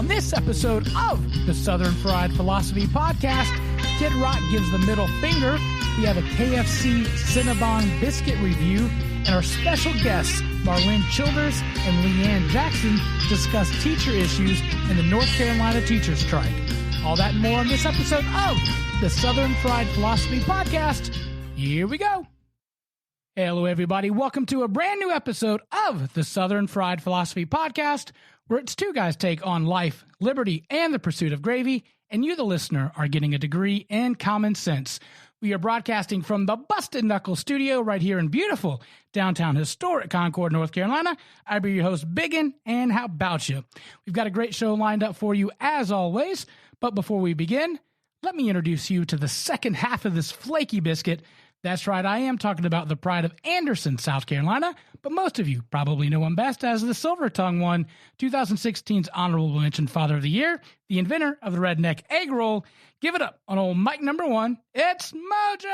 On this episode of the Southern Fried Philosophy Podcast, Kid Rock gives the middle finger. We have a KFC Cinnabon biscuit review, and our special guests, Marlene Childers and Leanne Jackson, discuss teacher issues in the North Carolina teacher strike. All that and more on this episode of the Southern Fried Philosophy Podcast. Here we go. Hello, everybody. Welcome to a brand new episode of the Southern Fried Philosophy Podcast, where it's two guys' take on life, liberty, and the pursuit of gravy, and you, the listener, are getting a degree in common sense. We are broadcasting from the Busted Nuckle studio right here in beautiful downtown historic Concord, North Carolina. I'll be your host, Biggin, and how about you? We've got a great show lined up for you as always, but before we begin, let me introduce you to the second half of this flaky biscuit. That's right, I am talking about the pride of Anderson, South Carolina, but most of you probably know him best as the Silver Tongue won 2016's Honorable Mention Father of the Year, the inventor of the redneck egg roll. Give it up on old mic number one. It's Mojo!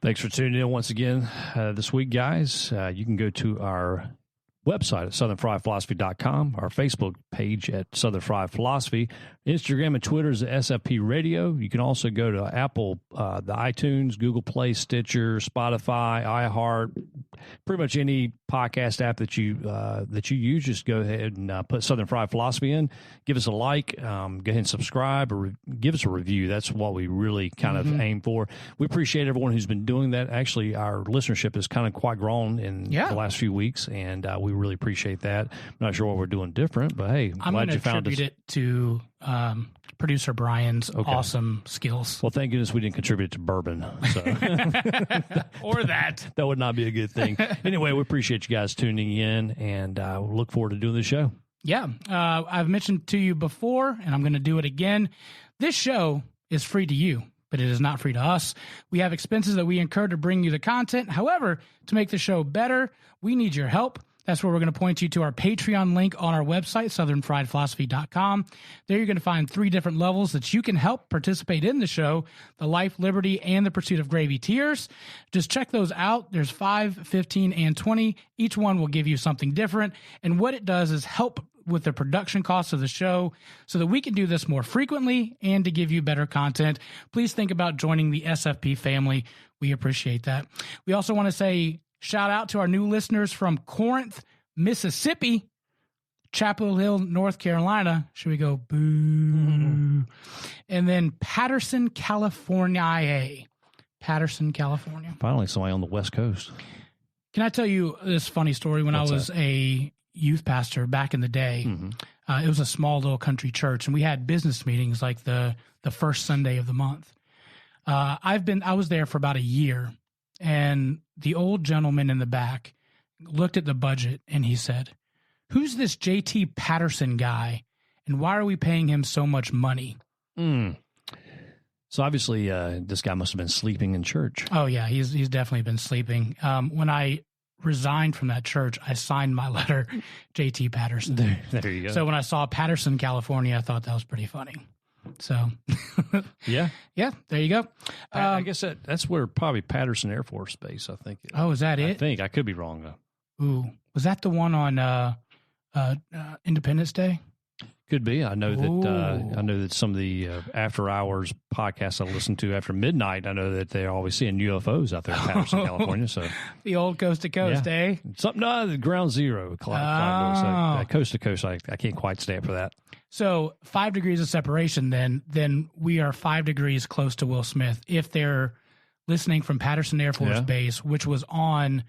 Thanks for tuning in once again this week, guys. You can go to our website at southernfriedphilosophy.com, our Facebook page at Southern Fried Philosophy, Instagram and Twitter is SFP Radio. You can also go to Apple, the iTunes, Google Play, Stitcher, Spotify, iHeart, pretty much any podcast app that you use. Just go ahead and put Southern Fried Philosophy in. Give us a like. Go ahead and subscribe or give us a review. That's what we really kind of aim for. We appreciate everyone who's been doing that. Actually, our listenership has kind of quite grown in the last few weeks, and we really appreciate that. I'm not sure what we're doing different, but hey, I'm glad you found us. I'm going to attribute it to producer Brian's awesome skills. Well, thank goodness we didn't contribute to bourbon. So. Or that. That would not be a good thing. Anyway, we appreciate you guys tuning in, and we look forward to doing the show. Yeah. I've mentioned to you before, and I'm going to do it again. This show is free to you, but it is not free to us. We have expenses that we incur to bring you the content. However, to make the show better, we need your help. That's where we're going to point you to our Patreon link on our website, southernfriedphilosophy.com. There you're going to find 3 different levels that you can help participate in the show, the life, liberty, and the pursuit of gravy tiers. Just check those out. There's 5, 15, and 20. Each one will give you something different. And what it does is help with the production costs of the show so that we can do this more frequently and to give you better content. Please think about joining the SFP family. We appreciate that. We also want to say shout out to our new listeners from Corinth, Mississippi, Chapel Hill, North Carolina. Should we go boo? Mm-hmm. And then Patterson, California. Patterson, California. Finally, somebody on the West Coast. Can I tell you this funny story? When I was a youth pastor back in the day, it was a small little country church, and we had business meetings like the first Sunday of the month. I was there for about a year. And the old gentleman in the back looked at the budget and he said, "Who's this JT Patterson guy? And why are we paying him so much money?" So obviously this guy must have been sleeping in church. Oh, yeah, he's definitely been sleeping. When I resigned from that church, I signed my letter, JT Patterson. There you go. So when I saw Patterson, California, I thought that was pretty funny. So, yeah, there you go. I guess that's where probably Patterson Air Force Base, I think. Oh, is that it? I think. I could be wrong, though. Ooh, was that the one on Independence Day? Could be. I know that some of the after hours podcasts I listen to after midnight, I know that they're always seeing UFOs out there in Patterson, California. So the old coast to coast, eh? Something the ground zero. Coast to coast. I can't quite stand for that. So 5 degrees of separation, then we are 5 degrees close to Will Smith. If they're listening from Patterson Air Force Base, which was on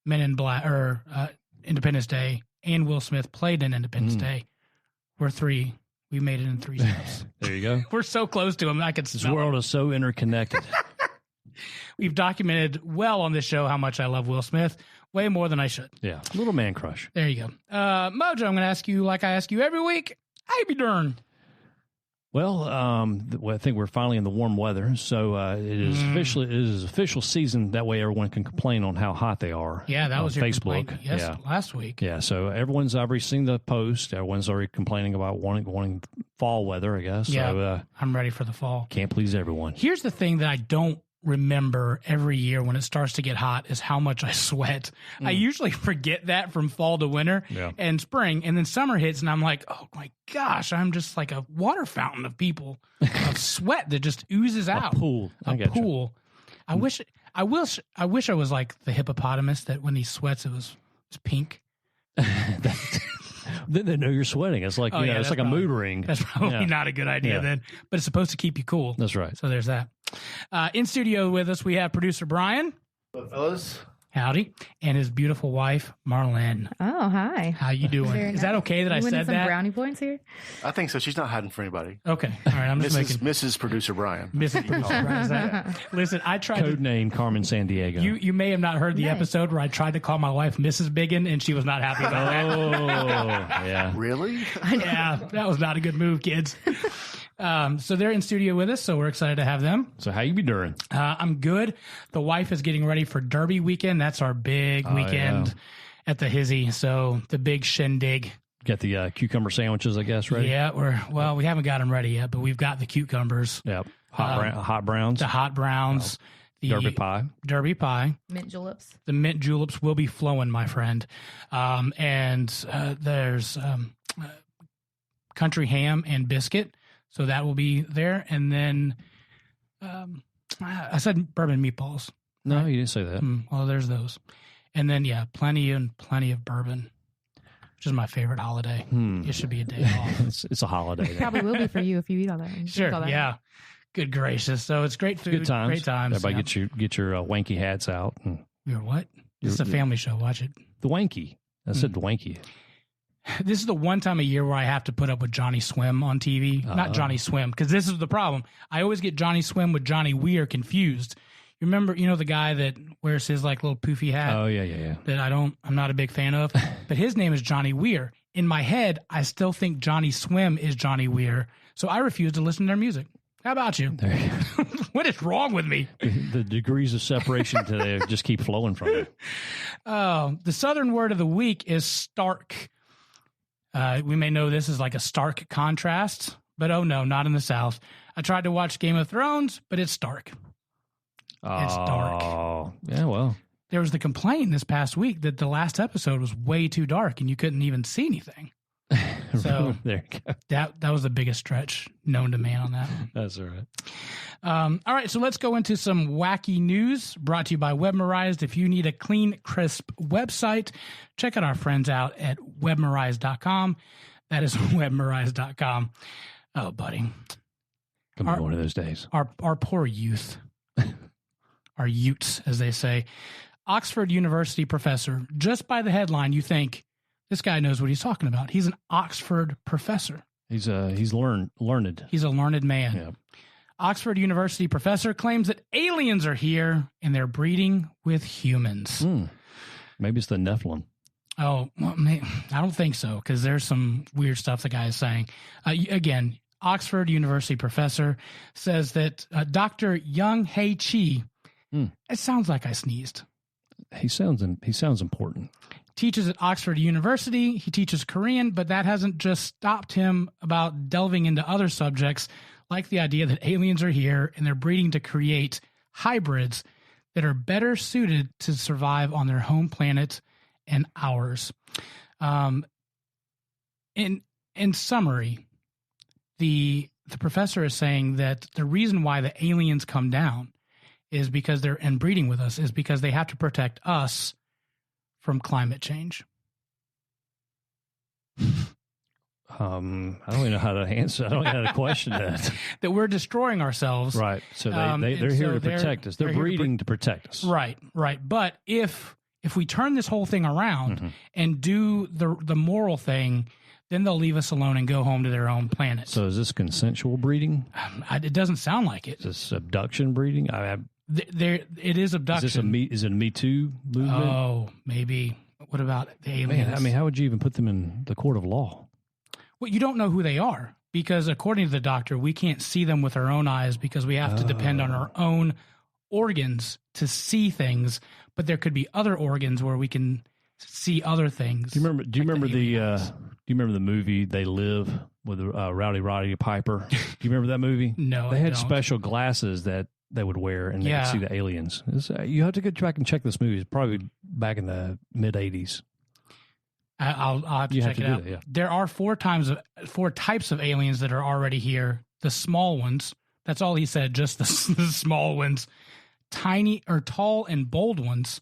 Men in Black or Independence Day, and Will Smith played in Independence Day, we're 3. We made it in 3 steps. There you go. We're so close to him. I could smell This world is so interconnected. We've documented well on this show how much I love Will Smith. Way more than I should. Yeah. Little man crush. There you go. Mojo, I'm going to ask you, like I ask you every week, how you be doing? Well, I think we're finally in the warm weather, so it is official season. That way, everyone can complain on how hot they are. Yeah, that was your Facebook. Last week. Yeah, so everyone's already seen the post. Everyone's already complaining about wanting fall weather, I guess. Yeah, so, I'm ready for the fall. Can't please everyone. Here's the thing that I don't remember every year when it starts to get hot is how much I sweat. I usually forget that from fall to winter and spring, and then summer hits and I'm like, oh my gosh, I'm just like a water fountain of of sweat that just oozes out. A pool. A pool. I wish I was like the hippopotamus that when he sweats it was pink. Then they know you're sweating. It's like it's like a mood ring. That's probably not a good idea then, but it's supposed to keep you cool. That's right. So there's that. In studio with us, we have producer Brian. Hello, fellas. Howdy. And his beautiful wife, Marlene. Oh, hi. How you doing? Is that okay that I said some that? brownie points here? I think so. She's not hiding from anybody. Okay. All right. I'm just making... Mrs. Producer Brian. Mrs. Producer Brian. Listen, I tried Code name Carmen Sandiego. You may have not heard the episode where I tried to call my wife Mrs. Biggin, and she was not happy about that. Oh, yeah. Really? Yeah. That was not a good move, kids. So they're in studio with us, so we're excited to have them. So how you be doing? I'm good. The wife is getting ready for Derby weekend. That's our big weekend at the Hizzy. So the big shindig. Got the cucumber sandwiches, I guess, ready? Yeah, we haven't got them ready yet, but we've got the cucumbers. Yep. Hot browns. The hot browns. The Derby pie. Mint juleps. The mint juleps will be flowing, my friend. And there's country ham and biscuit. So that will be there. And then I said bourbon meatballs. No, you didn't say that. Well, there's those. And then, plenty of bourbon, which is my favorite holiday. It should be a day off. It's a holiday. Probably will be for you if you eat all that. Sure, all that. yeah. Good gracious. So it's great food. Good times. Great times. Everybody get your wanky hats out. You're what? It's a family show. Watch it. The wanky. I said the wanky. This is the one time a year where I have to put up with Johnny Swim on TV. Not Johnny Swim, because this is the problem. I always get Johnny Swim with Johnny Weir confused. You remember, the guy that wears his like little poofy hat? Oh, yeah. That I'm not a big fan of. But his name is Johnny Weir. In my head, I still think Johnny Swim is Johnny Weir. So I refuse to listen to their music. How about you? There you go. What is wrong with me? The degrees of separation today just keep flowing from it. The Southern word of the week is stark. We may know this is like a stark contrast, but oh no, not in the South. I tried to watch Game of Thrones, but it's stark. It's dark. Oh, yeah, well. There was the complaint this past week that the last episode was way too dark and you couldn't even see anything. So there you go. That was the biggest stretch known to man on that one. That's all right. All right, so let's go into some wacky news brought to you by Webmerized. If you need a clean, crisp website, check out our friends out at Webmerized.com. That is Webmerized.com. Oh, buddy. Come on, one of those days. Our poor youth. Our Utes, as they say. Oxford University professor. Just by the headline, you think, this guy knows what he's talking about. He's an Oxford professor. He's learned. He's a learned man. Yeah. Oxford University professor claims that aliens are here and they're breeding with humans. Maybe it's the Nephilim. Oh, well, I don't think so, because there's some weird stuff the guy is saying. Again, Oxford University professor says that Dr. Young Hae Chi, it sounds like I sneezed. He sounds important. Teaches at Oxford University. He teaches Korean, but that hasn't just stopped him about delving into other subjects, like the idea that aliens are here and they're breeding to create hybrids that are better suited to survive on their home planet and ours. In summary, the professor is saying that the reason why the aliens come down is because they're breeding with us is because they have to protect us from climate change. I don't even know how to answer. I don't know how to question that. That we're destroying ourselves. Right. So they're here to protect us. They're breeding to protect us. Right. But if we turn this whole thing around and do the moral thing, then they'll leave us alone and go home to their own planet. So is this consensual breeding? It doesn't sound like it. Is this abduction breeding? It is abduction. Is it a Me Too movement? Oh, maybe. What about the aliens? Man, I mean, how would you even put them in the court of law? Well, you don't know who they are because according to the doctor, we can't see them with our own eyes because we have to depend on our own organs to see things. But there could be other organs where we can see other things. Do you remember the movie They Live with Rowdy Roddy Piper? Do you remember that movie? No, they I had don't. special glasses that they would wear, and they Yeah. could see the aliens. You have to go back and check this movie. It's probably back in the mid 80s. I'll have to You have check to it do out. that, yeah. There are four types of aliens that are already here. The small ones. That's all he said. Just the small ones. Tiny or tall and bold ones.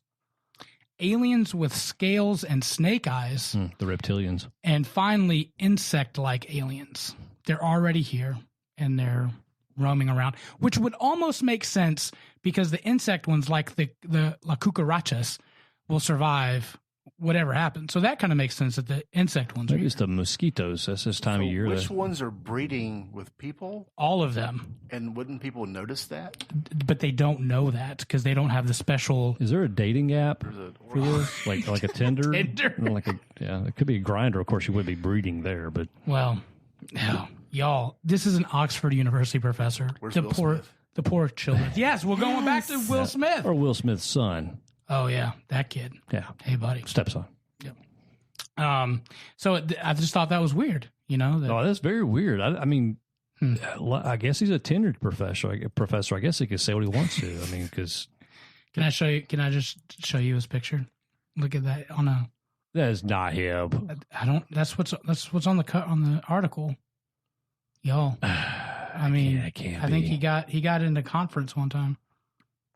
Aliens with scales and snake eyes. The reptilians. And finally, insect-like aliens. They're already here, and they're roaming around, which would almost make sense because the insect ones, like the La Cucarachas, will survive whatever happens. So that kind of makes sense that the insect ones are Maybe here. it's the mosquitoes. That's this time of year. Which ones are breeding with people? All of them. And wouldn't people notice that? But they don't know that because they don't have the special... Is there a dating app There's a, for this? Like a Tinder? Tinder. It could be a Grinder. Of course, you would be breeding there, but Well, y'all, this is an Oxford University professor. Where's Will Smith? The poor children. Yes, we're going back to Will Smith. or Will Smith's son. Oh, yeah, that kid. Yeah, Hey, buddy. stepson. So I just thought that was weird, you know? That, Oh, that's very weird. I mean, I guess he's a tenured professor. I guess he can say what he wants to. I mean, because Can I just show you his picture? Look at that on a... that is not him. That's what's on the article. Y'all. I mean, I can't I think be. he got into conference one time.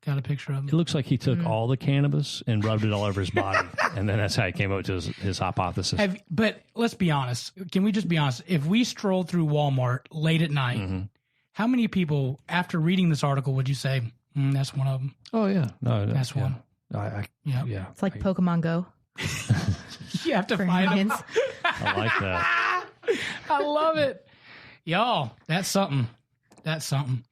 Got a picture of It him. looks like he took all the cannabis and rubbed it all over his body, and then that's how he came up to his hypothesis. But let's be honest. Can we just be honest? If we strolled through Walmart late at night, how many people, after reading this article, would you say, that's one of them? Oh yeah, no, That's one. Yeah. Yeah. It's like Pokemon Go You have to for find them. humans. I like that. I love it. Y'all, that's something. That's something.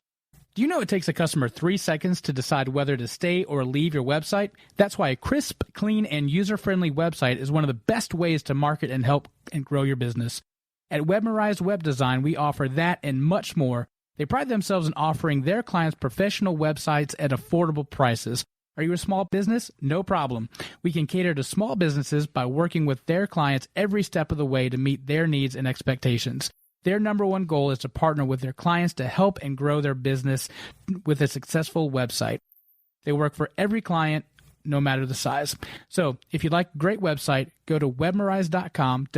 Do you know it takes a customer 3 seconds to decide whether to stay or leave your website? That's why a crisp, clean, and user-friendly website is one of the best ways to market and help and grow your business. At Webmerized Web Design, we offer that and much more. They pride themselves in offering their clients professional websites at affordable prices. Are you a small business? No problem. We can cater to small businesses by working with their clients every step of the way to meet their needs and expectations. Their number one goal is to partner with their clients to help and grow their business with a successful website. They work for every client, no matter the size. So if you'd like a great website, go to webmerized.com,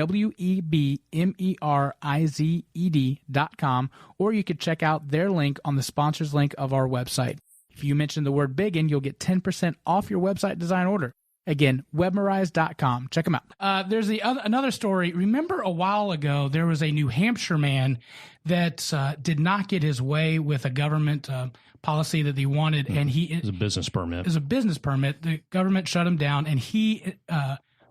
webmerized.com, or you could check out their link on the sponsors link of our website. If you mention the word Biggin, you'll get 10% off your website design order. Again, webmerized.com. Check them out. There's another story. Remember a while ago, there was a New Hampshire man that did not get his way with a government policy that they wanted, and It was a business permit. it was a business permit. The government shut him down, and he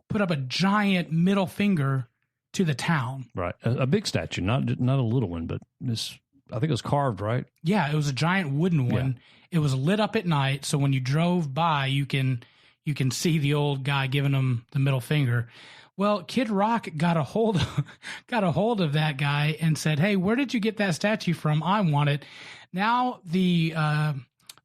put up a giant middle finger to the town. Right, a big statue, not a little one, but this. I think it was carved, right? Yeah, it was a giant wooden one. It was lit up at night, so when you drove by, you can see the old guy giving him the middle finger. Well, Kid Rock got a hold of that guy and said, "Hey, where did you get that statue from? I want it." Now the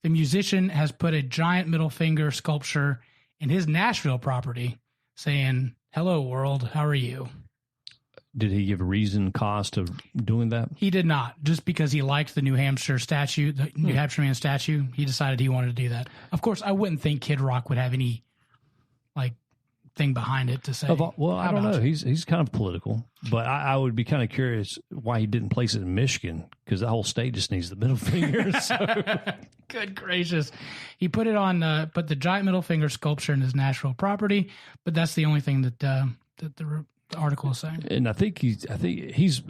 musician has put a giant middle finger sculpture in his Nashville property, saying, "Hello, world. How are you?" Did he give a reason, cost of doing that? He did not. Just because he liked the New Hampshire statue, the New Hampshire man statue, he decided he wanted to do that. Of course, I wouldn't think Kid Rock would have any thing behind it to say. Well, I "How don't know. about you?" He's kind of political, but I would be kind of curious why he didn't place it in Michigan, because the whole state just needs the middle finger. So. Good gracious. He put it on, put the giant middle finger sculpture in his Nashville property, but that's the only thing that the article is saying. And I think he's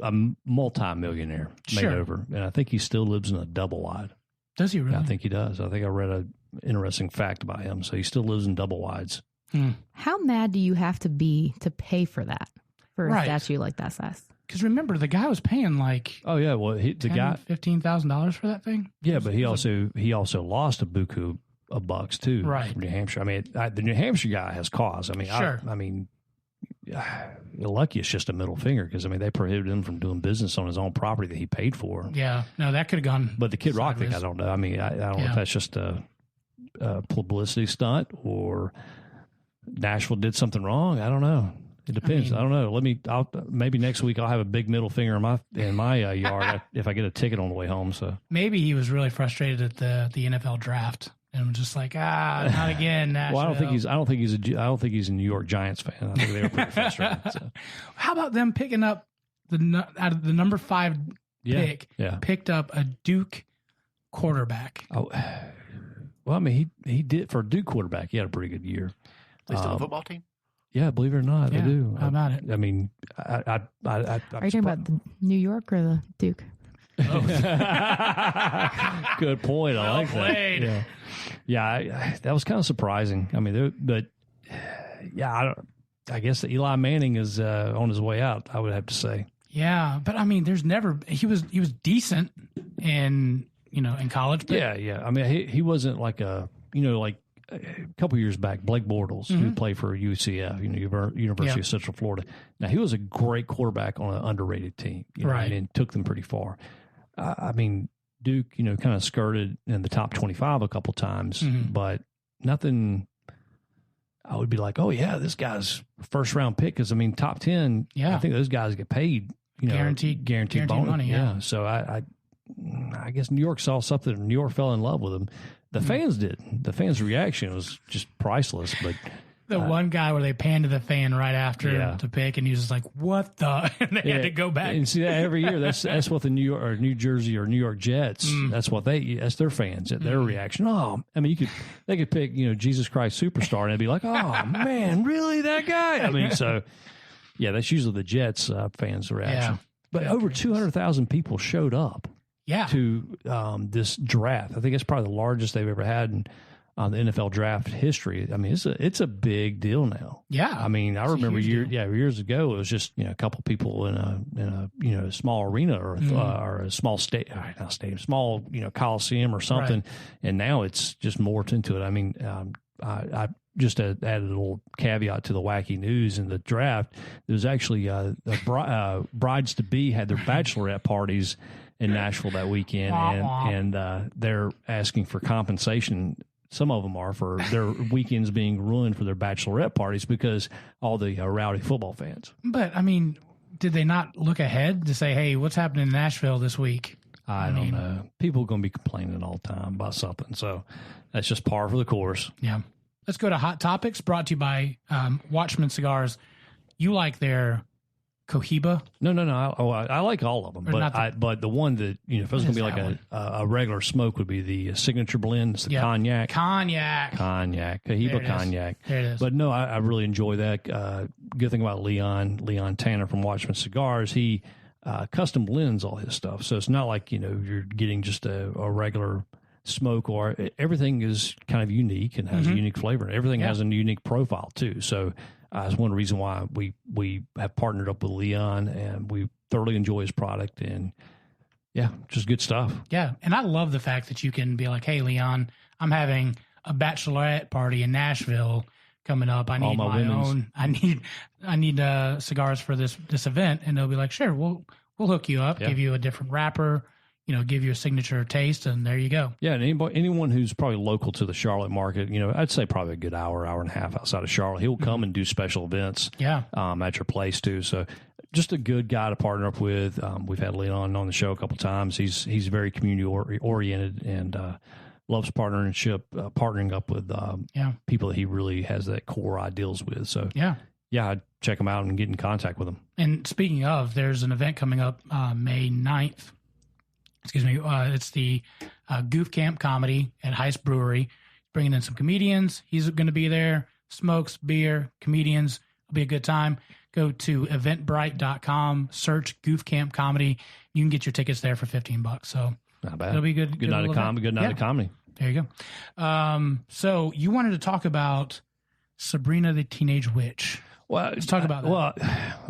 a multi-millionaire made Sure. over, and I think he still lives in a double wide. Does he really? I think he does. I think I read an interesting fact about him. So he still lives in double wides. How mad do you have to be to pay for that, for a Right. statue like that size? Because remember, the guy was paying like Oh yeah, well the guy, $15,000 for that thing. yeah, but he also lost a buku of bucks too, Right. from New Hampshire. I mean, the New Hampshire guy has cause. I mean, Sure. you're lucky it's just a middle finger, because I mean they prohibited him from doing business on his own property that he paid for. Yeah, no, that could have gone. But the Kid Rock thing, I sideways. don't know. I mean, I don't know Yeah. if that's just a publicity stunt or Nashville did something wrong. I don't know. It depends. I don't know. Maybe next week I'll have a big middle finger in my yard if I get a ticket on the way home. So maybe he was really frustrated at the NFL draft and was just like, not again. Nashville. Well, I don't think he's a New York Giants fan. I think they were pretty frustrated. So. How about them picking up out of the number 5 pick? Yeah. Picked up a Duke quarterback. Oh, well, I mean, he did for a Duke quarterback. He had a pretty good year. They still have a football team? Yeah, believe it or not, they do. How about it? I mean, Are you talking about the New York or the Duke? Oh. Good point. I like played. that. Yeah, that was kind of surprising. I mean, I guess that Eli Manning is on his way out. I would have to say. Yeah, but I mean, he was decent in college. But yeah. I mean, he wasn't like a couple years back, Blake Bortles, who played for UCF, University of Central Florida. Now, he was a great quarterback on an underrated team, right, and took them pretty far. I mean, Duke, kind of skirted in the top 25 a couple times, but nothing. I would be like, oh yeah, this guy's first round pick. Because I mean, top 10. Yeah, I think those guys get paid. Guaranteed bonus. Money. Yeah. So I guess New York saw something. New York fell in love with him. The fans didn't. The fans' reaction was just priceless. But the one guy where they panned to the fan right after to pick, and he was just like, "What the?" And they had to go back. And see that every year. That's what the New York or New Jersey or New York Jets. That's what that's their fans. Their reaction. Oh, I mean, they could pick Jesus Christ Superstar, and it'd be like, "Oh man, really that guy?" I mean, so yeah, that's usually the Jets fans' reaction. Yeah. But over 200,000 people showed up. Yeah. To this draft. I think it's probably the largest they've ever had in the NFL draft history. I mean, it's a big deal now. Yeah. I mean, I remember years ago it was just a couple people in a small arena or a small small coliseum or something, right. And now it's just morphed into it. I mean, I just added a little caveat to the wacky news in the draft. There was actually the brides to be had their bachelorette parties in Nashville that weekend, and they're asking for compensation. Some of them are for their weekends being ruined for their bachelorette parties because all the rowdy football fans. But I mean, did they not look ahead to say, "Hey, what's happening in Nashville this week"? I don't know. People are going to be complaining all the time about something, so that's just par for the course. Yeah. Let's go to Hot Topics, brought to you by Watchman Cigars. You like their Cohiba? No. I like all of them, but the one that if it was going to be like a regular smoke would be the signature blend. It's the cognac, Cohiba cognac. There it is. But no, I really enjoy that. Good thing about Leon Tanner from Watchman Cigars, he custom blends all his stuff, so it's not like you're getting just a regular smoke, or everything is kind of unique and has a unique flavor. Everything has a unique profile too. So. That's one reason why we have partnered up with Leon, and we thoroughly enjoy his product, and just good stuff. Yeah, and I love the fact that you can be like, "Hey, Leon, I'm having a bachelorette party in Nashville coming up. I need my own. I need cigars for this event," and they'll be like, "Sure, we'll hook you up, give you a different wrapper." Give you a signature taste, and there you go. Yeah, and anyone who's probably local to the Charlotte market, I'd say probably a good hour and a half outside of Charlotte, he'll come and do special events at your place too. So just a good guy to partner up with. We've had Leon on the show a couple times. He's very community oriented and loves partnering up with people that he really has that core ideals with. So I'd check him out and get in contact with him. And speaking of, there's an event coming up May 9th. Excuse me. It's the Goof Camp Comedy at Heist Brewery. Bringing in some comedians. He's going to be there. Smokes, beer, comedians. It'll be a good time. Go to eventbrite.com, search Goof Camp Comedy. You can get your tickets there for $15. So not bad. It'll be good. Good night of comedy. Good night of comedy. There you go. So you wanted to talk about Sabrina the Teenage Witch. Well, let's talk about that. Well,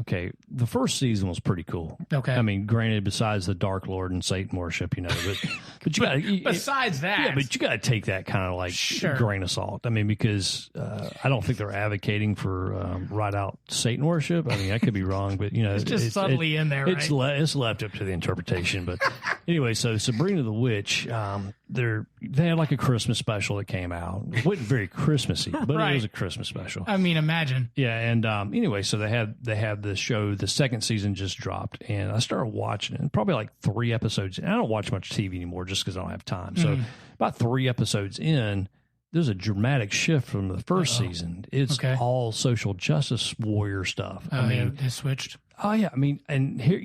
okay. The first season was pretty cool. Okay. I mean, granted, besides the Dark Lord and Satan worship, but you got besides that, but you got to take that kind of like grain of salt. I mean, because I don't think they're advocating for right out Satan worship. I mean, I could be wrong, but it's just subtly in there. It's left up to the interpretation. But anyway, so Sabrina the Witch, they had like a Christmas special that came out. It wasn't very Christmassy, but Right. it was a Christmas special. I mean, imagine. Yeah, and anyway, so they have the show. The second season just dropped, and I started watching it. Probably like 3 episodes. And I don't watch much TV anymore just because I don't have time. So about 3 episodes in, there's a dramatic shift from the first season. It's all social justice warrior stuff. I mean, they switched. Oh yeah, I mean, and here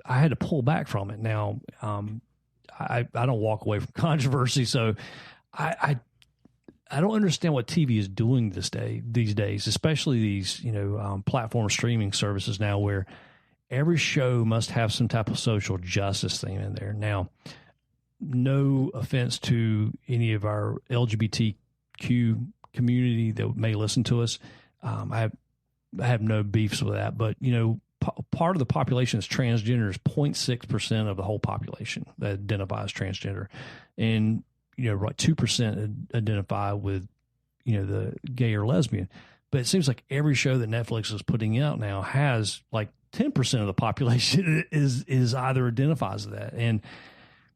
I had to pull back from it. Now, I don't walk away from controversy, so I don't understand what TV is doing these days, especially these platform streaming services now, where every show must have some type of social justice theme in there. Now, no offense to any of our LGBTQ community that may listen to us, I have no beefs with that, but part of the population is transgender is 0.6% of the whole population that identifies transgender, and like 2% identify with the gay or lesbian. But it seems like every show that Netflix is putting out now has like 10% of the population is either identifies with that. And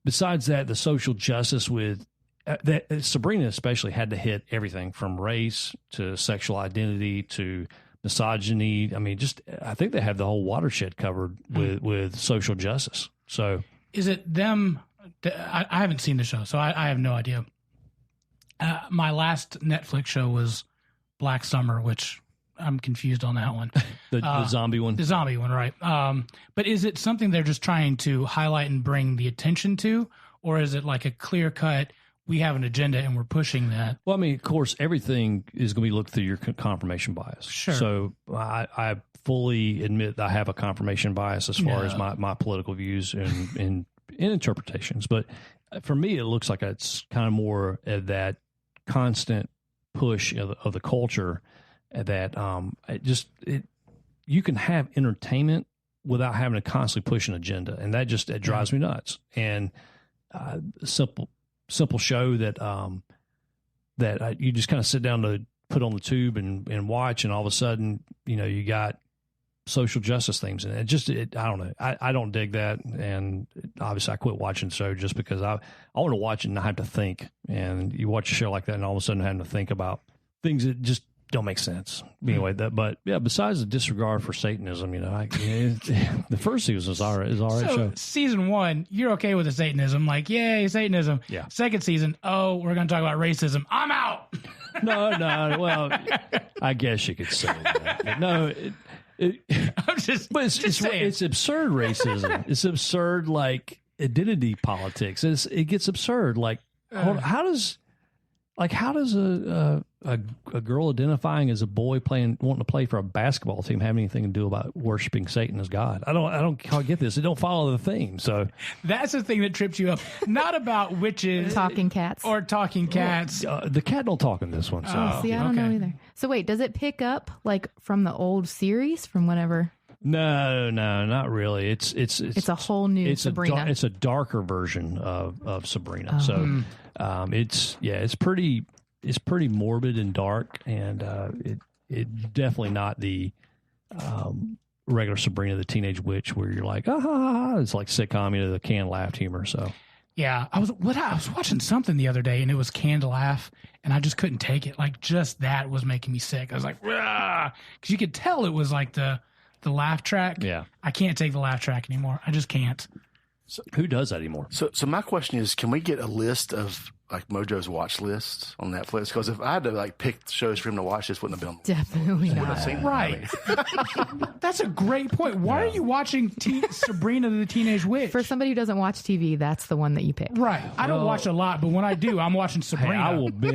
besides that, the social justice with that Sabrina especially had to hit everything from race to sexual identity to misogyny. I mean, I think they have the whole watershed covered with social justice. So is it them? I haven't seen the show, so I have no idea. My last Netflix show was Black Summer, which I'm confused on that one. The zombie one? The zombie one, right. But is it something they're just trying to highlight and bring the attention to, or is it like a clear cut, we have an agenda and we're pushing that? Well, I mean, of course, everything is going to be looked through your confirmation bias. Sure. So I fully admit that I have a confirmation bias as far as my political views and interpretations. But for me, it looks like it's kind of more of that constant push of the culture that you can have entertainment without having to constantly push an agenda. And that drives me nuts. And simple show that you just kind of sit down to put on the tube and watch, and all of a sudden, you got social justice themes in it. I don't know. I don't dig that. And obviously I quit watching the show just because I want to watch it and not have to think. And you watch a show like that and all of a sudden having to think about things that just don't make sense. Anyway, but besides the disregard for Satanism, the first season is all right. So show. Season 1, you're okay with the Satanism, like yay Satanism. Yeah. Second season, we're going to talk about racism. I'm out. No. Well, I guess you could say that. But no. It's absurd racism. It's absurd, like identity politics. It gets absurd. Like, how does a girl identifying as a boy wanting to play for a basketball team have anything to do about worshiping Satan as God? I don't quite get this. It don't follow the theme. So that's the thing that trips you up. Not about witches, talking cats, or talking cats. The cat don't talk in this one. So. See, I don't know either. So wait, does it pick up like from the old series from whenever? No, not really. It's a whole new Sabrina. It's a darker version of Sabrina. So it's pretty morbid and dark, and it definitely not the regular Sabrina the Teenage Witch where you're like, it's like sitcom, the canned laugh humor. So yeah, I was watching something the other day and it was canned laugh, and I just couldn't take it. Like just that was making me sick. I was like, because you could tell it was like the laugh track. Yeah, I can't take the laugh track anymore. I just can't. So, who does that anymore? So my question is, can we get a list of like Mojo's watch lists on Netflix? Because if I had to like pick shows for him to watch, this wouldn't have been definitely not. Right. That's a great point. Why are you watching Sabrina the Teenage Witch? For somebody who doesn't watch TV, that's the one that you pick. Right. I don't watch a lot, but when I do, I'm watching Sabrina. Hey,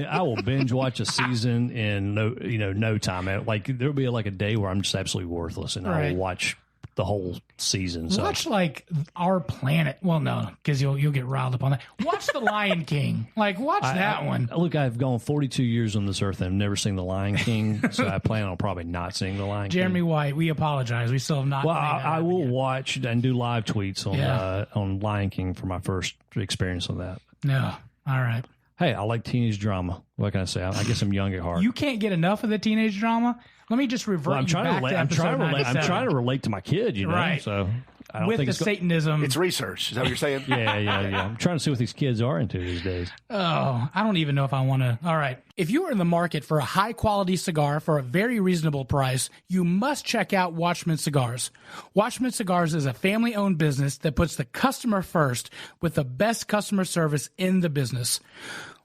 I will binge watch a season in no time. Like there'll be like a day where I'm just absolutely worthless, and I will watch the whole season. So. Watch like Our Planet. Well, no, because you'll get riled up on that. Watch The Lion King. Like watch that one. Look, I've gone 42 years on this earth and I've never seen The Lion King, so I plan on probably not seeing The Lion King. Jeremy White, we apologize. We still have not. Well, I will watch and do live tweets on Lion King for my first experience on that. No, all right. Hey, I like teenage drama. What can I say? I guess I'm young at heart. You can't get enough of the teenage drama. Let me just revert I'm trying to relate to my kid, Right. So, I don't with think the Satanism. It's research. Is that what you're saying? Yeah. I'm trying to see what these kids are into these days. Oh, I don't even know if I want to. All right. If you are in the market for a high-quality cigar for a very reasonable price, you must check out Watchman Cigars. Watchman Cigars is a family-owned business that puts the customer first with the best customer service in the business.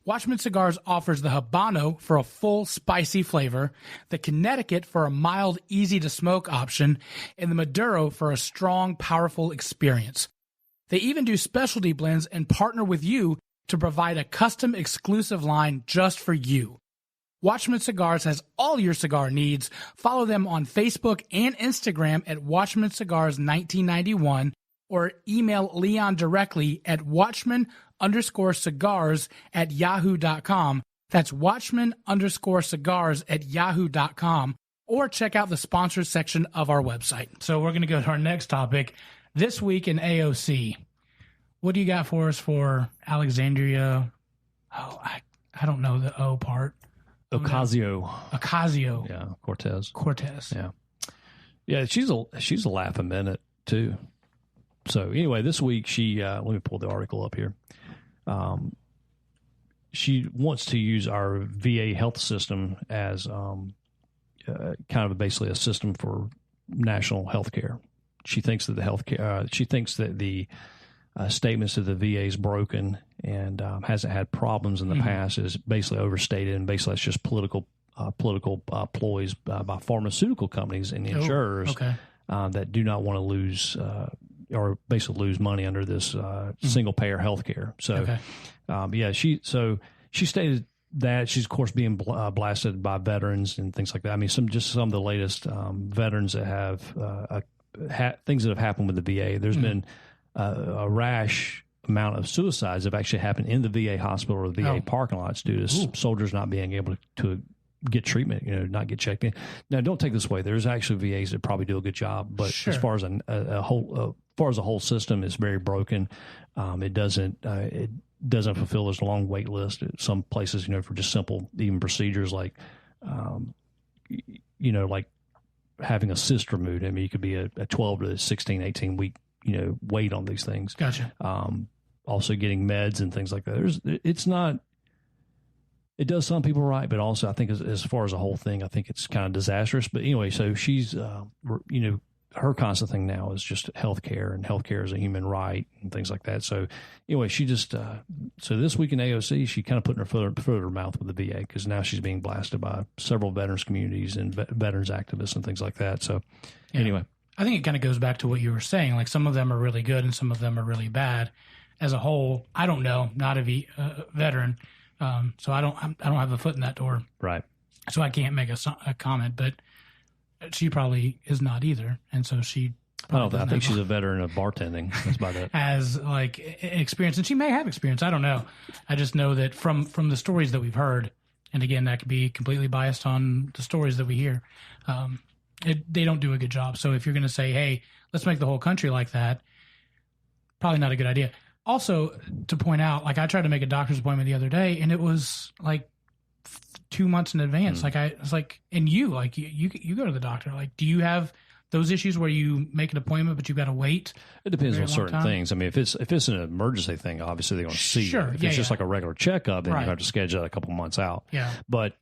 Watchman Cigars offers the Habano for a full, spicy flavor, the Connecticut for a mild, easy-to-smoke option, and the Maduro for a strong, powerful experience. They even do specialty blends and partner with you to provide a custom exclusive line just for you. Watchman Cigars has all your cigar needs. Follow them on Facebook and Instagram at Watchman Cigars 1991 or email Leon directly at Watchman_cigars@yahoo.com. That's Watchman_cigars@yahoo.com, or check out the sponsors section of our website. So we're going to go to our next topic. This week in AOC. What do you got for us for Alexandria? Oh, I don't know the O part. Ocasio. Yeah, Cortez. Yeah. Yeah, she's a laugh a minute too. So anyway, this week she let me pull the article up here. She wants to use our VA health system as kind of basically a system for national health care. She thinks that the statements that the VA is broken and hasn't had problems in the past is basically overstated, and basically it's just political ploys by pharmaceutical companies and insurers that do not want to lose or basically lose money under this single payer health care. So, she stated that she's of course being blasted by veterans and things like that. I mean, some of the latest veterans that have things that have happened with the VA. There's been a rash amount of suicides have actually happened in the VA hospital or the VA parking lots due to soldiers not being able to get treatment, not get checked in. Now, don't take this away. There's actually VAs that probably do a good job, but as far as a whole system is very broken. It doesn't fulfill this long wait list at some places, for just simple even procedures like, like having a cyst removed. I mean, you could be a 12 to 16, 18 week, wait on these things. Gotcha. Also getting meds and things like that. It does some people right, but also I think as far as a whole thing, I think it's kind of disastrous. But anyway, so she's, her constant thing now is just healthcare, and healthcare is a human right and things like that. So anyway, she just, so this week in AOC, she kind of put her foot in her mouth with the VA because now she's being blasted by several veterans communities and veterans activists and things like that. So anyway. I think it kind of goes back to what you were saying. Like some of them are really good and some of them are really bad. As a whole, I don't know, not a veteran. So I don't have a foot in that door. Right. So I can't make a comment, but she probably is not either. And so she, I think she's a veteran of bartending. That's about it. Has like experience, and she may have experience. I don't know. I just know that from the stories that we've heard, and again, that could be completely biased on the stories that we hear. They don't do a good job. So if you're going to say, hey, let's make the whole country like that, probably not a good idea. Also, to point out, like I tried to make a doctor's appointment the other day, and it was like 2 months in advance. Like I was like, and you go to the doctor. Like, do you have those issues where you make an appointment but you've got to wait? It depends on certain things. I mean, if it's an emergency thing, obviously they're going to see you. If it's just like a regular checkup, then you have to schedule that a couple months out. Yeah. But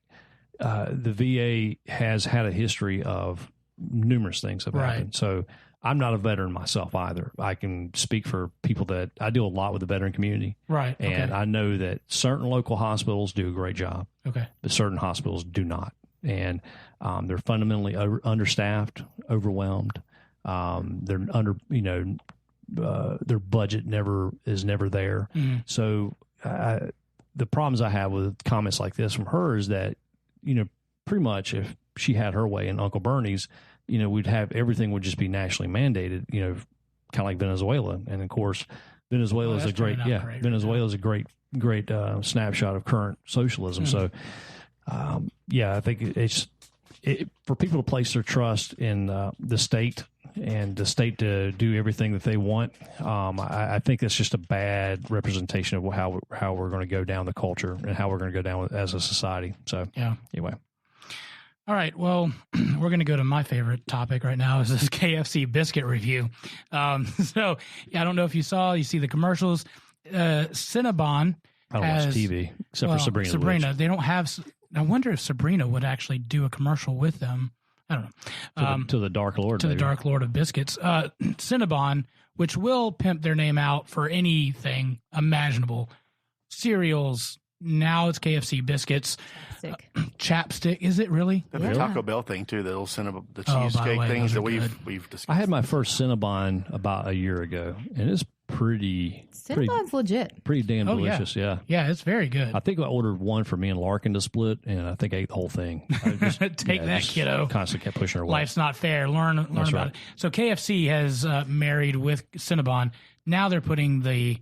the VA has had a history of numerous things have happened. So I'm not a veteran myself either. I can speak for people that I deal a lot with the veteran community. Right. And I know that certain local hospitals do a great job. Okay. But certain hospitals do not. And they're fundamentally understaffed, overwhelmed. They're under, their budget is never there. Mm-hmm. So the problems I have with comments like this from her is that, pretty much if she had her way in Uncle Bernie's, we'd have everything would just be nationally mandated, kind of like Venezuela. And of course, Venezuela is a great, Venezuela is a great snapshot of current socialism. So, I think it's for people to place their trust in the state and the state to do everything that they want. I think that's just a bad representation of how we're going to go down the culture and how we're going to go down as a society. So, anyway. All right. Well, we're going to go to my favorite topic right now is this KFC biscuit review. So I don't know if you see the commercials. Cinnabon I don't watch TV except for Sabrina. Sabrina. They don't have. I wonder if Sabrina would actually do a commercial with them. I don't know. To the Dark Lord. The Dark Lord of Biscuits. Cinnabon, which will pimp their name out for anything imaginable. Cereals. Now it's KFC biscuits. Chapstick. Is it really? The Taco Bell thing too. The little Cinnabon, the by the cheesecake way, things those that are we've discussed. I had my first Cinnabon about a year ago, and it's Cinnabon's legit. pretty damn delicious. Yeah. Yeah, it's very good. I think I ordered one for me and Larkin to split, and I think I ate the whole thing. I just, Take that, kiddo. Constantly kept pushing her away. Life's not fair. Learn about right. it. So KFC has married with Cinnabon. Now they're putting the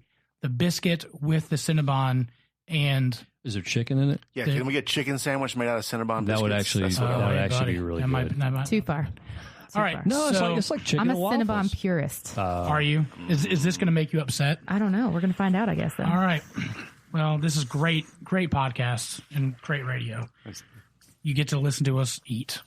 biscuit with the Cinnabon and. Is there chicken in it? Yeah, can we get chicken sandwich made out of Cinnabon biscuits? That would actually be really good. Too far. All right. No, it's like chicken. I'm a and waffles. Cinnabon purist. Are you? Is this going to make you upset? I don't know. We're going to find out, I guess. Then. All right. Well, this is great podcast and great radio. You get to listen to us eat.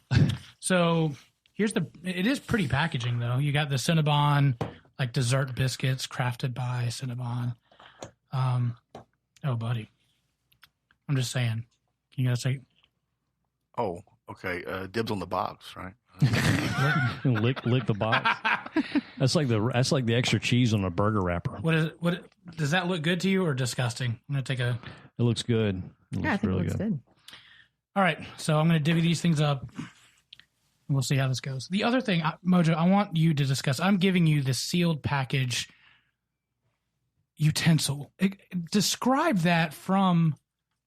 So it is pretty packaging though. You got the Cinnabon like dessert biscuits crafted by Cinnabon. Oh, buddy. I'm just saying. Can you guys say? Oh, okay. Dibs on the box, right? lick the box. That's like the extra cheese on a burger wrapper. What does that look good to you or disgusting? I'm gonna take a. It looks good. I think it looks good. All right, so I'm gonna divvy these things up. And we'll see how this goes. The other thing, Mojo, I want you to discuss. I'm giving you the sealed package utensil. Describe that from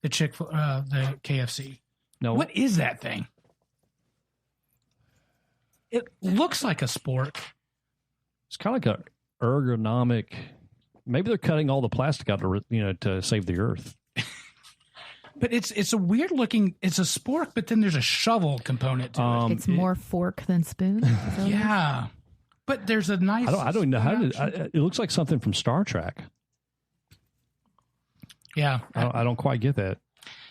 the the KFC. No, what is that thing? It looks like a spork. It's kind of like an ergonomic. Maybe they're cutting all the plastic out to save the earth. But it's a weird looking. It's a spork, but then there's a shovel component to it. It's more fork than spoon. Yeah, but there's a nice. I don't know how it looks like something from Star Trek. Yeah, I don't quite get that.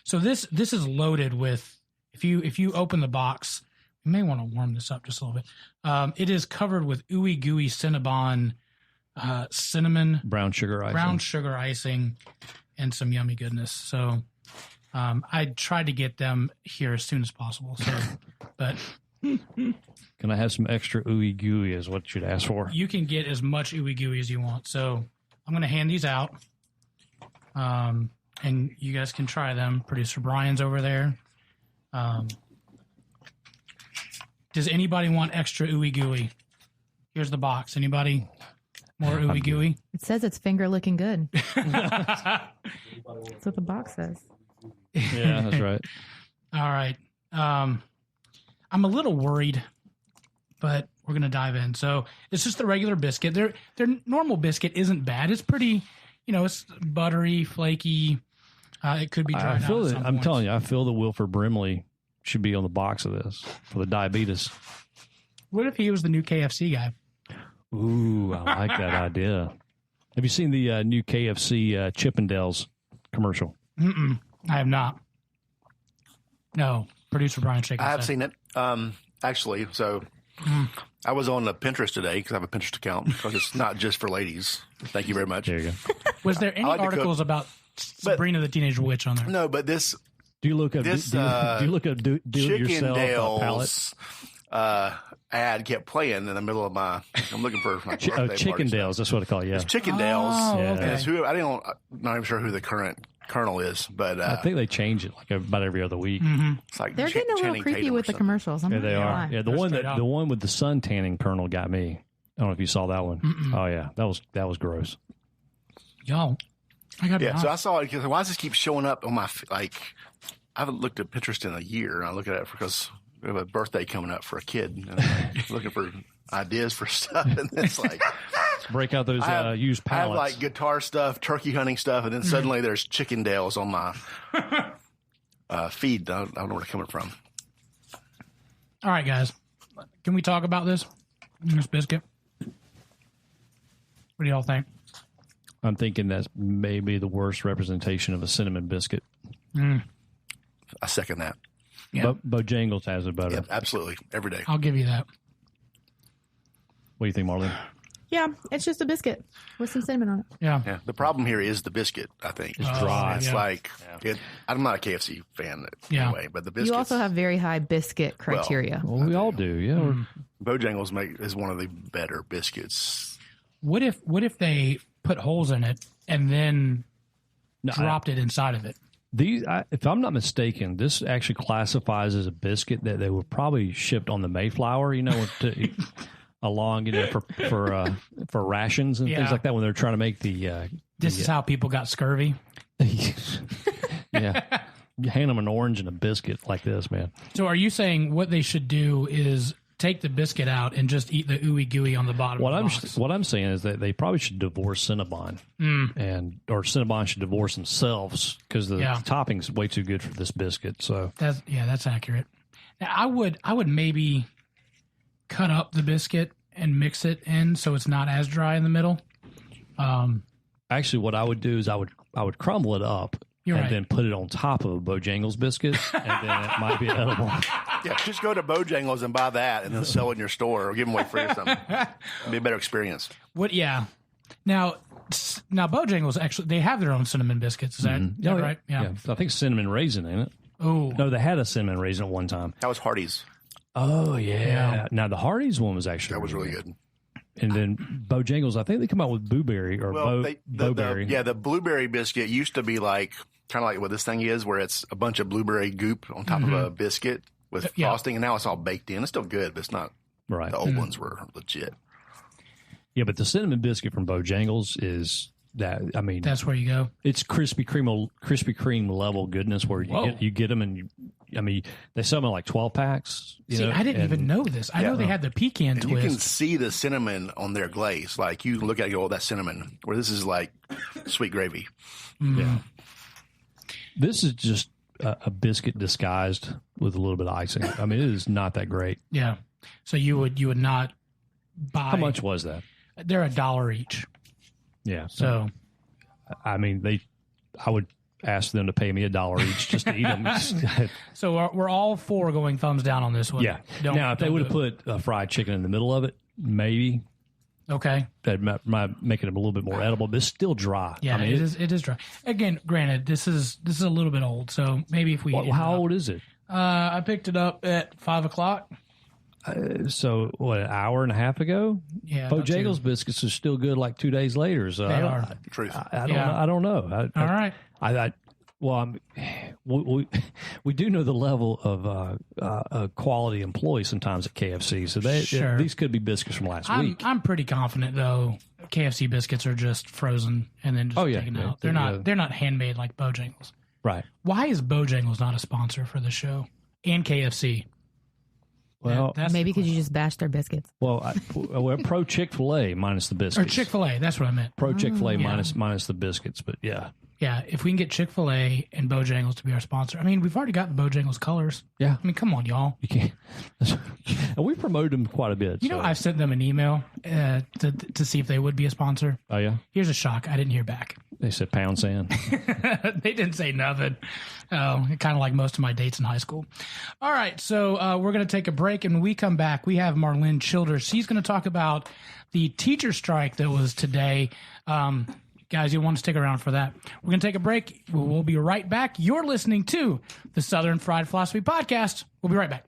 So this is loaded with. If you open the box, you may want to warm this up just a little bit. It is covered with ooey gooey Cinnabon, cinnamon, brown sugar icing, and some yummy goodness. So I tried to get them here as soon as possible. So, but can I have some extra ooey gooey? Is what you'd ask for. You can get as much ooey gooey as you want. So I'm going to hand these out, and you guys can try them. Producer Brian's over there. Does anybody want extra ooey gooey? Here's the box. Anybody more ooey gooey? It says it's finger looking good. That's what the box says. Yeah, that's right. All right. I'm a little worried, but we're gonna dive in. So it's just the regular biscuit. Their normal biscuit isn't bad. It's pretty, it's buttery, flaky. It could be dried out. I'm telling you, I feel that Wilford Brimley should be on the box of this for the diabetes. What if he was the new KFC guy? Ooh, I like that idea. Have you seen the new KFC Chippendales commercial? I have not. No. Producer Brian shaking his head. I have seen it. Actually, so I was on the Pinterest today because I have a Pinterest account because it's not just for ladies. Thank you very much. There you go. Was there any articles about Sabrina the Teenage Witch on there? No, but this... Do you look up? Do you look up do it yourself palettes? Ad kept playing in the middle of my. I'm looking for my birthday Chickendales. That's what I call it. Yeah, it's Chickendales. Oh, yeah. okay. It's who I'm not even sure who the current colonel is, but I think they change it like about every other week. It's like they're getting a little creepy with the commercials. Yeah, they are. Yeah, the one with the sun tanning colonel got me. I don't know if you saw that one. Oh yeah, that was gross. Yo, I got so I saw it because why does this keep showing up on my I haven't looked at Pinterest in a year, and I look at it because we have a birthday coming up for a kid, and I'm looking for ideas for stuff, and it's like break out those used pallets. I have like guitar stuff, turkey hunting stuff, and then suddenly there's Chickendales on my feed. I don't know where they're coming from. All right, guys, can we talk about this biscuit? What do y'all think? I'm thinking that's maybe the worst representation of a cinnamon biscuit. I second that. Yeah. Bojangles has it better. Yeah, absolutely. Every day. I'll give you that. What do you think, Marlene? Yeah, it's just a biscuit with some cinnamon on it. Yeah. Yeah. The problem here is the biscuit, I think. It's dry. It's yeah. like, I'm not a KFC fan anyway, but the biscuits. You also have very high biscuit criteria. Well, we all do, yeah. Bojangles is one of the better biscuits. What if they put holes in it and then dropped it inside of it? If I'm not mistaken, this actually classifies as a biscuit that they were probably shipped on the Mayflower, along, for rations and things like that when they're trying to make the. This is how people got scurvy. Yeah, you hand them an orange and a biscuit like this, man. So, are you saying what they should do is take the biscuit out and just eat the ooey gooey on the bottom? Of the box? What I'm saying is that they probably should divorce Cinnabon, or Cinnabon should divorce themselves because the topping's way too good for this biscuit. So that's accurate. Now, I would maybe cut up the biscuit and mix it in so it's not as dry in the middle. Actually, what I would do is I would crumble it up then put it on top of a Bojangles biscuit, and then it might be edible. Yeah, just go to Bojangles and buy that, and then sell it in your store or give them away free or something. It'd be a better experience. What? Yeah. Now Bojangles actually they have their own cinnamon biscuits. Is that right? Yeah. I think cinnamon raisin in it. Oh no, they had a cinnamon raisin at one time. That was Hardee's. Oh yeah. Now the Hardee's one was actually really good. And then Bojangles, I think they come out with blueberry or bowberry. The blueberry biscuit used to be like kind of like what this thing is, where it's a bunch of blueberry goop on top of a biscuit with frosting, and now it's all baked in. It's still good, but it's not. Right. The old ones were legit. Yeah, but the cinnamon biscuit from Bojangles is that. I mean, that's where you go. It's Krispy Kreme level goodness, where you get them and. They sell them in like 12 packs. I didn't even know this. I know they had the pecan twist. You can see the cinnamon on their glaze. Like you look at it and go, oh, that's cinnamon. Where this is like sweet gravy. Yeah. This is just a biscuit disguised with a little bit of icing. I mean, it is not that great. Yeah. So you would not buy. How much was that? They're $1 each. Yeah. So, I mean, I would ask them to pay me $1 each just to eat them. So we're all four going thumbs down on this one. Yeah. Now, if they would have put a fried chicken in the middle of it, maybe. Okay. That might make it a little bit more edible, but it's still dry. Yeah, it is dry. Again, granted, this is a little bit old, so maybe if we how old is it? I picked it up at 5:00. So what, an hour and a half ago? Yeah. Bojangles biscuits are still good like 2 days later. So they are. Truth. I don't know. All right. We do know the level of quality employee sometimes at KFC. So these could be biscuits from last week. I'm pretty confident though. KFC biscuits are just frozen and then just taken out. They're not handmade like Bojangles. Right. Why is Bojangles not a sponsor for the show and KFC? Well, maybe because you just bash their biscuits. Well, we're pro Chick-fil-A minus the biscuits. Or Chick-fil-A, that's what I meant. Pro Chick-fil-A minus the biscuits, but yeah. Yeah, if we can get Chick-fil-A and Bojangles to be our sponsor. I mean, we've already got the Bojangles colors. Yeah. I mean, come on, y'all. You can't. And we promoted them quite a bit. You know, I've sent them an email to see if they would be a sponsor. Oh, yeah? Here's a shock. I didn't hear back. They said pound sand. They didn't say nothing. Oh, kind of like most of my dates in high school. All right, so we're going to take a break, and when we come back, we have Marlene Childers. She's going to talk about the teacher strike that was today. Guys, you want to stick around for that. We're going to take a break. We'll be right back. You're listening to the Southern Fried Philosophy Podcast. We'll be right back.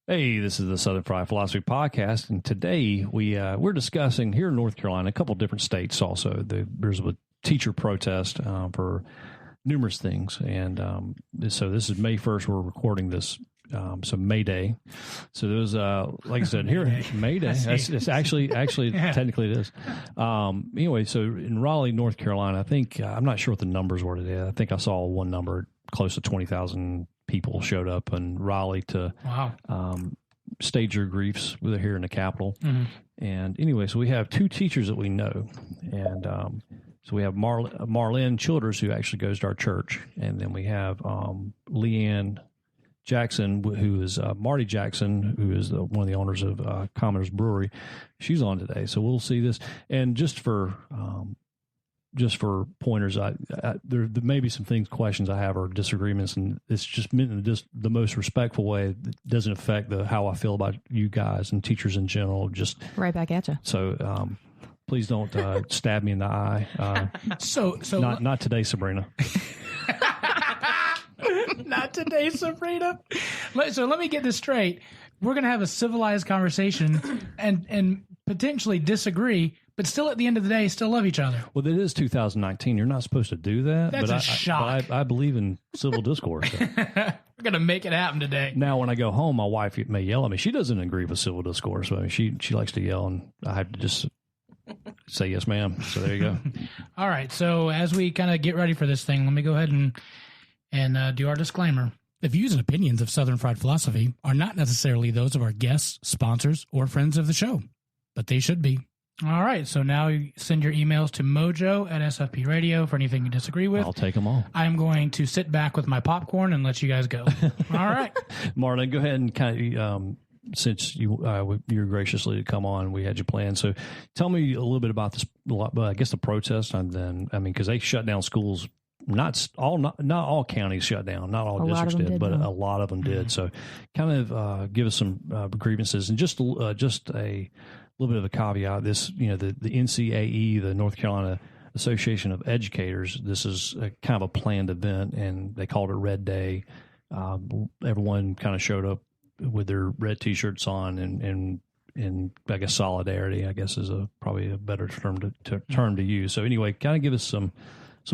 Hey, this is the Southern Fried Philosophy Podcast, and today we're discussing here in North Carolina, a couple of different states also. There's a teacher protest for numerous things, and so this is May 1st. We're recording this, so May Day. So there was, like I said, here May Day. It's actually technically it is. Anyway, so in Raleigh, North Carolina, I think I'm not sure what the numbers were today. I think I saw one number close to 20,000 people showed up in Raleigh to stage their griefs here in the Capitol. Mm-hmm. And anyway, so we have 2 teachers that we know. And so we have Marlene Childers, who actually goes to our church. And then we have Leanne Jackson, who is Marty Jackson, who is one of the owners of Commoners Brewery. She's on today. So we'll see this. And just for pointers, there may be some questions I have or disagreements, and it's just meant in just the most respectful way. It doesn't affect how I feel about you guys and teachers in general. Just right back at you. So please don't stab me in the eye. So not today, Sabrina. Not today, Sabrina. So let me get this straight. We're going to have a civilized conversation and potentially disagree, but still at the end of the day, still love each other. Well, it is 2019. You're not supposed to do that. That's a shock. I believe in civil discourse. We're going to make it happen today. Now, when I go home, my wife may yell at me. She doesn't agree with civil discourse. I mean, she likes to yell, and I have to just say yes, ma'am. So there you go. All right. So as we kind of get ready for this thing, let me go ahead and do our disclaimer. The views and opinions of Southern Fried Philosophy are not necessarily those of our guests, sponsors, or friends of the show, but they should be. All right, so now you send your emails to Mojo at SFP Radio for anything you disagree with. I'll take them all. I'm going to sit back with my popcorn and let you guys go. All right. Marlon, go ahead and kind of, since you were graciously to come on, we had you planned. So tell me a little bit about this, I guess the protest, and then, because they shut down schools. Not all counties shut down, not all districts did, but a lot of them did. So kind of give us some grievances, and just a little bit of a caveat. This, the NCAE, the North Carolina Association of Educators, this is kind of a planned event, and they called it Red Day. Everyone kind of showed up with their red T-shirts on, and I guess solidarity, I guess, is probably a better term to use. So anyway, kind of give us some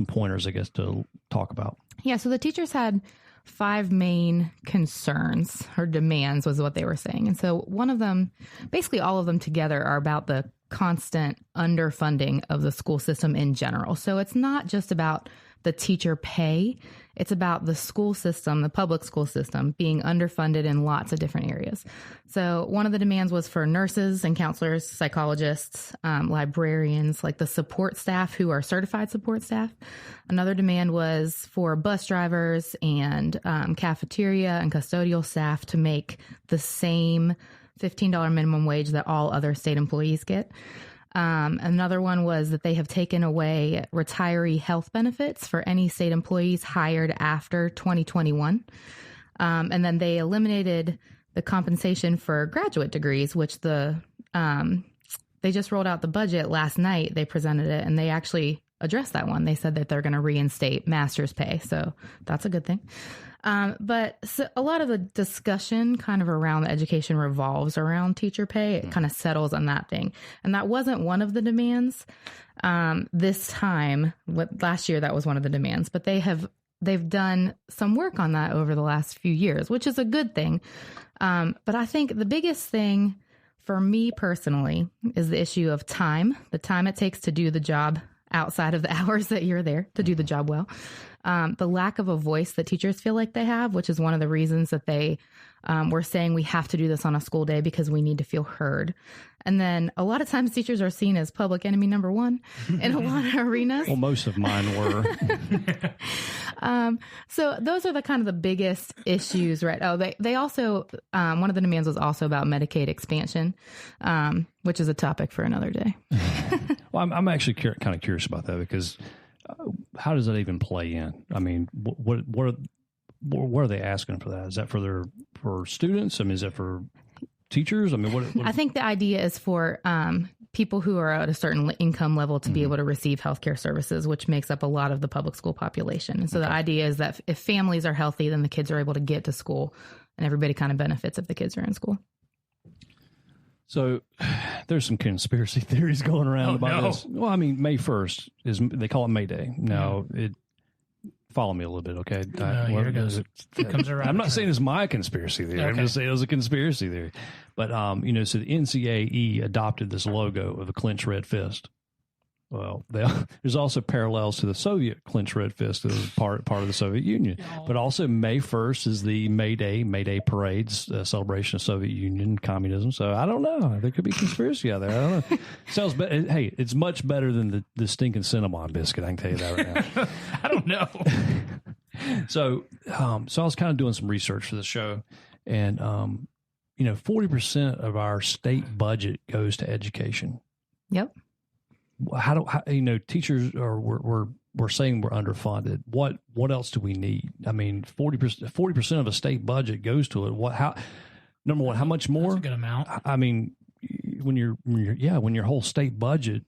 pointers, I guess, to talk about. Yeah, so the teachers had 5 main concerns or demands was what they were saying. And so one of them, basically all of them together, are about the constant underfunding of the school system in general. So it's not just about the teacher pay. It's about the school system, the public school system, being underfunded in lots of different areas. So one of the demands was for nurses and counselors, psychologists, librarians, like the support staff who are certified support staff. Another demand was for bus drivers and cafeteria and custodial staff to make the same $15 minimum wage that all other state employees get. Another one was that they have taken away retiree health benefits for any state employees hired after 2021. And then they eliminated the compensation for graduate degrees, which they just rolled out the budget last night. They presented it, and they actually addressed that one. They said that they're going to reinstate master's pay. So that's a good thing. But so a lot of the discussion kind of around the education revolves around teacher pay. It kind of settles on that thing. And that wasn't one of the demands this time. Last year, that was one of the demands. But they've done some work on that over the last few years, which is a good thing. But I think the biggest thing for me personally is the issue of time, the time it takes to do the job outside of the hours that you're there to do the job well. The lack of a voice that teachers feel like they have, which is one of the reasons that they were saying we have to do this on a school day because we need to feel heard. And then a lot of times teachers are seen as public enemy number one in a lot of arenas. Well, most of mine were. So those are the kind of the biggest issues, right? Oh, they also, one of the demands was also about Medicaid expansion, which is a topic for another day. Well, I'm actually kind of curious about that because how does that even play in? I mean, what are they asking for that? Is that for students? I mean, is that for teachers? I mean, what I think the idea is for people who are at a certain income level to be able to receive healthcare services, which makes up a lot of the public school population. And so the idea is that if families are healthy, then the kids are able to get to school, and everybody kind of benefits if the kids are in school. So there's some conspiracy theories going around about this. Well, I mean, May 1st they call it May Day. No, follow me a little bit, okay? Here it goes. It comes around. I'm not saying it's my conspiracy theory. Okay. I'm just saying it was a conspiracy theory. But, so the NCAE adopted this logo of a clenched red fist. Well, there's also parallels to the Soviet clinch red fist as part of the Soviet Union. But also May 1st is the May Day parades, celebration of Soviet Union communism. So I don't know. There could be conspiracy out there. I don't know. Sounds hey, it's much better than the stinking Cinnabon biscuit. I can tell you that right now. I don't know. So I was kind of doing some research for the show, and 40% of our state budget goes to education. Yep. How teachers we're saying we're underfunded. What else do we need? I mean, 40% of a state budget goes to it. Number one, how much more? That's a good amount. I mean, when your whole state budget,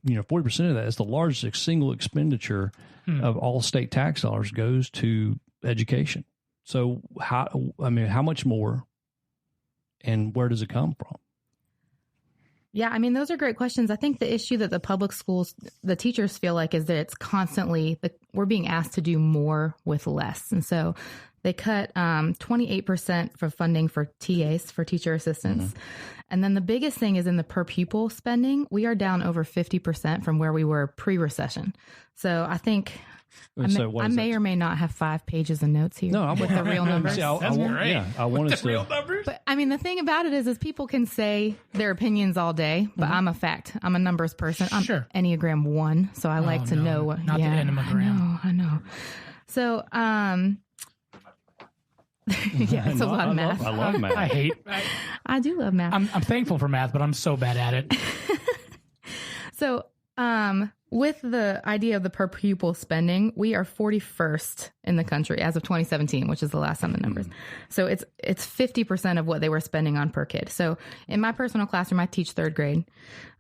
40% of that is the largest single expenditure of all state tax dollars goes to education. So how much more, and where does it come from? Yeah, I mean, those are great questions. I think the issue that the public schools, the teachers feel like is that it's constantly, we're being asked to do more with less. And so they cut 28% for funding for TAs, for teacher assistants. Mm-hmm. And then the biggest thing is in the per pupil spending. We are down over 50% from where we were pre-recession. So I think I may or may not have 5 pages of notes here with the real numbers. That's great. Yeah, I wanted to. Real numbers? But I mean, the thing about it is people can say their opinions all day, but I'm a fact. I'm a numbers person. I'm Enneagram 1, so I like to know what. Not the Enneagram. I know. So, it's a lot of math. I love math. I do love math. I'm thankful for math, but I'm so bad at it. So, with the idea of the per pupil spending, we are 41st in the country as of 2017, which is the last time the numbers. So it's 50% of what they were spending on per kid. So in my personal classroom, I teach 3rd grade.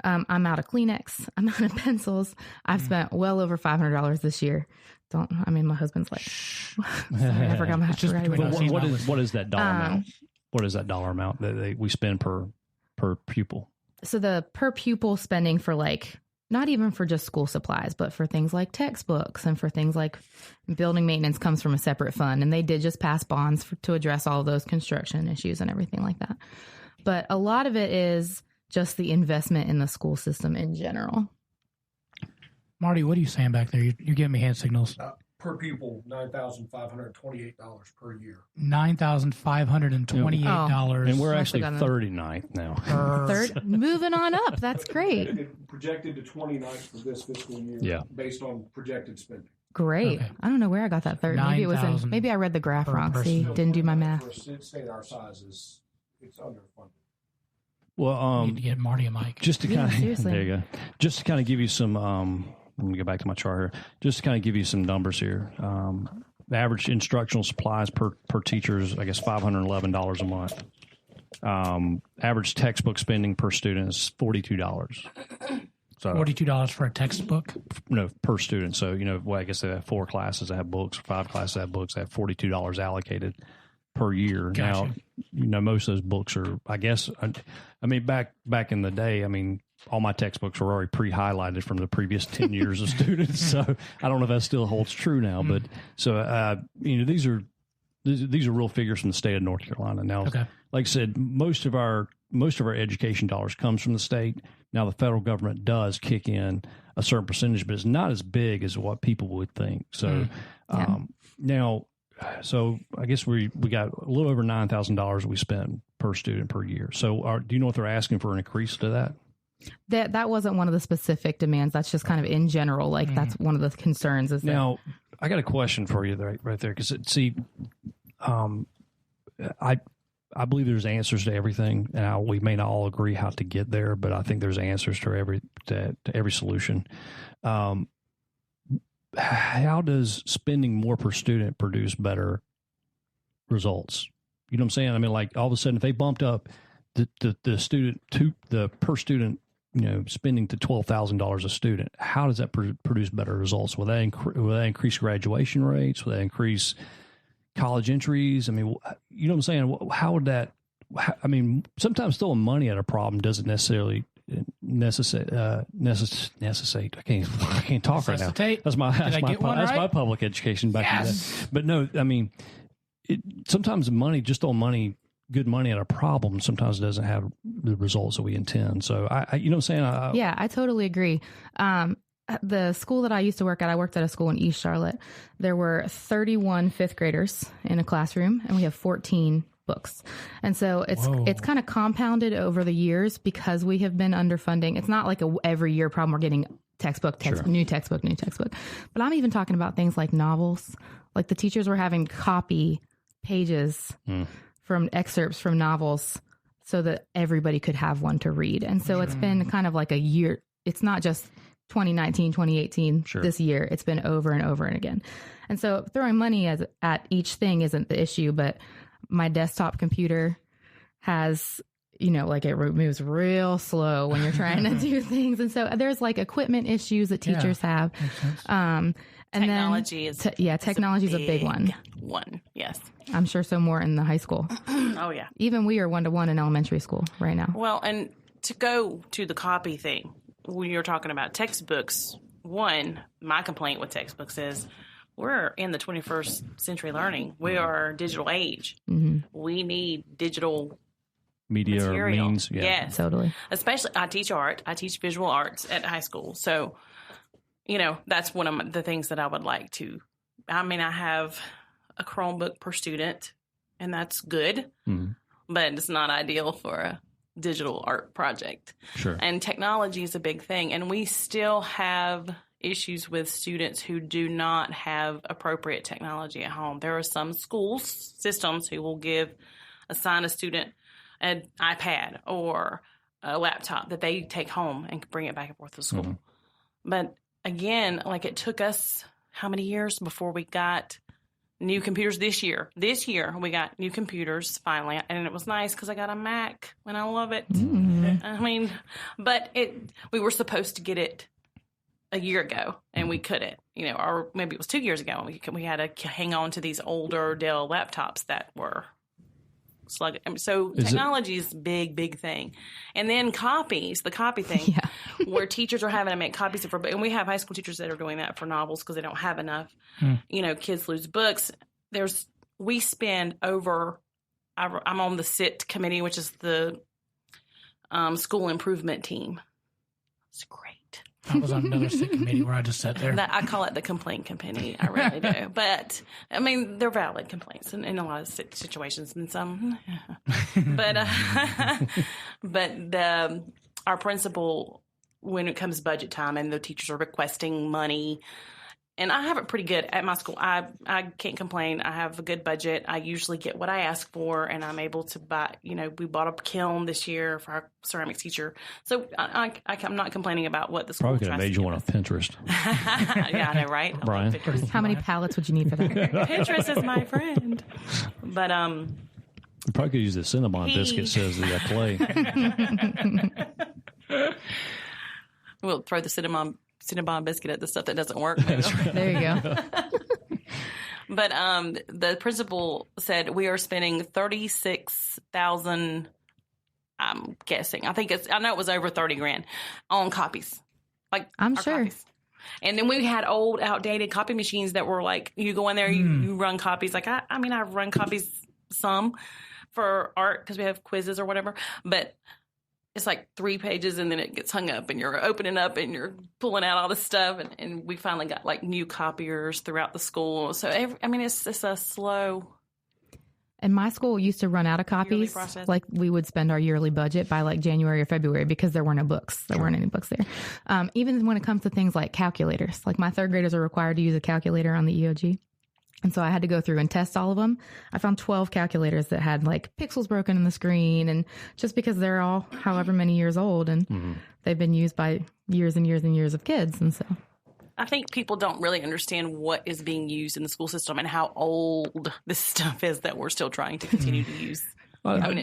I'm out of Kleenex. I'm out of pencils. I've spent well over $500 this year. My husband's like, sorry, I forgot my. What is that dollar amount? What is that dollar amount that we spend per pupil? So the per pupil spending for not even for just school supplies, but for things like textbooks and for things like building maintenance comes from a separate fund. And they did just pass bonds to address all of those construction issues and everything like that. But a lot of it is just the investment in the school system in general. Marty, what are you saying back there? You're giving me hand signals. Per pupil, $9,528 per year. $9,528. And we're actually 39th now. Moving on up. That's great. Projected to 29th for this fiscal year. Yeah. Based on projected spending. Great. Okay. I don't know where I got that 30. Maybe it was maybe I read the graph wrong. See, didn't do my math. For a state our size, it's underfunded. Well, need to get Marty a mic. Just to there you go. Just to kind of give you some. Let me go back to my chart here. Just to kind of give you some numbers here. The average instructional supplies per teacher is, I guess, $511 a month. Average textbook spending per student is $42. So $42 for a textbook? No, per student. So, I guess they have 4 classes that have books, 5 classes that have books. They have $42 allocated per year. Gotcha. Now, most of those books are, I guess, back in the day, all my textbooks were already pre-highlighted from the previous 10 years of students. So I don't know if that still holds true now, but so, these are real figures from the state of North Carolina. Now, like I said, most of our education dollars comes from the state. Now the federal government does kick in a certain percentage, but it's not as big as what people would think. So, now, so I guess we got a little over $9,000 we spend per student per year. So do you know what they're asking for an increase to that? That wasn't one of the specific demands. That's just kind of in general. That's one of the concerns. Now, I got a question for you right there. Because I believe there's answers to everything, and we may not all agree how to get there, but I think there's answers to every solution. How does spending more per student produce better results? You know what I'm saying? All of a sudden, if they bumped up the per student, spending to $12,000 a student, how does that produce better results? Will that increase graduation rates? Will that increase college entries? You know what I'm saying? How would that? Sometimes throwing money at a problem doesn't necessarily necessitate. I can't talk right now. That's my public education back in the day. But no, sometimes money, just on money, good money at a problem sometimes doesn't have the results that we intend. So you know what I'm saying? Yeah, I totally agree. The school that I used to work at, I worked at a school in East Charlotte. There were 31 fifth graders in a classroom, and we have 14 books. And so it's kind of compounded over the years because we have been underfunding. It's not like a every year problem. We're getting textbook, new textbook. But I'm even talking about things like novels. Like the teachers were having copy pages from excerpts from novels so that everybody could have one to read. And so it's been kind of like a year. It's not just 2019, 2018, this year. It's been over and over and again. And so throwing money at each thing isn't the issue, but my desktop computer has, like it moves real slow when you're trying to do things. And so there's like equipment issues that teachers have. And technology is a big one. Yes. I'm sure so more in the high school. Oh, yeah. Even we are 1-to-1 in elementary school right now. Well, and to go to the copy thing, when you're talking about textbooks, my complaint with textbooks is we're in the 21st century learning. We are digital age. Mm-hmm. We need digital media material. Means. Yeah. Yes. Totally. Especially, I teach art. I teach visual arts at high school. So, that's one of the things that I would like to. I mean, I have a Chromebook per student, and that's good, but it's not ideal for a digital art project. Sure. And technology is a big thing. And we still have issues with students who do not have appropriate technology at home. There are some systems who will assign a student an iPad or a laptop that they take home and bring it back and forth to school. Mm-hmm. But again, like it took us how many years before we got new computers this year? This year we got new computers finally, and it was nice because I got a Mac and I love it. Mm-hmm. I mean, but we were supposed to get it a year ago and we couldn't, or maybe it was 2 years ago. We had to hang on to these older Dell laptops that were sluggish. So technology is a big thing. And then the copy thing, where teachers are having to make copies and we have high school teachers that are doing that for novels because they don't have enough. Kids lose books. We spend over, I'm on the SIT committee, which is the school improvement team. It's great. I was on another SIT committee where I just sat there. I call it the complaint committee. I really do. But, I mean, they're valid complaints in a lot of situations and some. But our principal, when it comes budget time and the teachers are requesting money, and I have it pretty good at my school. I can't complain. I have a good budget. I usually get what I ask for, and I'm able to buy, we bought a kiln this year for our ceramics teacher. So I'm not complaining about what the school probably could have made you one on Pinterest. Yeah, I know, right? Brian. How many pallets would you need for that? Pinterest is my friend. But you probably could use the Cinnabon biscuit, says the play. We'll throw the Cinnabon biscuit at the stuff that doesn't work. There you go. But the principal said we are spending $36,000. I'm guessing. I know it was over $30,000 on copies. Like I'm sure. Copies. And then we had old, outdated copy machines that were like you go in there, you run copies. Like I've run copies some for art because we have quizzes or whatever, but. It's like 3 pages and then it gets hung up and you're opening up and you're pulling out all this stuff. And we finally got like new copiers throughout the school. So, it's a slow. And my school used to run out of copies. Like we would spend our yearly budget by like January or February because there weren't no books. There weren't any books there. Even when it comes to things like calculators, like my third graders are required to use a calculator on the EOG. And so I had to go through and test all of them. I found 12 calculators that had like pixels broken in the screen. And just because they're all however many years old and they've been used by years and years and years of kids. And so I think people don't really understand what is being used in the school system and how old this stuff is that we're still trying to continue to use. I don't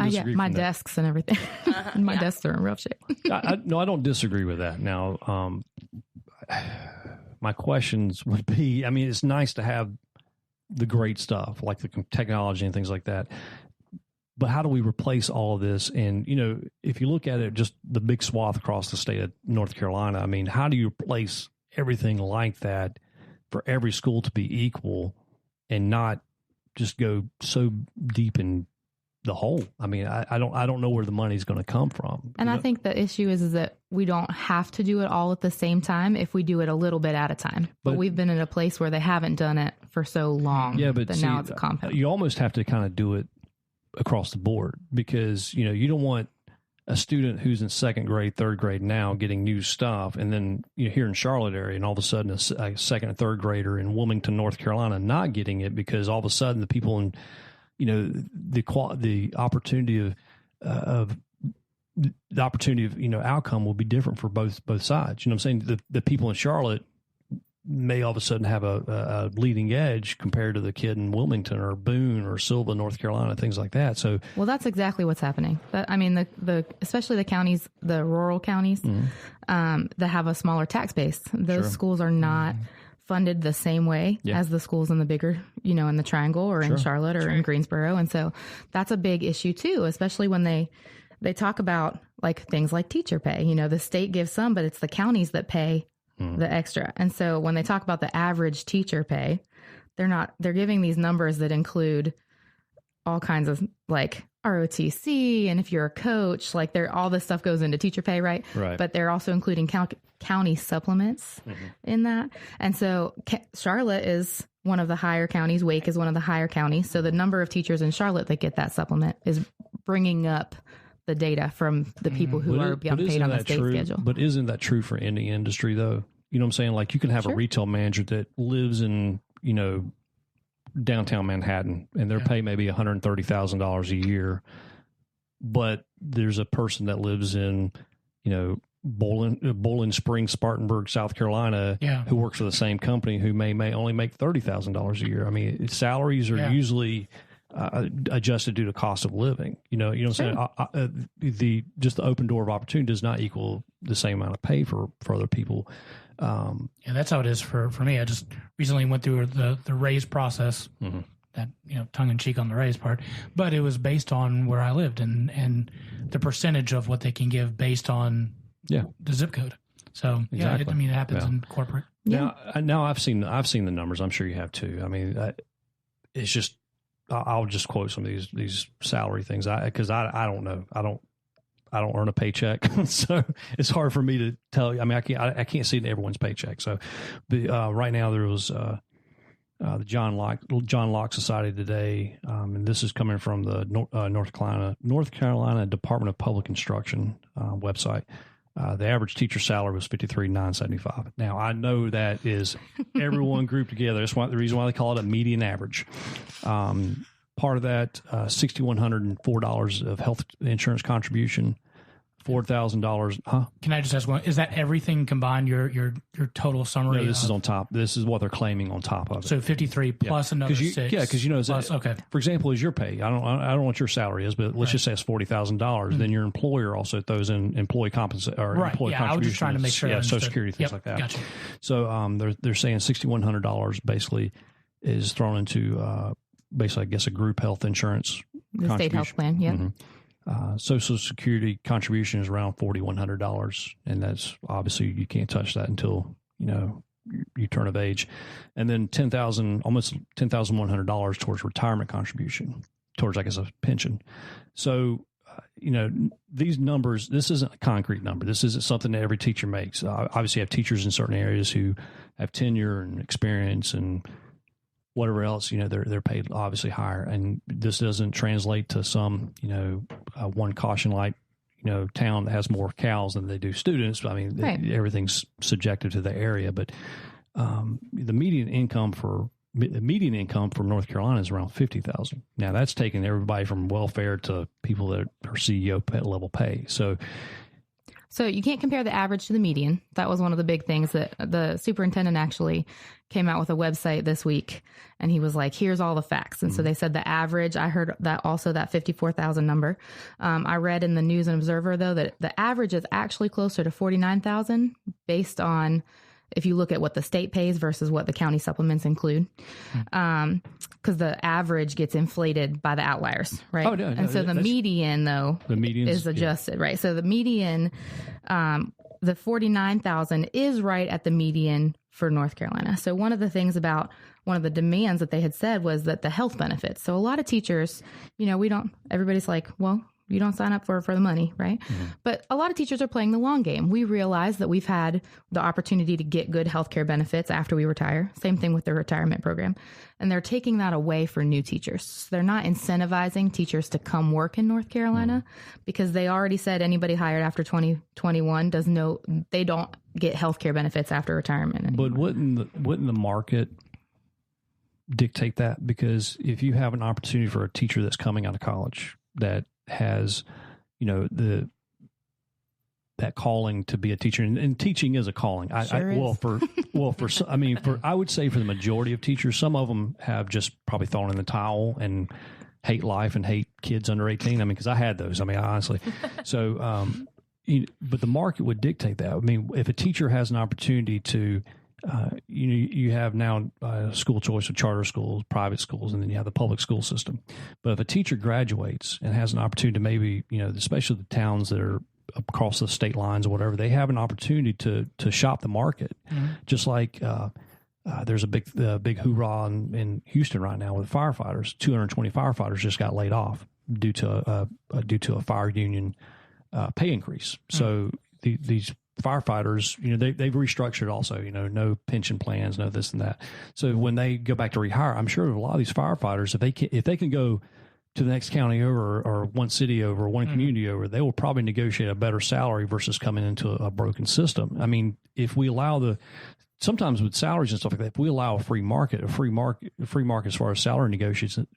disagree. My desks and everything. And my desks are in rough shape. I don't disagree with that. Now, my questions would be, it's nice to have the great stuff like the technology and things like that. But how do we replace all of this? And, if you look at it, just the big swath across the state of North Carolina, how do you replace everything like that for every school to be equal and not just go so deep in the whole. I mean, I don't know where the money's going to come from. And I think the issue is that we don't have to do it all at the same time if we do it a little bit at a time. But we've been in a place where they haven't done it for so long. Yeah, but that now it's a compound. You almost have to kind of do it across the board because, you don't want a student who's in second grade, third grade now getting new stuff. And then here in Charlotte area and all of a sudden a second and third grader in Wilmington, North Carolina, not getting it because all of a sudden the people in, the opportunity of outcome will be different for both sides. You know what I'm saying? The people in Charlotte may all of a sudden have a leading edge compared to the kid in Wilmington or Boone or Sylva, North Carolina, things like that. So, well, that's exactly what's happening. Especially the counties, the rural counties, that have a smaller tax base. Those schools are not funded the same way as the schools in the bigger, in the Triangle or in Charlotte or in Greensboro. And so that's a big issue too, especially when they talk about like things like teacher pay. The state gives some, but it's the counties that pay the extra. And so when they talk about the average teacher pay, they're giving these numbers that include all kinds of like ROTC. And if you're a coach, like all this stuff goes into teacher pay, right? But they're also including county supplements in that. And so Charlotte is one of the higher counties. Wake is one of the higher counties. So the number of teachers in Charlotte that get that supplement is bringing up the data from the people who are getting paid on the state schedule. But isn't that true for any industry, though? You know what I'm saying? Like you can have a retail manager that lives in, downtown Manhattan, and their pay may be $130,000 a year, but there's a person that lives in, Bowling Springs, Spartanburg, South Carolina, who works for the same company who may only make $30,000 a year. I mean, salaries are usually adjusted due to cost of living. You know what I'm saying? The open door of opportunity does not equal the same amount of pay for other people. That's how it is for me. I just recently went through the raise process, that, tongue in cheek on the raise part, but it was based on where I lived and the percentage of what they can give based on the zip code. So exactly. It happens in corporate. Now I've seen the numbers. I'm sure you have too. I mean, it's just, I'll just quote some of these salary things because I don't know. I don't earn a paycheck, so it's hard for me to tell you. I mean, I can't see everyone's paycheck. So, right now there was the John Locke Society today, and this is coming from the North Carolina Department of Public Instruction website. The average teacher salary was $53,975. Now I know that is everyone grouped together. That's the reason why they call it a median average. Part of that, $6,104 of health insurance contribution, $4,000. Can I just ask one? Is that everything combined? Your total summary? No, this is on top. This is what they're claiming on top of it. So 53 plus another 6. Yeah, because okay. For example, is your pay? I don't know what your salary is, but let's just say it's $40,000. Then your employer also throws in employee compensation or employee contributions. I was just trying to make sure. Social Security, things like that. Gotcha. So they're saying $6,100 basically is thrown into basically, I guess, a group health insurance. The state health plan. Yeah. Social Security contribution is around $4,100, and that's obviously you can't touch that until you turn of age, and then almost $10,100 towards retirement contribution, towards I guess a pension. So these numbers. This isn't a concrete number. This isn't something that every teacher makes. Obviously, you have teachers in certain areas who have tenure and experience and whatever else, they're paid obviously higher. And this doesn't translate to some, one caution light, town that has more cows than they do students. I mean, everything's subjective to the area, but the median income for North Carolina is around $50,000. Now that's taking everybody from welfare to people that are CEO level pay. So you can't compare the average to the median. That was one of the big things that the superintendent actually came out with a website this week, and he was like, here's all the facts. And so they said the average, I heard that also that 54,000 number. I read in the News and Observer, though, that the average is actually closer to 49,000 based on if you look at what the state pays versus what the county supplements include. Because the average gets inflated by the outliers, right? Oh, no, and so the median, though, is adjusted, right? So the median, the 49,000 is right at the median for North Carolina. So one of the things about one of the demands that they had said was that the health benefits. So a lot of teachers, everybody's like, well, you don't sign up for the money, right? Mm-hmm. But a lot of teachers are playing the long game. We realize that we've had the opportunity to get good healthcare benefits after we retire. Same thing with the retirement program. And they're taking that away for new teachers. So they're not incentivizing teachers to come work in North Carolina because they already said anybody hired after 2021 they don't get healthcare benefits after retirement anymore. But wouldn't the market dictate that? Because if you have an opportunity for a teacher that's coming out of college that has, that calling to be a teacher, and teaching is a calling. I would say for the majority of teachers, some of them have just probably thrown in the towel and hate life and hate kids under 18. I mean, because I had those. I mean, honestly. So, but the market would dictate that. I mean, if a teacher has an opportunity to, you have now school choice of charter schools, private schools, and then you have the public school system. But if a teacher graduates and has an opportunity to maybe, especially the towns that are across the state lines or whatever, they have an opportunity to shop the market. Mm-hmm. Just like there's a big hoorah in Houston right now with firefighters. 220 firefighters just got laid off due to a fire union pay increase. Mm-hmm. So these firefighters, they've restructured also, no pension plans, no this and that. So when they go back to rehire, I'm sure a lot of these firefighters, if they can go to the next county over or one city over, one community over, they will probably negotiate a better salary versus coming into a broken system. I mean, if we allow sometimes with salaries and stuff like that, if we allow a free market as far as salary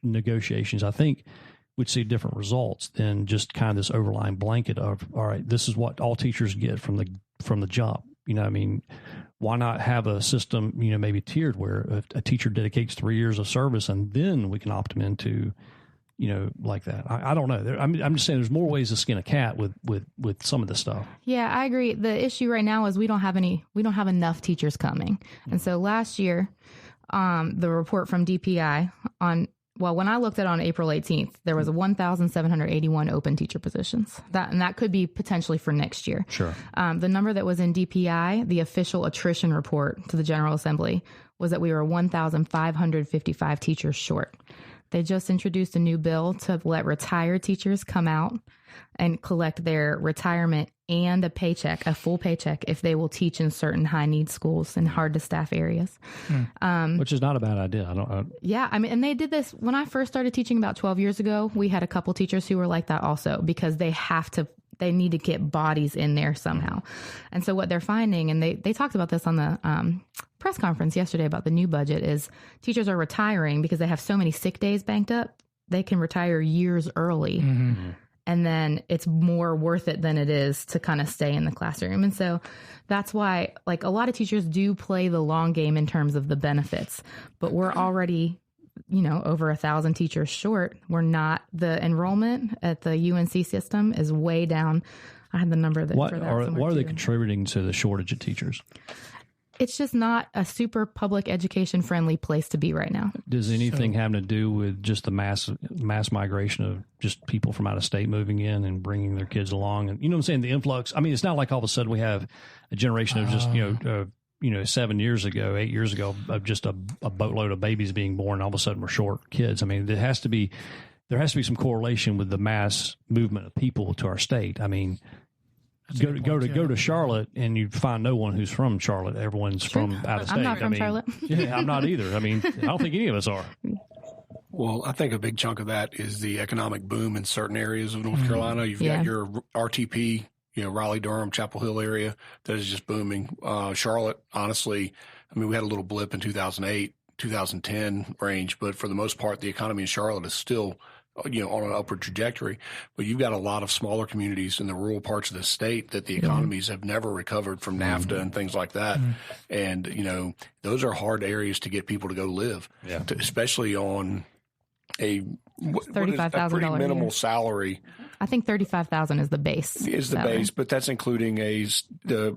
negotiations, I think we'd see different results than just kind of this overlying blanket of, all right, this is what all teachers get from the jump. I mean, why not have a system, maybe tiered where a teacher dedicates 3 years of service and then we can opt them into, like that. I don't know. I'm just saying there's more ways to skin a cat with some of this stuff. Yeah, I agree. The issue right now is we don't have enough teachers coming. Mm-hmm. And so last year, the report from DPI when I looked at it on April 18th, there was 1,781 open teacher positions. That could be potentially for next year. Sure. The number that was in DPI, the official attrition report to the General Assembly, was that we were 1,555 teachers short. They just introduced a new bill to let retired teachers come out and collect their retirement and a full paycheck if they will teach in certain high need schools and hard to staff areas. Which is not a bad idea. Yeah. I mean, and they did this when I first started teaching about 12 years ago. We had a couple teachers who were like that also because they need to get bodies in there somehow. And so what they're finding, and they talked about this on the press conference yesterday about the new budget, is teachers are retiring because they have so many sick days banked up. They can retire years early. Mm-hmm. And then it's more worth it than it is to kind of stay in the classroom. And so that's why, like, a lot of teachers do play the long game in terms of the benefits, but we're already, over 1,000 teachers short. We're not, the enrollment at the UNC system is way down. I had the number what are they contributing to the shortage of teachers? It's just not a super public education friendly place to be right now. Does anything have to do with just the mass migration of just people from out of state moving in and bringing their kids along? And, what I'm saying? The influx. I mean, it's not like all of a sudden we have a generation of just, 7 years ago, 8 years ago, of just a boatload of babies being born. All of a sudden we're short kids. I mean, there has to be some correlation with the mass movement of people to our state. I mean, go to Charlotte and you find no one who's from Charlotte. Everyone's from out of state. I'm not from Charlotte. Yeah, I'm not either. I mean, I don't think any of us are. Well, I think a big chunk of that is the economic boom in certain areas of North Carolina. You've got your RTP, Raleigh, Durham, Chapel Hill area that is just booming. Charlotte, honestly, I mean, we had a little blip in 2008, 2010 range, but for the most part, the economy in Charlotte is still on an upward trajectory. But you've got a lot of smaller communities in the rural parts of the state that the economies have never recovered from NAFTA and things like that. And, those are hard areas to get people to go live, especially on a $35,000 pretty minimal salary. I think $35,000 is the base. Is the base, but that's including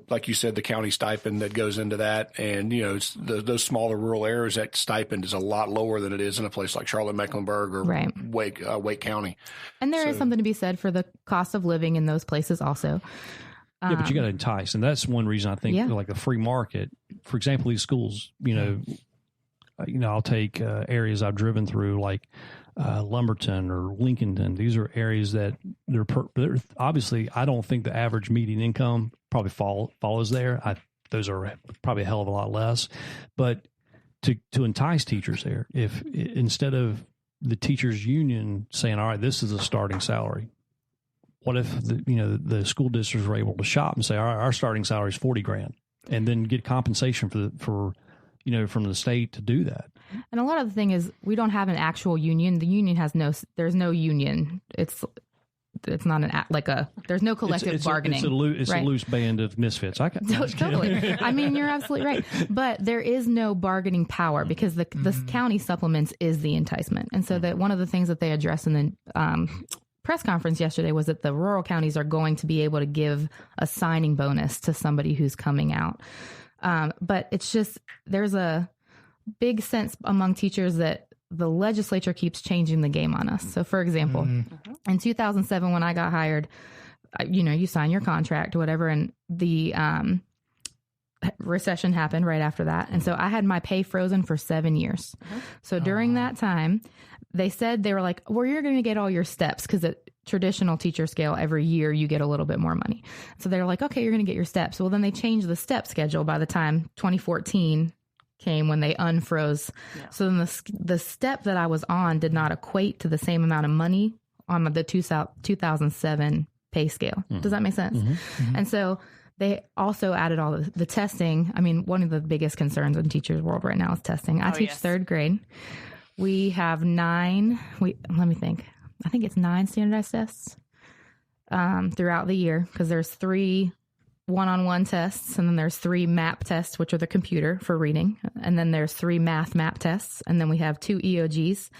like you said, the county stipend that goes into that, and it's those smaller rural areas. That stipend is a lot lower than it is in a place like Charlotte, Mecklenburg, or Wake County. And there is something to be said for the cost of living in those places also. Yeah, but you got to entice, and that's one reason I think like the free market. For example, these schools, I'll take areas I've driven through, like Lumberton or Lincolnton. These are areas that they're obviously, I don't think the average median income probably follows there. Those are probably a hell of a lot less. But to entice teachers there, if instead of the teachers union saying, all right, this is a starting salary, what if the school districts were able to shop and say, all right, our starting salary is $40,000, and then get compensation for from the state to do that? And a lot of the thing is, we don't have an actual union. The union there's no union. It's not there's no collective bargaining. It's a loose band of misfits. Totally. I mean, you're absolutely right. But there is no bargaining power, because the county supplements is the enticement. And so that one of the things that they addressed in the press conference yesterday was that the rural counties are going to be able to give a signing bonus to somebody who's coming out. But it's just, there's a big sense among teachers that the legislature keeps changing the game on us. So, for example, in 2007, when I got hired, you sign your contract or whatever, and the recession happened right after that. And so I had my pay frozen for 7 years. So during that time, they were like, well, you're going to get all your steps, because at traditional teacher scale, every year you get a little bit more money. So they're like, okay, you're going to get your steps. Well, then they changed the step schedule by the time 2014 came, when they unfroze. Yeah. So then the step that I was on did not equate to the same amount of money on the 2007 pay scale. Does that make sense? And so they also added all the testing. I mean, one of the biggest concerns in teachers' world right now is testing. I teach third grade. We have 9. Let me think. I think it's 9 standardized tests throughout the year, because there's 3 one-on-one tests, and then there's 3 map tests, which are the computer for reading, and then there's 3 math map tests, and then we have 2 EOGs,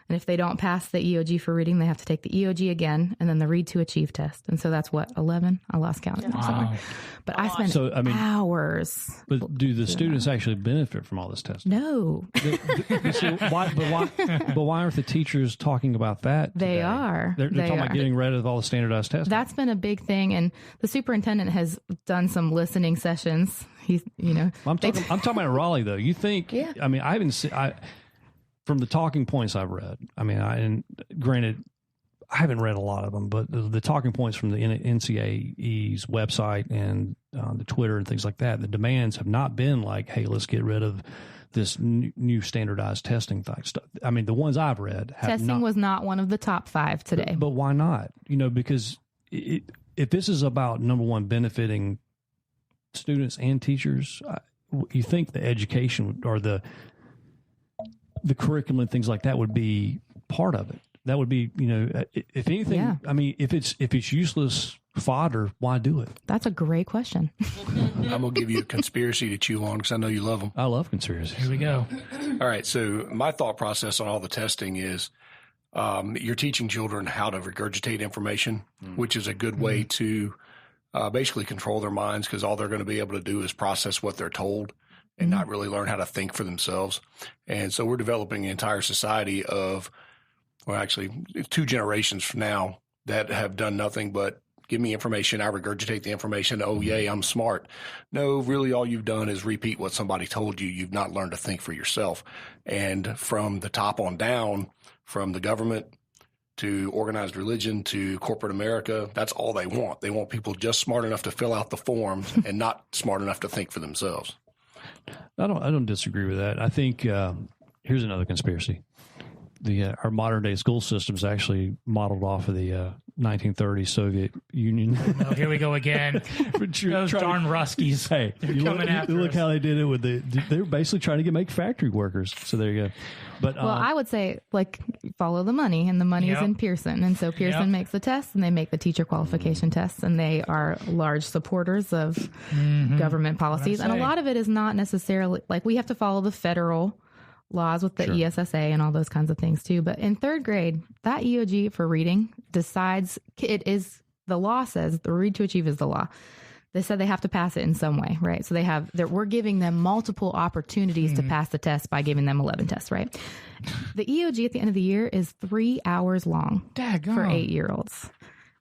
and if they don't pass the EOG for reading, they have to take the EOG again, and then the read to achieve test. And so that's 11? I lost count. Wow. But I spent hours. But do the students actually benefit from all this testing? No. But why aren't the teachers talking about that today? They are. They're talking about getting rid of all the standardized testing. That's been a big thing, and the superintendent has done some listening sessions. I'm talking about Raleigh, though. You think? Yeah. I mean, I haven't seen. From the talking points I've read. I mean, granted, I haven't read a lot of them, but the talking points from the NCAE's website and the Twitter and things like that, the demands have not been like, "Hey, let's get rid of this new standardized testing thing." I mean, the ones I've read have testing was not one of the top 5 today. But why not? Because if this is about, number one, benefiting students and teachers, you think the education or the curriculum and things like that would be part of it. That would be, if anything, yeah. I mean, if it's useless fodder, why do it? That's a great question. I'm going to give you a conspiracy to chew on, because I know you love them. I love conspiracies. Here we go. All right. So my thought process on all the testing is you're teaching children how to regurgitate information, which is a good way to basically control their minds, because all they're going to be able to do is process what they're told and not really learn how to think for themselves. And so we're developing an entire society of, well, actually 2 generations from now that have done nothing but give me information, I regurgitate the information, oh, yay, I'm smart. No, really all you've done is repeat what somebody told you. You've not learned to think for yourself. And from the top on down, from the government to organized religion to corporate America, that's all they want. They want people just smart enough to fill out the forms and not smart enough to think for themselves. I don't disagree with that. I think here's another conspiracy. Our modern day school system is actually modeled off of the 1930s Soviet Union. Oh, here we go again. Those darn Ruskies. Hey, look how they did it with they were basically trying to make factory workers. So there you go. But I would say follow the money, and the money is in Pearson, and so Pearson makes the tests, and they make the teacher qualification tests, and they are large supporters of government policies, and a lot of it is not necessarily we have to follow the federal laws with the ESSA and all those kinds of things too. But in 3rd grade, that EOG for reading the law says the read to achieve is the law. They said they have to pass it in some way, right? So we're giving them multiple opportunities to pass the test by giving them 11 tests, right? The EOG at the end of the year is 3 hours long for 8-year-olds.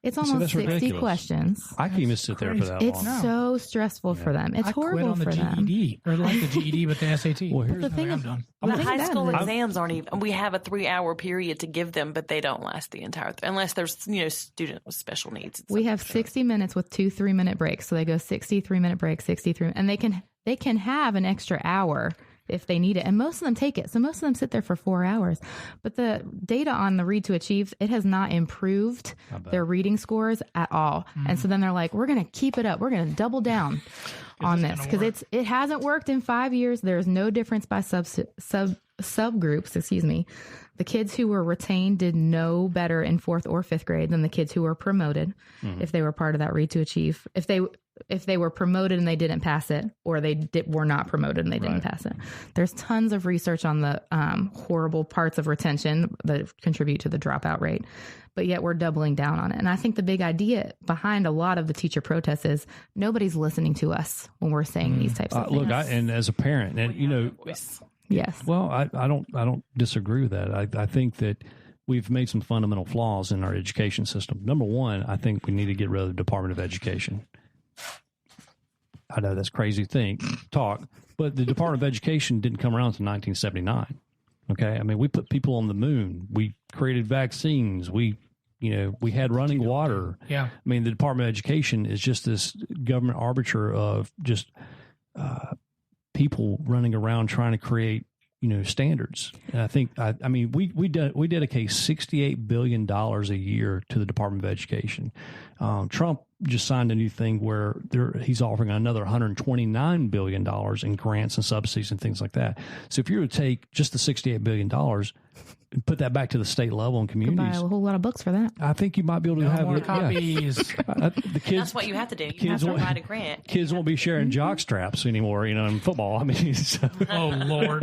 It's almost that's 60 ridiculous. questions. I can't even sit there for that It's long. so stressful for them. It's I quit horrible on the for them. GED, or like the GED, but the SAT. Well, here's The thing I'm is, done. the The thing high about school it is- exams aren't even. We have a 3-hour period to give them, but they don't last the entire. Unless there's student with special needs. We have 60 minutes with 2 3-minute breaks. So they go 60 3-minute break, 63, and they can have an extra hour if they need it. And most of them take it. So most of them sit there for 4 hours. But the data on the Read to Achieve, it has not improved their reading scores at all. And so then they're like, we're going to keep it up. We're going to double down on this because it hasn't worked in 5 years. There's no difference by subgroups, excuse me. The kids who were retained did no better in 4th or 5th grade than the kids who were promoted if they were part of that Read to Achieve. If they were promoted and they didn't pass it, or were not promoted and they didn't pass it. There's tons of research on the horrible parts of retention that contribute to the dropout rate, but yet we're doubling down on it. And I think the big idea behind a lot of the teacher protests is nobody's listening to us when we're saying these types of things. Look, and as a parent, and Yes. well, I don't disagree with that. I think that we've made some fundamental flaws in our education system. Number one, I think we need to get rid of the Department of Education. I know that's crazy talk, but the Department of Education didn't come around until 1979. Okay. I mean, we put people on the moon. We created vaccines. We had running water. Yeah. I mean, the Department of Education is just this government arbiter of just people running around trying to create, standards. And I think, we dedicate $68 billion a year to the Department of Education. Trump just signed a new thing where he's offering another $129 billion in grants and subsidies and things like that. So if you were to take just the $68 billion and put that back to the state level and Could buy communities, a whole lot of books for that. I think you might be able to have more it. copies. Yeah. The kids, That's what you have to do. You kids have to won't- write a grant. Kids won't be sharing jock straps anymore, in football. I mean, so. Oh, Lord.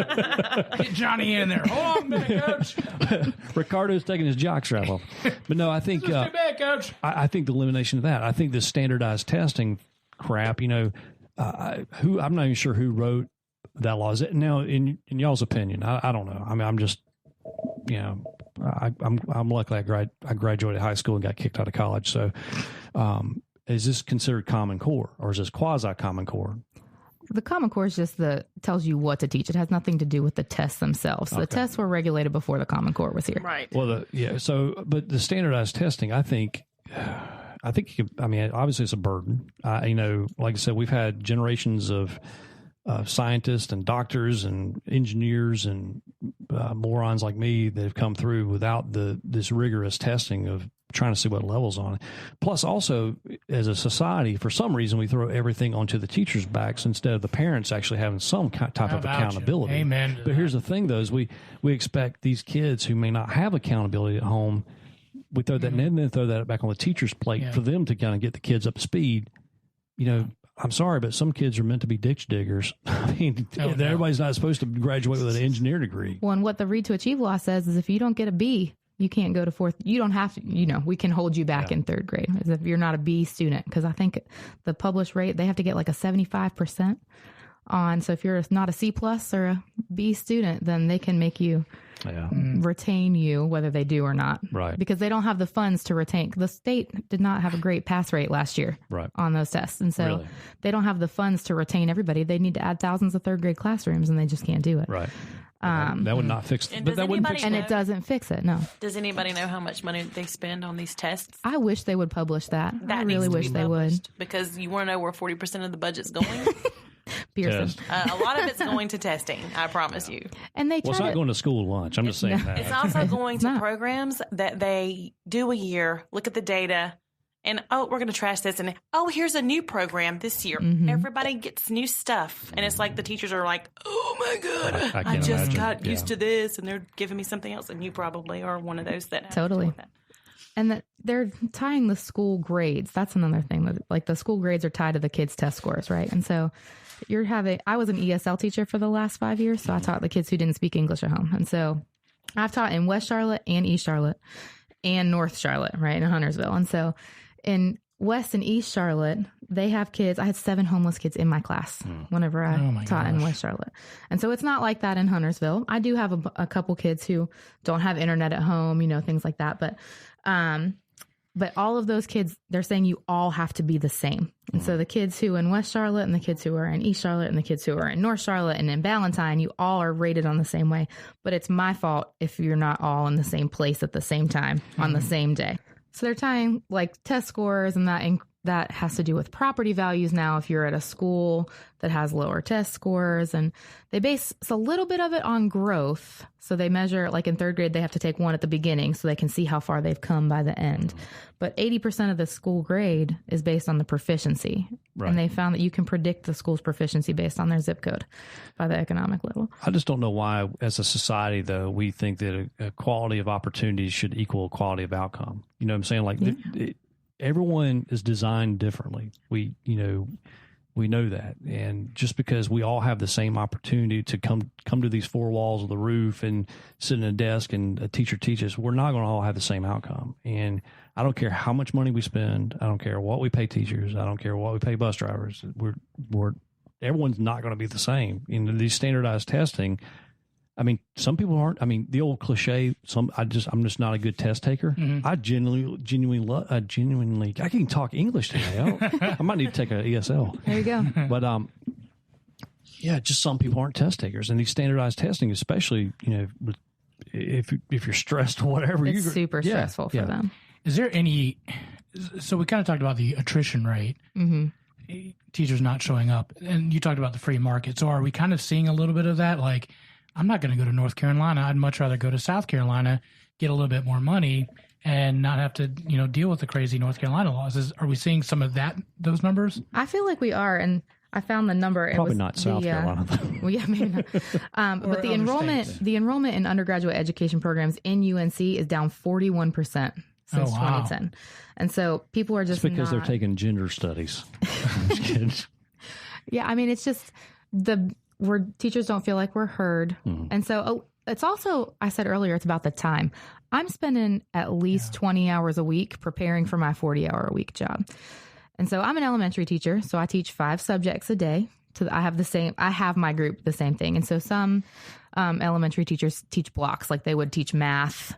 Get Johnny in there. Hold on a minute, Coach. Ricardo's taking his jock strap off. But no, I think This is too bad, Coach. I think the elimination of that. I think the standardized testing crap. I'm not even sure who wrote that law. Is it now in y'all's opinion? I don't know. I mean, I'm just I'm lucky I graduated high school and got kicked out of college. So, is this considered Common Core or is this quasi Common Core? The Common Core is just tells you what to teach. It has nothing to do with the tests themselves. The tests were regulated before the Common Core was here. Right. Well, but the standardized testing, I think obviously it's a burden. Like I said, we've had generations of scientists and doctors and engineers and morons like me that have come through without this rigorous testing of trying to see what level's on it. Plus, also, as a society, for some reason, we throw everything onto the teachers' backs instead of the parents actually having some type of accountability. Amen. But here's the thing, though, is we expect these kids who may not have accountability at home, we throw that and then throw that back on the teacher's plate for them to kind of get the kids up to speed. I'm sorry, but some kids are meant to be ditch diggers. I mean, everybody's not supposed to graduate with an engineer degree. Well, and what the Read to Achieve law says is if you don't get a B, you can't go to 4th. You don't have to, we can hold you back in 3rd grade as if you're not a B student. Because I think the published rate, they have to get like a 75% on. So if you're not a C plus or a B student, then they can make you retain you, whether they do or not. Right. Because they don't have the funds to retain. The state did not have a great pass rate last year on those tests. And so they don't have the funds to retain everybody. They need to add thousands of 3rd grade classrooms and they just can't do it. Right. That would not fix it. But that wouldn't fix it. And it doesn't fix it, no. Does anybody know how much money they spend on these tests? I wish they would publish that. I really wish they would. Because you want to know where 40% of the budget's going? Pearson. A lot of it's going to testing, I promise you. And they it's not going to school lunch. I'm just saying that. It's also going to programs that they do a year, look at the data, and we're going to trash this. And here's a new program this year. Everybody gets new stuff. And it's like the teachers are like, oh my God, I just got used to this. And they're giving me something else. And you probably are one of those that totally. That. And that they're tying the school grades. That's another thing. That, like the school grades are tied to the kids' test scores, right? And so I was an ESL teacher for the last 5 years. So I taught the kids who didn't speak English at home. And so I've taught in West Charlotte and East Charlotte and North Charlotte, right, in Huntersville. And so in West and East Charlotte, they have kids. I had 7 homeless kids in my class whenever I taught in West Charlotte. And so it's not like that in Huntersville. I do have a couple kids who don't have internet at home, things like that. But But all of those kids, they're saying you all have to be the same. And so the kids who in West Charlotte and the kids who are in East Charlotte and the kids who are in North Charlotte and in Ballantyne, you all are rated on the same way. But it's my fault if you're not all in the same place at the same time on the same day. So they're tying like test scores, and that has to do with property values now if you're at a school that has lower test scores. And they base a little bit of it on growth. So they measure, like in third grade, they have to take one at the beginning so they can see how far they've come by the end. But 80% of the school grade is based on the proficiency. Right. And they found that you can predict the school's proficiency based on their zip code by the economic level. I just don't know why, as a society, though, we think that a quality of opportunity should equal quality of outcome. You know what I'm saying? Like, everyone is designed differently. We know that. And just because we all have the same opportunity to come to these four walls of the roof and sit in a desk and a teacher teaches, we're not going to all have the same outcome. And I don't care how much money we spend. I don't care what we pay teachers. I don't care what we pay bus drivers. Everyone's not going to be the same. In these standardized testing, I mean, some people aren't. I mean, the old cliche. I'm just not a good test taker. Mm-hmm. I genuinely, I can talk English today. I might need to take an ESL. There you go. But yeah, just some people aren't test takers, and these standardized testing, especially, if you're stressed or whatever, it's super stressful for them. Is there any? So we kind of talked about the attrition rate. Mm-hmm. Teachers not showing up, and you talked about the free market. So are we kind of seeing a little bit of that? Like, I'm not going to go to North Carolina. I'd much rather go to South Carolina, get a little bit more money, and not have to, deal with the crazy North Carolina laws. Are we seeing some of those numbers? I feel like we are, and I found the number. Probably not South Carolina, though. Well, yeah, maybe not. But the enrollment in undergraduate education programs in UNC is down 41% since 2010, and so people are just because they're taking gender studies. I'm just kidding. Yeah, I mean, it's just where teachers don't feel like we're heard. Mm. And so it's also, I said earlier, it's about the time. I'm spending at least 20 hours a week preparing for my 40-hour-a-week job. And so I'm an elementary teacher, so I teach 5 subjects a day. I have my group the same thing. And so some elementary teachers teach blocks, like they would teach math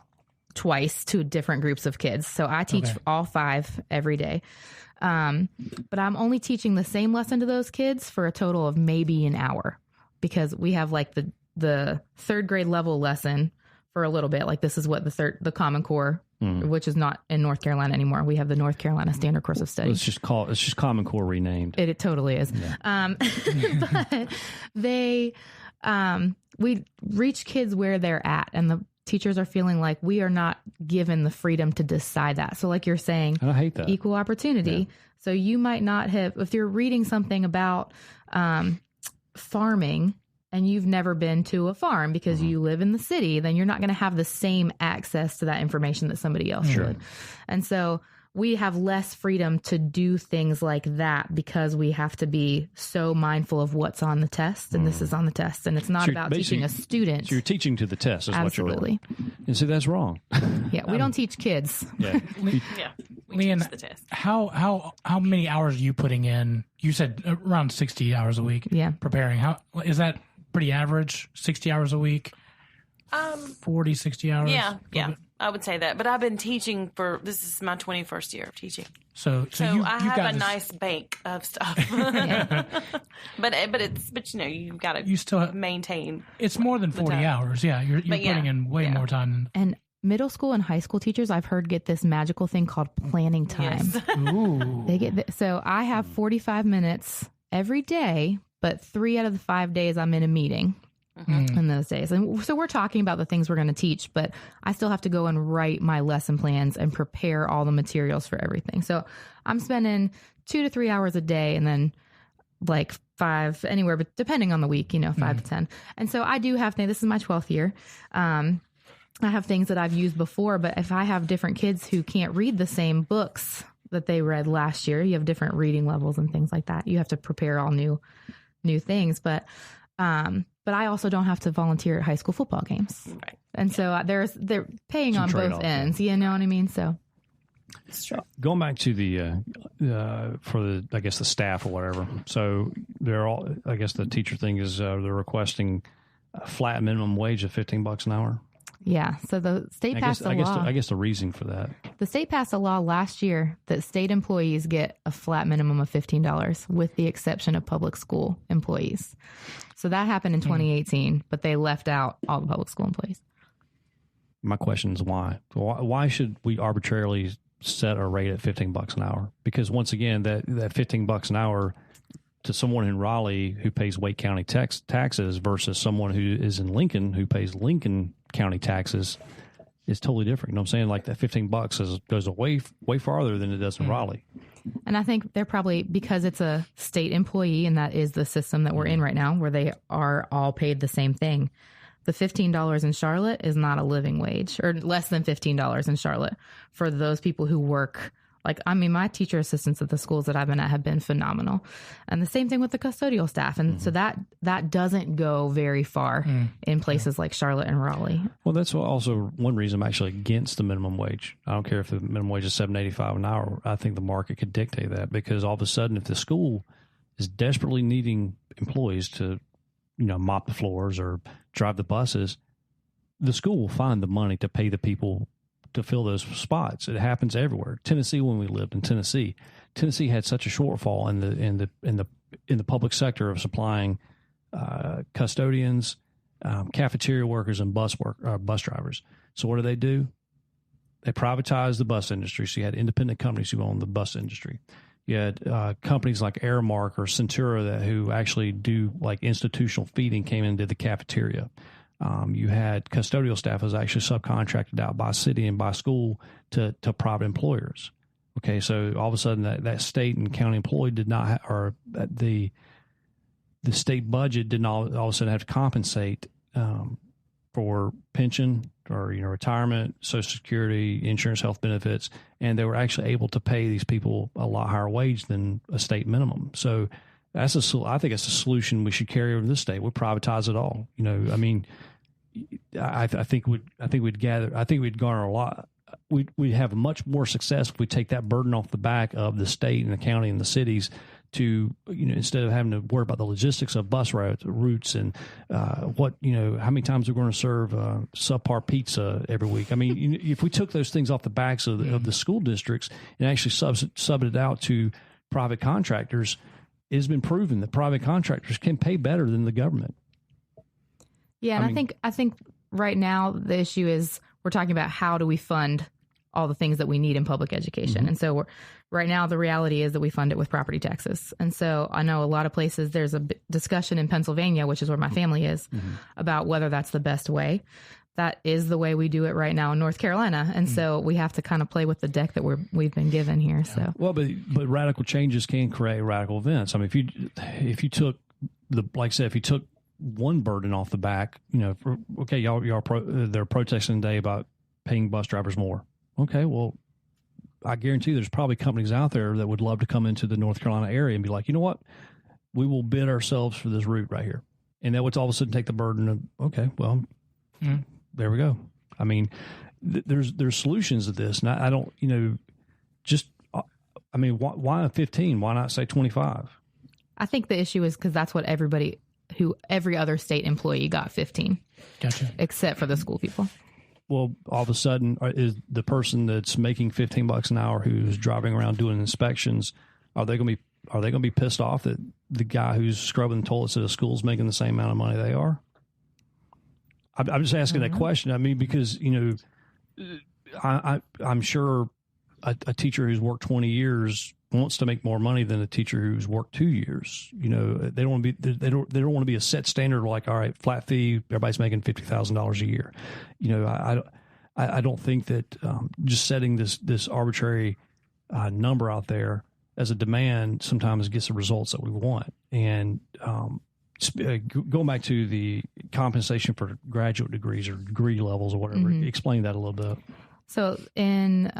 twice to different groups of kids. So I teach all 5 every day. But I'm only teaching the same lesson to those kids for a total of maybe an hour, because we have like the third grade level lesson for a little bit. Like, this is what the Common Core, which is not in North Carolina anymore. We have the North Carolina Standard Course of Study. It's just Common Core renamed. It totally is. Yeah. But we reach kids where they're at, and the teachers are feeling like we are not given the freedom to decide that. So like you're saying, I hate that. Equal opportunity. Yeah. So you might not have, if you're reading something about farming and you've never been to a farm because you live in the city, then you're not going to have the same access to that information that somebody else would. And so we have less freedom to do things like that because we have to be so mindful of what's on the test, and this is on the test, and it's not about teaching a student. So you're teaching to the test is Absolutely. What you're doing. And so that's wrong. Yeah, we don't teach kids. Yeah. We teach the test. How many hours are you putting in? You said around 60 hours a week. Yeah. Preparing. How is that pretty average? 60 hours a week? 40, 60 hours? Yeah. I would say that, but I've been teaching this is my 21st year of teaching. So I have a nice bank of stuff. but you've got to maintain. It's more than 40 hours. Yeah, you're putting in way more time. And middle school and high school teachers, I've heard, get this magical thing called planning time. Yes. Ooh. They get so I have 45 minutes every day, but 3 out of the 5 days I'm in a meeting. In those days. And so we're talking about the things we're going to teach, but I still have to go and write my lesson plans and prepare all the materials for everything. So I'm spending 2 to 3 hours a day, and then like 5 anywhere, but depending on the week, 5 to 10. And so I do have things. This is my 12th year. I have things that I've used before, but if I have different kids who can't read the same books that they read last year, you have different reading levels and things like that. You have to prepare all new things, but I also don't have to volunteer at high school football games. Right. And so they're paying on both ends. You know what I mean? So it's true. Going back to the staff or whatever. So the teacher thing is they're requesting a flat minimum wage of $15 an hour. Yeah. So the state passed a law. I guess the reason for that. The state passed a law last year that state employees get a flat minimum of $15 with the exception of public school employees. So that happened in 2018, but they left out all the public school employees. My question is why? Why should we arbitrarily set a rate at $15 an hour? Because once again, that $15 an hour to someone in Raleigh who pays Wake County taxes versus someone who is in Lincoln who pays Lincoln County taxes is totally different. You know what I'm saying? Like that $15 goes way farther than it does in Raleigh. And I think they're probably, because it's a state employee and that is the system that we're in right now where they are all paid the same thing. The $15 in Charlotte is not a living wage, or less than $15 in Charlotte for those people who work. Like, I mean, my teacher assistants at the schools that I've been at have been phenomenal. And the same thing with the custodial staff. And so that doesn't go very far in places like Charlotte and Raleigh. Well, that's also one reason I'm actually against the minimum wage. I don't care if the minimum wage is $7.85 an hour. I think the market could dictate that, because all of a sudden, if the school is desperately needing employees to, mop the floors or drive the buses, the school will find the money to pay the people to fill those spots. It happens everywhere. Tennessee, when we lived in Tennessee had such a shortfall in the public sector of supplying custodians, cafeteria workers, and bus drivers. So what do? They privatized the bus industry. So you had independent companies who owned the bus industry. You had companies like Aramark or Centura who actually do like institutional feeding, came in and did the cafeteria. You had custodial staff was actually subcontracted out by city and by school to private employers. Okay, so all of a sudden that state and county employee did not, or the state budget did not all of a sudden have to compensate for pension or retirement, Social Security, insurance, health benefits, and they were actually able to pay these people a lot higher wage than a state minimum. So I think it's a solution we should carry over to this state. We'll privatize it all. I think we'd garner a lot. We'd have much more success if we take that burden off the back of the state and the county and the cities to, instead of having to worry about the logistics of bus routes and how many times we're going to serve subpar pizza every week. I mean, if we took those things off the backs of the school districts and actually subbed it out to private contractors, it has been proven that private contractors can pay better than the government. Yeah, and I think right now the issue is we're talking about how do we fund all the things that we need in public education. And so right now the reality is that we fund it with property taxes. And so I know a lot of places there's a discussion in Pennsylvania, which is where my family is, about whether that's the best way. That is the way we do it right now in North Carolina. And so we have to kind of play with the deck that we've been given here. So but radical changes can create radical events. I mean, if you took if you took one burden off the back, they're protesting today about paying bus drivers more. Okay, well, I guarantee there's probably companies out there that would love to come into the North Carolina area and be like, you know what, we will bid ourselves for this route right here. And that would all of a sudden take the burden of, okay, well, there we go. I mean, there's solutions to this. And I don't, why 15? Why not say 25? I think the issue is because that's what every other state employee got 15. Gotcha. Except for the school people. Well, all of a sudden, is the person that's making $15 an hour who's driving around doing inspections, are they going to be pissed off that the guy who's scrubbing toilets at a school is making the same amount of money they are? I'm just asking that question. I mean, because I'm sure a teacher who's worked 20 years wants to make more money than a teacher who's worked 2 years. They don't want to be a set standard like, all right, flat fee, everybody's making $50,000 a year. I don't think that just setting this arbitrary number out there as a demand sometimes gets the results that we want. And going back to the compensation for graduate degrees or degree levels or whatever, explain that a little bit. So in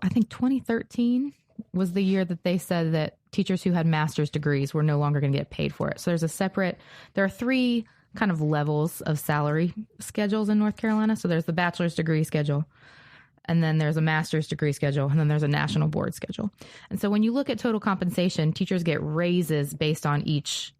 I think 2013 was the year that they said that teachers who had master's degrees were no longer going to get paid for it. So there are three kind of levels of salary schedules in North Carolina. So there's the bachelor's degree schedule, and then there's a master's degree schedule, and then there's a national board schedule. And so when you look at total compensation, teachers get raises based on each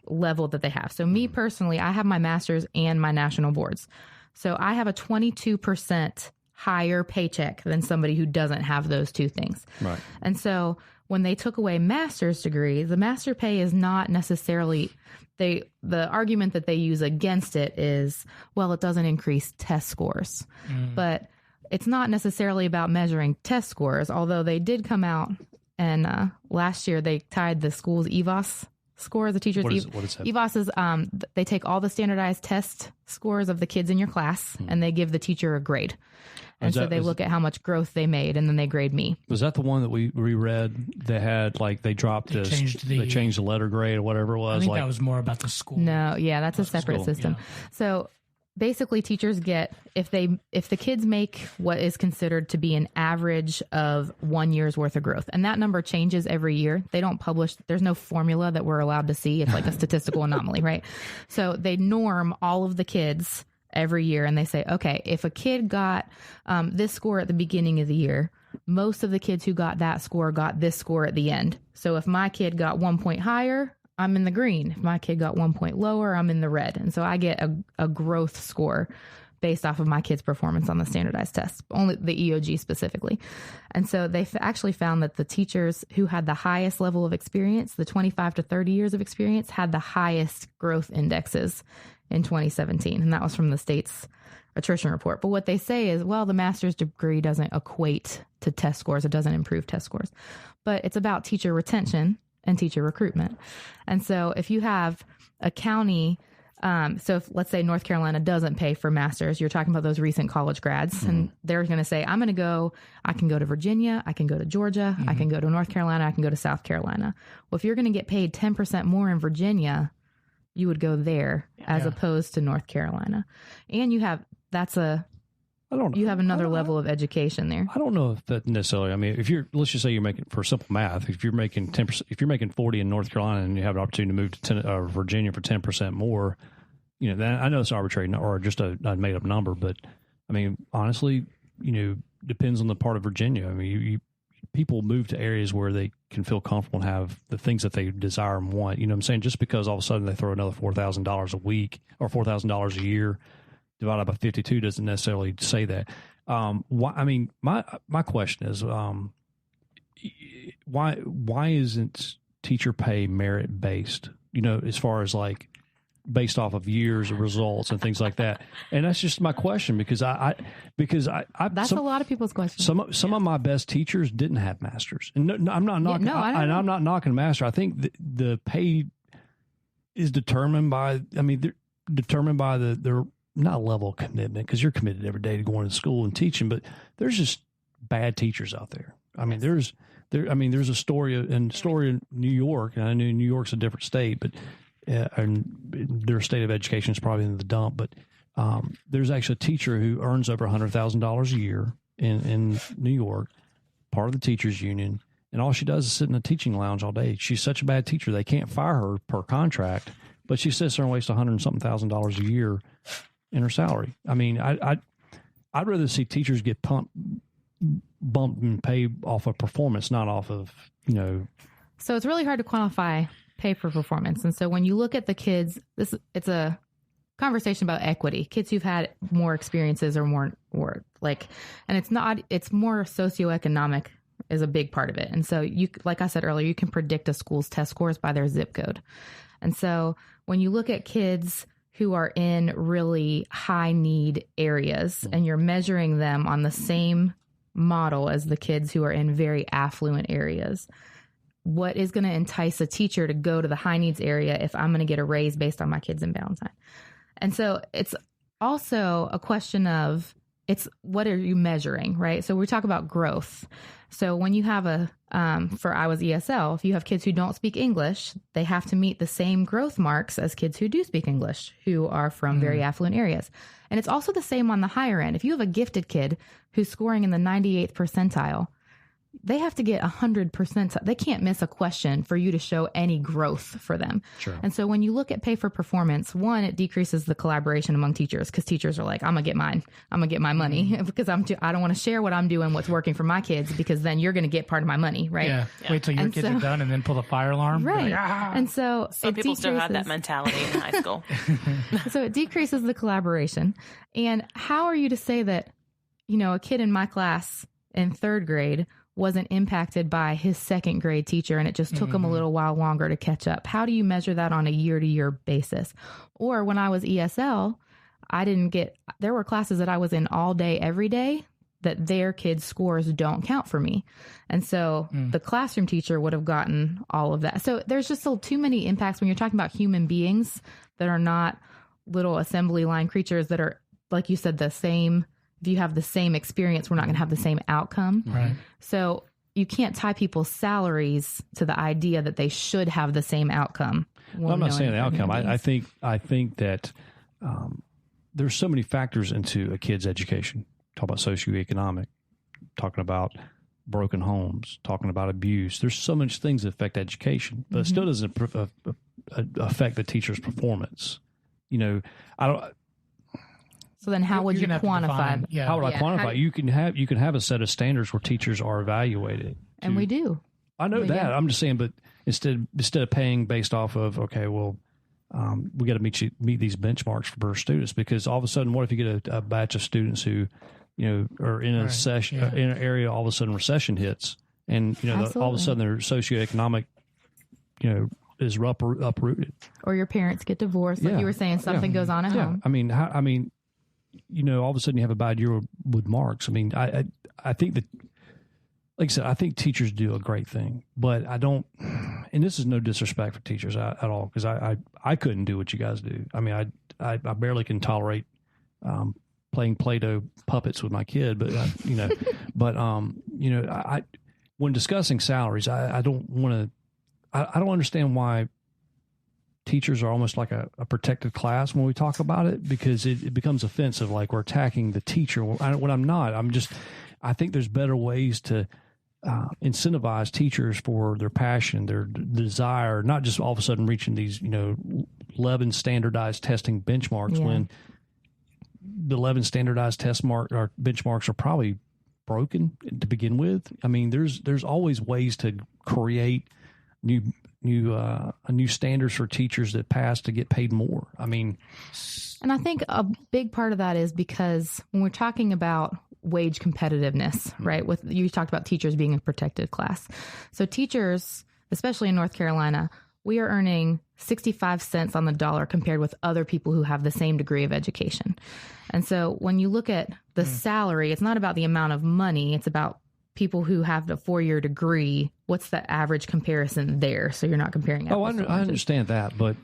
level that they have. So me personally, I have my master's and my national boards. So I have a 22% higher paycheck than somebody who doesn't have those two things. Right. And so when they took away master's degree, the master pay is not necessarily the argument that they use against it is, well, it doesn't increase test scores. But it's not necessarily about measuring test scores, although they did come out and last year they tied the school's EVOS score, the teacher's what is that? EVOS is they take all the standardized test scores of the kids in your class and they give the teacher a grade. And so they look at how much growth they made, and then they grade me. Was that the one that we reread that had, like, they changed the letter grade or whatever it was? I think that was more about the school. No, yeah, that's a separate system. Yeah. So basically teachers get, if the kids make what is considered to be an average of 1 year's worth of growth, and that number changes every year. They don't publish, there's no formula that we're allowed to see. It's like a statistical anomaly, right? So they norm all of the kids every year, and they say, okay, if a kid got this score at the beginning of the year, most of the kids who got that score got this score at the end. So if my kid got 1 point higher, I'm in the green. If my kid got 1 point lower, I'm in the red. And so I get a growth score based off of my kid's performance on the standardized tests, only the EOG specifically. And so they actually found that the teachers who had the highest level of experience, the 25 to 30 years of experience, had the highest growth indexes in 2017. And that was from the state's attrition report. But what they say is, well, the master's degree doesn't equate to test scores. It doesn't improve test scores. But it's about teacher retention and teacher recruitment. And so if you have a county, so if, let's say North Carolina doesn't pay for masters, you're talking about those recent college grads, and they're going to say, I can go to Virginia, I can go to Georgia, I can go to North Carolina, I can go to South Carolina. Well, if you're going to get paid 10% more in Virginia, you would go there as opposed to North Carolina. And you have, you have another level of education there. I don't know if that necessarily, I mean, let's just say you're making, for simple math, if you're making 10%, if you're making 40 in North Carolina and you have an opportunity to move to Virginia for 10% more, I know it's arbitrary or just a made up number, but I mean, honestly, depends on the part of Virginia. I mean, people move to areas where they can feel comfortable and have the things that they desire and want. You know what I'm saying? Just because all of a sudden they throw another $4,000 a week or $4,000 a year divided by 52 doesn't necessarily say that. My question is, why isn't teacher pay merit based? As far as like based off of years of results and things like that. And that's just my question because that's a lot of people's questions. Some of my best teachers didn't have masters, and I'm not knocking. I'm not knocking master. I think the pay is determined by. I mean, they're determined by their not level of commitment, because you're committed every day to going to school and teaching, but there's just bad teachers out there. I mean, there's a story in New York, and I know New York's a different state, but and their state of education is probably in the dump. But there's actually a teacher who earns over $100,000 a year in New York, part of the teachers union, and all she does is sit in a teaching lounge all day. She's such a bad teacher they can't fire her per contract, but she sits there and wastes $100,000 a year in her salary. I mean, I'd rather see teachers get bumped and paid off of performance, not off of, So it's really hard to quantify pay for performance. And so when you look at the kids, it's a conversation about equity. Kids who've had more experiences or more and it's more socioeconomic is a big part of it. And so like I said earlier, you can predict a school's test scores by their zip code. And so when you look at kids who are in really high need areas and you're measuring them on the same model as the kids who are in very affluent areas, what is going to entice a teacher to go to the high needs area if I'm going to get a raise based on my kids in balance time? And so it's also a question of what are you measuring, right? So we talk about growth. So when you have for I was ESL, if you have kids who don't speak English, they have to meet the same growth marks as kids who do speak English, who are from very affluent areas. And it's also the same on the higher end. If you have a gifted kid who's scoring in the 98th percentile, they have to get 100%. They can't miss a question for you to show any growth for them. Sure. And so when you look at pay for performance, one, it decreases the collaboration among teachers because teachers are like, I'm going to get mine. I'm going to get my money because I don't want to share what I'm doing, what's working for my kids, because then you're going to get part of my money, right? Yeah. Wait till your kids are done and then pull the fire alarm. Right. Like, ah. And so some people still have that mentality in high school. So it decreases the collaboration. And how are you to say that, a kid in my class in third grade wasn't impacted by his second grade teacher and it just took him a little while longer to catch up? How do you measure that on a year-to-year basis? Or when I was ESL, there were classes that I was in all day, every day, that their kids' scores don't count for me. And so the classroom teacher would have gotten all of that. So there's just still too many impacts when you're talking about human beings that are not little assembly line creatures that are, like you said, the same. If you have the same experience, we're not going to have the same outcome. Right. So you can't tie people's salaries to the idea that they should have the same outcome. Well, I'm not saying the outcome. I think that there's so many factors into a kid's education. Talk about socioeconomic, talking about broken homes, talking about abuse. There's so much things that affect education, but it still doesn't affect the teacher's performance. I don't. So then how would you quantify? How would I quantify? You can have a set of standards where teachers are evaluated. And we do. I know that. I'm just saying, but instead of paying based off of, okay, well, we got to meet these benchmarks for students, because all of a sudden, what if you get a batch of students who, are in a session, in an area, all of a sudden recession hits, and all of a sudden their socioeconomic, is uprooted. Or your parents get divorced, like you were saying, something goes on at home. All of a sudden you have a bad year with marks. I think that, like I said, I think teachers do a great thing, but I don't, and this is no disrespect for teachers at all, because I couldn't do what you guys do. I barely can tolerate playing Play-Doh puppets with my kid, but when discussing salaries, I don't understand why teachers are almost like a protected class when we talk about it, because it becomes offensive, like we're attacking the teacher. When I'm not, I think there's better ways to incentivize teachers for their passion, their desire, not just all of a sudden reaching these, 11 standardized testing benchmarks when the 11 standardized benchmarks are probably broken to begin with. There's always ways to create new standards for teachers that pass to get paid more. And I think a big part of that is because when we're talking about wage competitiveness, right? You talked about teachers being a protected class. So teachers, especially in North Carolina, we are earning 65 cents on the dollar compared with other people who have the same degree of education. And so when you look at the salary, it's not about the amount of money, it's about people who have the 4-year degree. What's the average comparison there? So you're not comparing. I understand that, but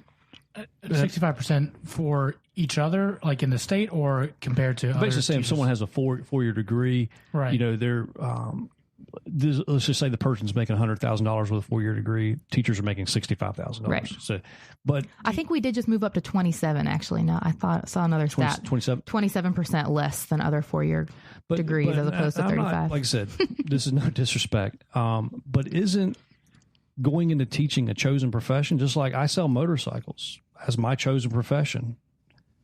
65% for each other, like in the state, or compared to basically saying if someone has a 4-year degree, right? They're let's just say the person's making $100,000 with a 4-year degree. Teachers are making $65,000. Right. So, but I think we did just move up to 27. Actually, no, I saw another stat. 27% less than other 4-year degrees as opposed to 35. Like I said, this is no disrespect, but isn't going into teaching a chosen profession? Just like I sell motorcycles as my chosen profession.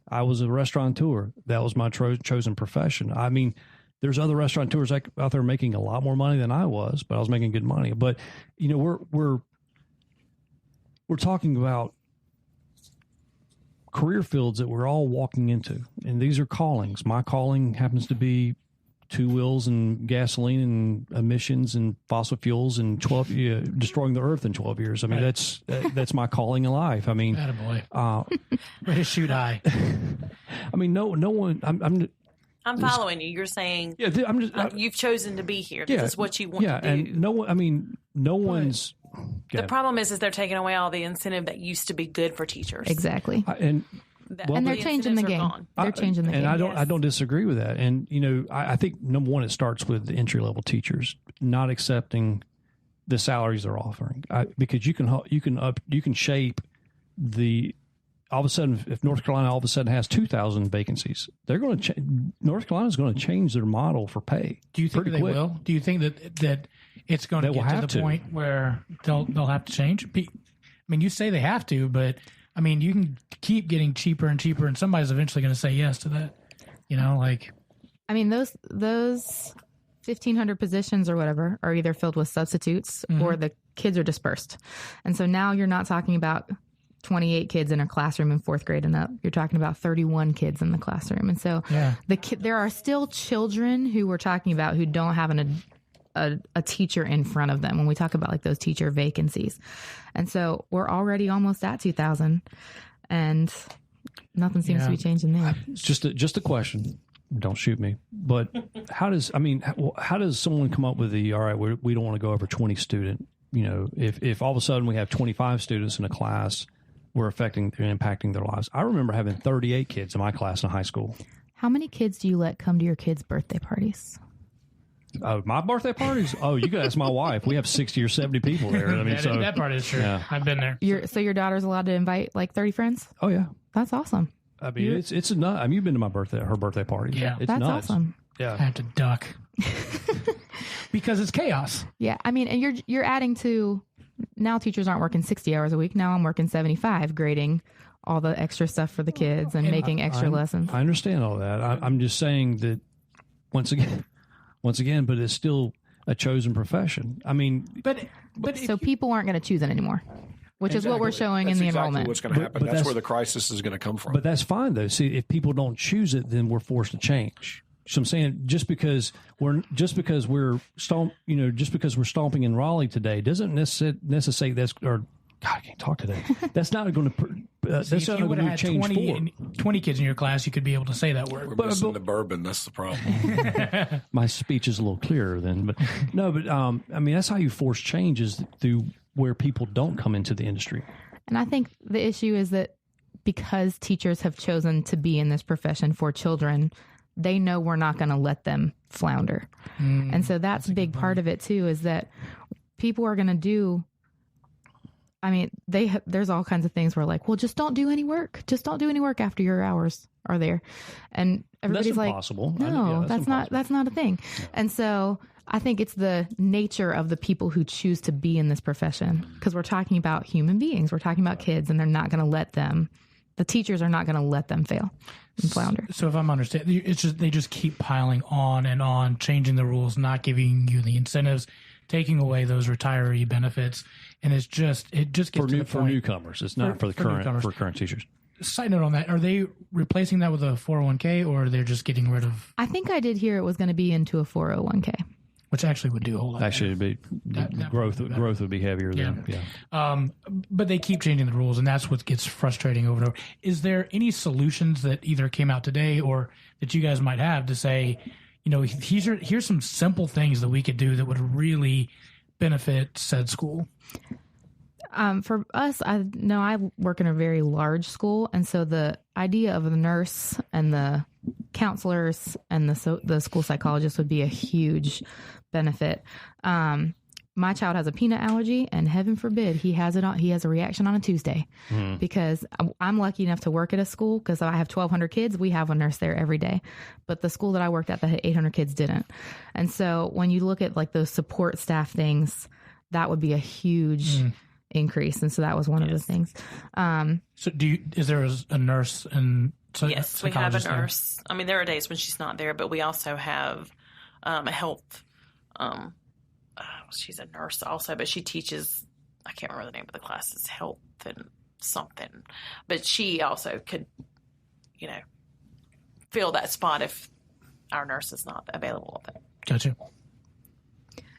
I was a restaurateur. That was my chosen profession. There's other restaurateurs out there making a lot more money than I was, but I was making good money. But we're talking about career fields that we're all walking into, and these are callings. My calling happens to be 2 wheels and gasoline and emissions and fossil fuels and destroying the earth in 12 years. That's my calling in life. Attaboy. Way to shoot high. No one. I'm following you. You're saying you've chosen to be here. This is what you want to do. And no one's. The problem is they're taking away all the incentive that used to be good for teachers. Exactly. And they're changing the game. They're changing the game. And I don't disagree with that. And I think number one, it starts with the entry level teachers not accepting the salaries they're offering, because you can shape the. All of a sudden, if North Carolina all of a sudden has 2,000 vacancies, they're going to North Carolina is going to change their model for pay. Do you think they will? Do you think that it's going to get to the point where they'll have to change. I mean, you say they have to, but I mean, you can keep getting cheaper and cheaper, and somebody's eventually going to say yes to that. You know, like, I mean, those 1,500 positions or whatever are either filled with substitutes or the kids are dispersed. And so now you're not talking about 28 kids in a classroom in fourth grade and up. You're talking about 31 kids in the classroom. And so there are still children who we're talking about who don't have a teacher in front of them when we talk about like those teacher vacancies. And so we're already almost at 2,000 and nothing seems to be changing there. Just a question. Don't shoot me. But how does someone come up with all right, we don't want to go over 20 student, you know, if all of a sudden we have 25 students in a class, we're impacting their lives. I remember having 38 kids in my class in high school. How many kids do you let come to your kids' birthday parties? Oh, my birthday parties? Oh, you could ask my wife. We have 60 or 70 people there. I mean, that part is true. Yeah. I've been there. So your daughter's allowed to invite like 30 friends? Oh, yeah. That's awesome. I mean, it's a nut. I mean, you've been to her birthday party. Yeah. It's that's nuts. Awesome. Yeah. I have to duck because it's chaos. Yeah. I mean, and you're adding to, now teachers aren't working 60 hours a week. Now I'm working 75 grading all the extra stuff for the kids and making extra lessons. I understand all that. I'm just saying that once again, but it's still a chosen profession. I mean, but so people aren't going to choose it anymore. Which is what we're showing in the enrollment. What's going to happen. That's where the crisis is going to come from. But that's fine, though. See, if people don't choose it, then we're forced to change. So I'm saying just because we're stomping in Raleigh today doesn't necessitate that's or God, I can't talk today. That's not going to. That's if you would have had 20 kids in your class, you could be able to say that word. We're missing the bourbon. That's the problem. My speech is a little clearer then, but no. But I mean, that's how you force change is through where people don't come into the industry. And I think the issue is that because teachers have chosen to be in this profession for children, they know we're not going to let them flounder. And so that's a big part of it too, is that people are going to do, I mean, there's all kinds of things where like, well, just don't do any work. Just don't do any work after your hours are there. And everybody's like, no, that's not a thing. Yeah. And so I think it's the nature of the people who choose to be in this profession, because we're talking about human beings. We're talking about kids, and they're not going to let them, the teachers are not going to let them fail and flounder. So if I'm understanding, it's just, they just keep piling on and on, changing the rules, not giving you the incentives, taking away those retiree benefits. And it just gets to the point. For newcomers. It's not for current teachers. Side note on that, are they replacing that with a 401k, or they're just getting rid of? I think I did hear it was going to be into a 401k. Which actually would do a whole lot. Actually, it'd be growth would be heavier than But they keep changing the rules, and that's what gets frustrating over and over. Is there any solutions that either came out today or that you guys might have to say, you know, here's some simple things that we could do that would really benefit said school? For us, I know I work in a very large school, and so the idea of the nurse and the counselors and the school psychologist would be a huge benefit. My child has a peanut allergy, and heaven forbid he has a reaction on a Tuesday, because I'm lucky enough to work at a school because I have 1,200 kids. We have a nurse there every day, but the school that I worked at that had 800 kids didn't. And so when you look at like those support staff things, that would be a huge increase. And so that was one of the things. So is there a nurse and yes, we have a nurse. There? I mean, there are days when she's not there, but we also have a health. She's a nurse also, but she teaches. I can't remember the name of the classes, health and something. But she also could, fill that spot if our nurse is not available. Gotcha.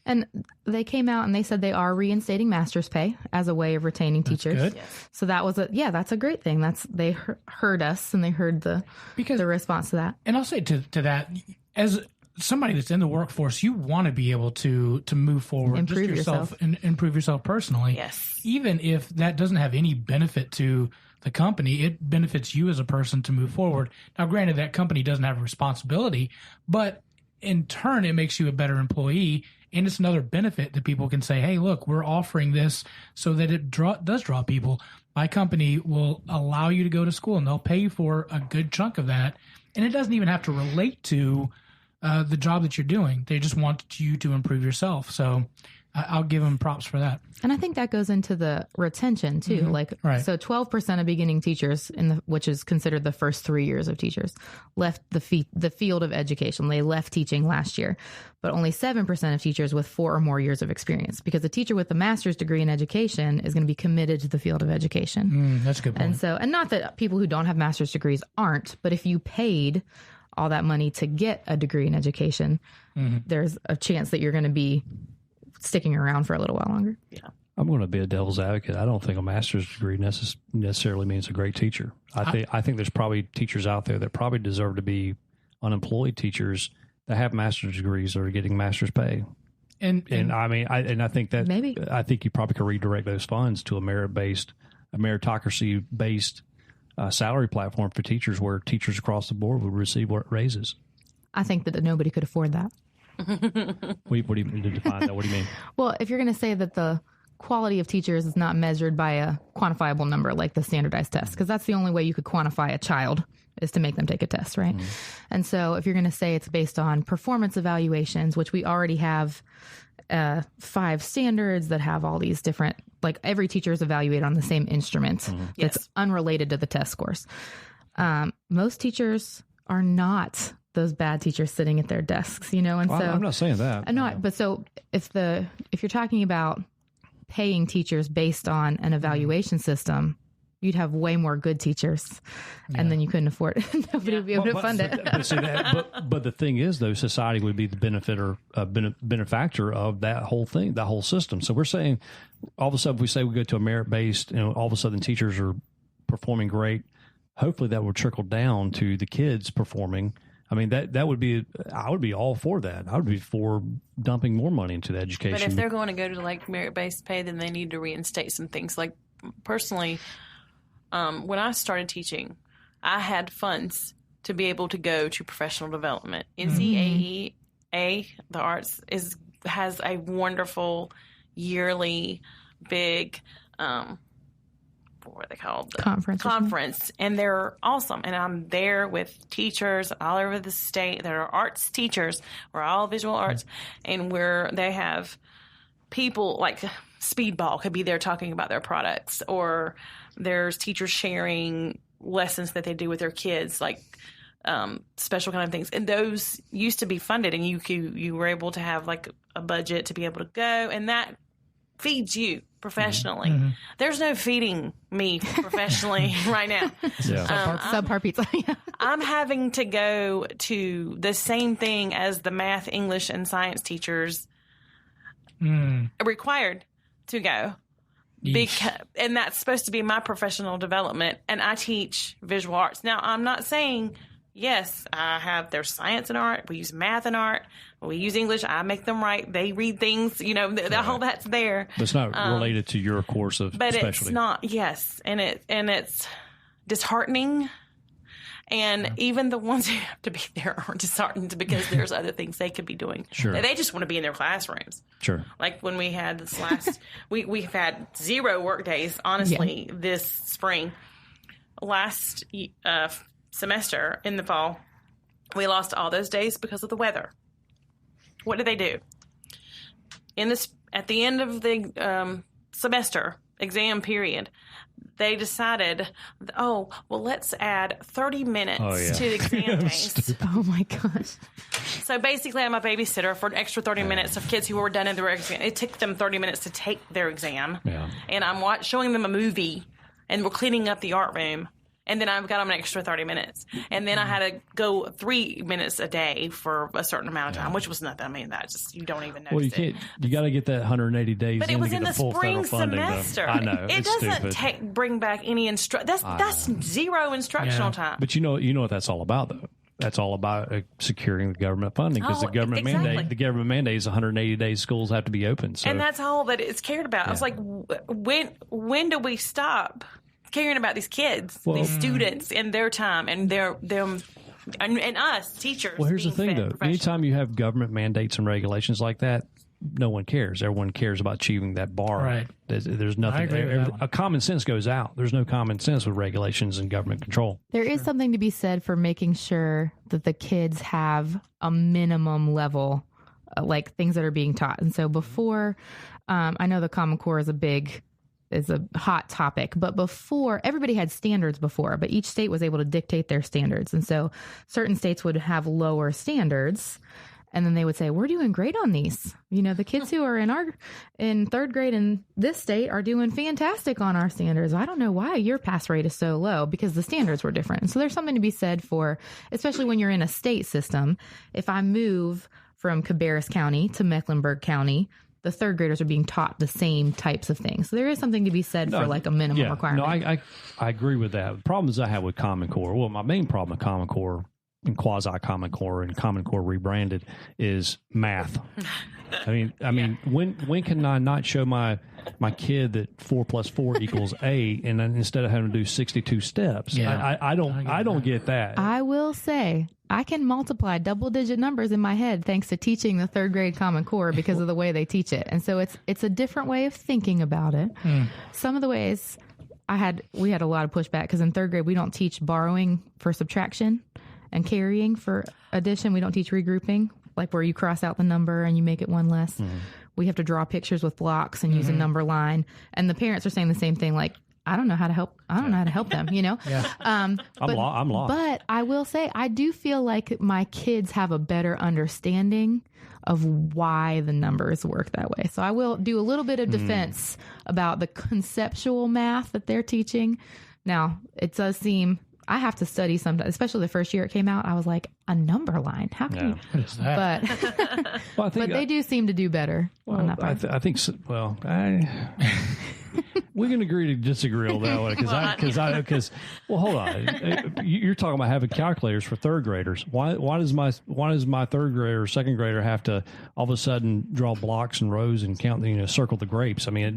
And they came out and they said they are reinstating master's pay as a way of retaining teachers. Good. Yes. So that was that's a great thing. They heard us and they heard the response to that. And I'll say to that, as somebody that's in the workforce, you want to be able to move forward, improve yourself and improve yourself personally. Yes. Even if that doesn't have any benefit to the company, it benefits you as a person to move forward. Now, granted, that company doesn't have a responsibility, but in turn, it makes you a better employee. And it's another benefit that people can say, hey, look, we're offering this so that it does draw people. My company will allow you to go to school, and they'll pay you for a good chunk of that. And it doesn't even have to relate to the job that you're doing. They just want you to improve yourself. So I'll give them props for that. And I think that goes into the retention too. So 12% of beginning teachers which is considered the first 3 years of teachers, left the field of education. They left teaching last year, but only 7% of teachers with 4 or more years of experience, because a teacher with a master's degree in education is going to be committed to the field of education. That's a good point. And not that people who don't have master's degrees aren't, but if you paid all that money to get a degree in education, there's a chance that you're going to be sticking around for a little while longer. Yeah. I'm going to be a devil's advocate. I don't think a master's degree necessarily means a great teacher. I think there's probably teachers out there that probably deserve to be unemployed teachers that have master's degrees that are getting master's pay. And I think that maybe you probably could redirect those funds to a meritocracy-based salary platform for teachers, where teachers across the board would receive raises. I think that nobody could afford that. What do you mean to define that? What do you mean? Well, if you're going to say that the quality of teachers is not measured by a quantifiable number like the standardized test, because that's the only way you could quantify a child, is to make them take a test, right? And so if you're going to say it's based on performance evaluations, which we already have 5 standards that have all these different, like every teacher is evaluated on the same instrument that's unrelated to the test scores. Most teachers are not those bad teachers sitting at their desks, and so I'm not saying that. But so if you're talking about paying teachers based on an evaluation system, you'd have way more good teachers, and then you couldn't afford it. Nobody would be able to fund it. But the thing is, though, society would be the benefactor of that whole thing, that whole system. So we're saying, all of a sudden, if we say we go to a merit-based, all of a sudden teachers are performing great. Hopefully that will trickle down to the kids performing. I mean, that would be, I would be all for that. I would be for dumping more money into the education. But if they're going to go to like merit-based pay, then they need to reinstate some things. Like personally, when I started teaching, I had funds to be able to go to professional development. NCAA, the arts, has a wonderful yearly big what are they called? Conference. And they're awesome. And I'm there with teachers all over the state that are arts teachers. We're all visual arts. And they have people like Speedball could be there talking about their products, or there's teachers sharing lessons that they do with their kids, like special kind of things. And those used to be funded, and you were able to have like a budget to be able to go, and that feeds you professionally. There's no feeding me professionally right now. Subpar pizza. I'm having to go to the same thing as the math, English, and science teachers required to go. And that's supposed to be my professional development. And I teach visual arts. Now, I'm not saying, yes, there's science and art. We use math and art. We use English. I make them write. They read things, all that's there. But it's not related to your course of specialty. But it's not, yes. And it's disheartening. And even the ones who have to be there are disheartened because there's other things they could be doing. Sure. They just want to be in their classrooms. Sure. Like when we had this last, we've had 0 work days, honestly, this spring. Last semester in the fall, we lost all those days because of the weather. What did they do? At the end of the semester exam period, they decided, let's add 30 minutes to the exam days. Oh my gosh. So basically, I'm a babysitter for an extra 30 minutes of kids who were done in their exam. It took them 30 minutes to take their exam. Yeah. And I'm showing them a movie, and we're cleaning up the art room. And then I've got them an extra 30 minutes. And then I had to go 3 minutes a day for a certain amount of time, which was nothing. I mean, you don't even notice it. You got to get that 180 days. But it was in the spring semester. I know. It doesn't bring back any that's 0 instructional time. But you know what that's all about, though. That's all about securing the government funding, because the government mandate is 180 days schools have to be open. So. And that's all that it's cared about. Yeah. I was like, when do we stop caring about these kids, these students, and their time, and them and us teachers? Well, here's the thing, though. Anytime you have government mandates and regulations like that, no one cares. Everyone cares about achieving that bar. Right. There's nothing. I agree with that one. A common sense goes out. There's no common sense with regulations and government control. There is something to be said for making sure that the kids have a minimum level, like things that are being taught. And so before, I know the Common Core is a hot topic, but before, everybody had standards before, but each state was able to dictate their standards. And so certain states would have lower standards, and then they would say, we're doing great on these. You know, the kids who are in third grade in this state are doing fantastic on our standards. I don't know why your pass rate is so low, because the standards were different. And so there's something to be said for, especially when you're in a state system. If I move from Cabarrus County to Mecklenburg County, the third graders are being taught the same types of things. So there is something to be said for like a minimum requirement. No, I agree with that. The problems I have with Common Core, well, my main problem with Common Core and quasi-Common Core and Common Core rebranded is math. I mean, when can I not show my kid that 4 + 4 = 8, and then instead of having to do 62 steps? Yeah. I don't get that. I will say I can multiply double-digit numbers in my head thanks to teaching the third grade Common Core because of the way they teach it. And so it's a different way of thinking about it. Some of the ways we had a lot of pushback because in third grade we don't teach borrowing for subtraction and carrying for addition. We don't teach regrouping, like where you cross out the number and you make it one less. We have to draw pictures with blocks and use a number line. And the parents are saying the same thing, like, I don't know how to help. I don't know how to help them, you know? I'm lost. But I will say, I do feel like my kids have a better understanding of why the numbers work that way. So I will do a little bit of defense about the conceptual math that they're teaching. Now, it does seem, I have to study sometimes, especially the first year it came out. I was like, a number line? How can you? What is that? But, but they do seem to do better on that part. I think so. Well, we can agree to disagree on that one because hold on, you're talking about having calculators for third graders. Why does my third grader or second grader have to all of a sudden draw blocks and rows and count, circle the grapes? I mean,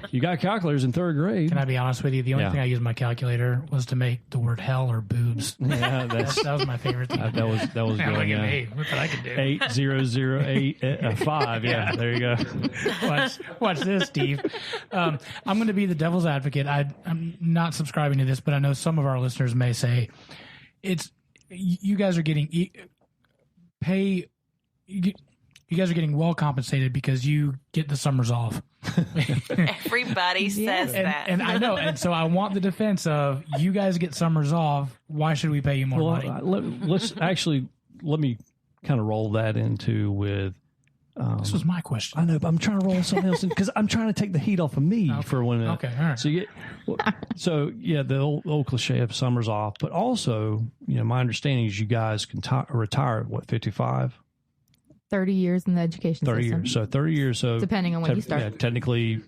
you got calculators in third grade. Can I be honest with you? The only thing I used my calculator was to make the word hell or boobs. Yeah, that was my favorite thing. That was good. Hey, look what I can do. 80085. Yeah, there you go. Watch this, Steve. I'm going to be the devil's advocate. I'm not subscribing to this, but I know some of our listeners may say you guys are getting you guys are getting well compensated because you get the summers off. Everybody says that. And I know. And so I want the defense of you guys get summers off. Why should we pay you more money? Let me kind of roll that into with. This was my question. I know, but I'm trying to roll something else in because I'm trying to take the heat off of me for when. Okay, all right. So the old cliche of summers off, but also, my understanding is you guys can retire at what, 55? 30 years in the education 30 system. years. So 30 years. So depending on when you start. Yeah, technically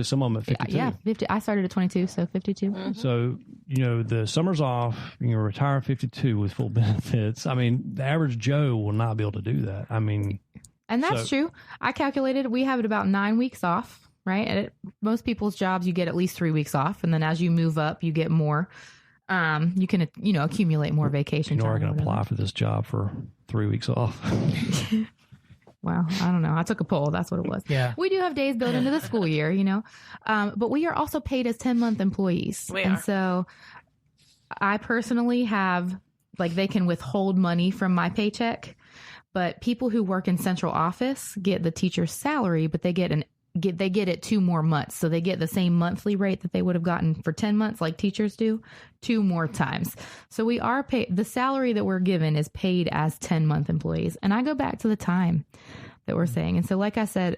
some of them at 52. Yeah, 50. I started at 22, so 52. Mm-hmm. So, the summer's off, you retire at 52 with full benefits. I mean, the average Joe will not be able to do that. I mean, and that's true. I calculated we have it about 9 weeks off, right? And at most people's jobs, you get at least 3 weeks off. And then as you move up, you get more. You can, accumulate more vacation time. I can apply for this job for 3 weeks off. Wow. I don't know. I took a poll. That's what it was. Yeah. We do have days built into the school year, but we are also paid as 10-month employees. We are. So I personally have, they can withhold money from my paycheck, but people who work in central office get the teacher's salary, but they get it 2 more months. So they get the same monthly rate that they would have gotten for 10 months like teachers do 2 more times. So we are paid, the salary that we're given is paid as 10-month employees. And I go back to the time that we're saying. And so like I said,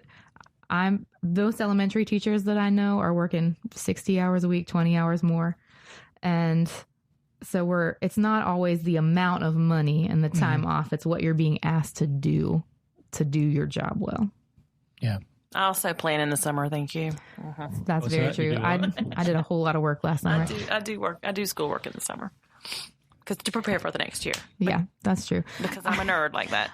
those elementary teachers that I know are working 60 hours a week, 20 hours more. And so it's not always the amount of money and the time off. It's what you're being asked to do your job well. Yeah. I also plan in the summer. Thank you. That's very true. I did a whole lot of work last summer. I do schoolwork in the summer to prepare for the next year. Yeah, that's true. Because I'm a nerd like that.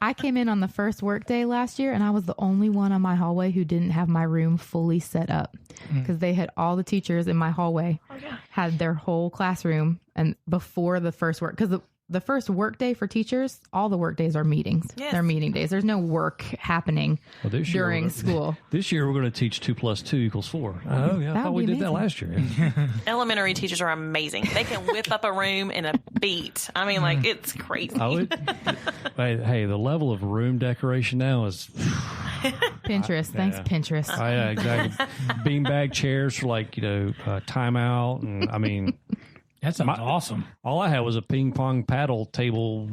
I came in on the first work day last year, and I was the only one on my hallway who didn't have my room fully set up because they had all the teachers in my hallway had their whole classroom and before the first work because the first work day for teachers, all the work days are meetings. Yes. They're meeting days. There's no work happening during school. This year, we're going to teach 2 + 2 = 4. Oh, yeah. I thought we did that last year. Elementary teachers are amazing. They can whip up a room in a beat. I mean, like, it's crazy. Hey, the level of room decoration now is... Pinterest. Thanks, Pinterest. Yeah, exactly. Beanbag chairs for, like, timeout. And, I mean... That sounds awesome. All I had was a ping pong paddle table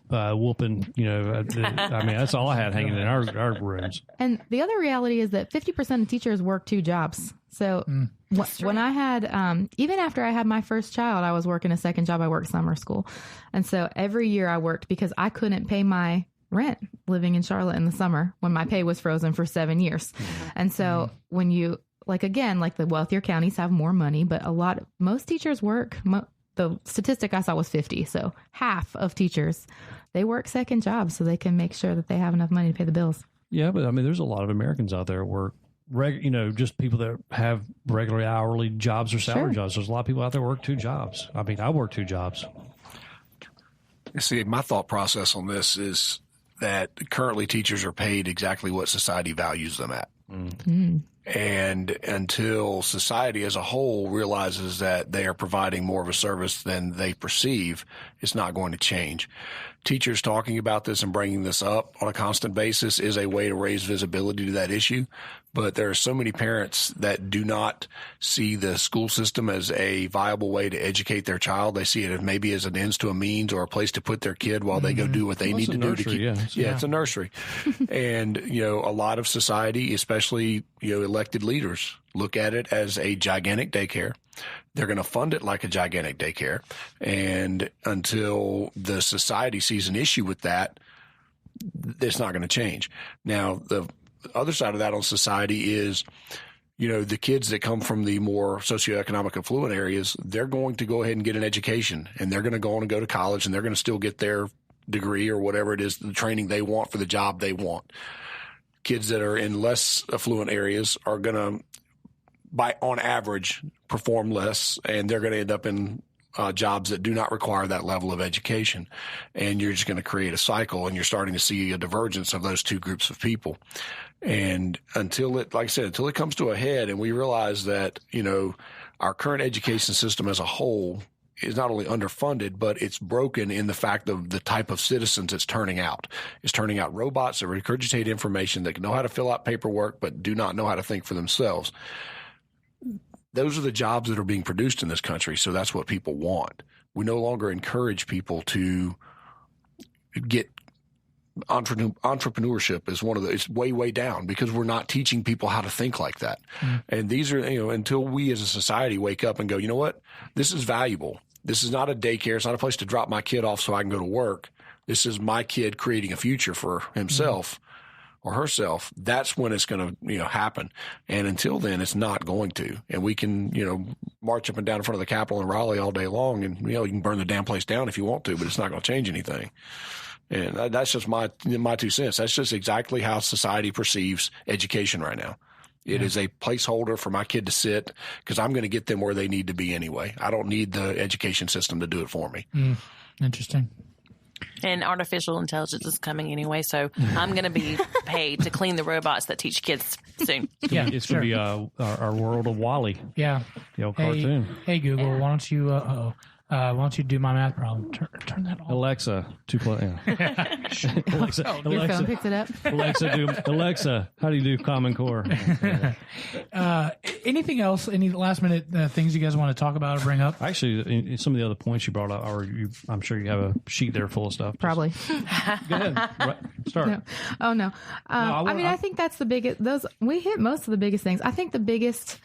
whooping. I mean, that's all I had hanging in our rooms. And the other reality is that 50% of teachers work 2 jobs. So when I had, even after I had my first child, I was working a second job. I worked summer school. And so every year I worked because I couldn't pay my rent living in Charlotte in the summer when my pay was frozen for 7 years. And so when you... Like, again, like the wealthier counties have more money, but most teachers work. The statistic I saw was 50. So half of teachers, they work second jobs so they can make sure that they have enough money to pay the bills. Yeah, but I mean, there's a lot of Americans out there that work, just people that have regular hourly jobs or salary jobs. There's a lot of people out there who work 2 jobs. I mean, I work 2 jobs. See, my thought process on this is that currently teachers are paid exactly what society values them at. And until society as a whole realizes that they are providing more of a service than they perceive, it's not going to change. Teachers talking about this and bringing this up on a constant basis is a way to raise visibility to that issue. But there are so many parents that do not see the school system as a viable way to educate their child. They see it as maybe as an ends to a means or a place to put their kid while they go do what they need to do to keep. Yeah, it's a nursery. And, a lot of society, especially, elected leaders, look at it as a gigantic daycare. They're going to fund it like a gigantic daycare. And until the society sees an issue with that, it's not going to change. Now, the other side of that on society is, the kids that come from the more socioeconomic affluent areas, they're going to go ahead and get an education, and they're going to go on and go to college, and they're going to still get their degree or whatever it is, the training they want for the job they want. Kids that are in less affluent areas are going to, on average, perform less, and they're going to end up in jobs that do not require that level of education. And you're just going to create a cycle, and you're starting to see a divergence of those 2 groups of people. And until it comes to a head and we realize that, our current education system as a whole is not only underfunded, but it's broken in the fact of the type of citizens it's turning out. It's turning out robots that regurgitate information, that know how to fill out paperwork, but do not know how to think for themselves. Those are the jobs that are being produced in this country. So that's what people want. We no longer encourage people to get entrepreneurship is it's way, way down because we're not teaching people how to think like that. And these are, until we as a society wake up and go, you know what, this is valuable. This is not a daycare. It's not a place to drop my kid off so I can go to work. This is my kid creating a future for himself or herself. That's when it's going to, happen. And until then, it's not going to. And we can, march up and down in front of the Capitol in Raleigh all day long and, you can burn the damn place down if you want to, but it's not going to change anything. And that's just my 2 cents. That's just exactly how society perceives education right now. It is a placeholder for my kid to sit because I'm going to get them where they need to be anyway. I don't need the education system to do it for me. Interesting. And artificial intelligence is coming anyway, so I'm going to be paid to clean the robots that teach kids soon. It's going to be our world of Wally. Yeah. The old cartoon. Hey Google, why don't you why don't you do my math problem? Turn that on. Alexa, 2 + Alexa, Your phone picks it up. Alexa, how do you do Common Core? Anything else? Any last minute things you guys want to talk about or bring up? Actually, some of the other points you brought up, I'm sure you have a sheet there full of stuff. Probably. Go ahead. Start. No. Oh no. I think that's the biggest. We hit most of the biggest things. I think the biggest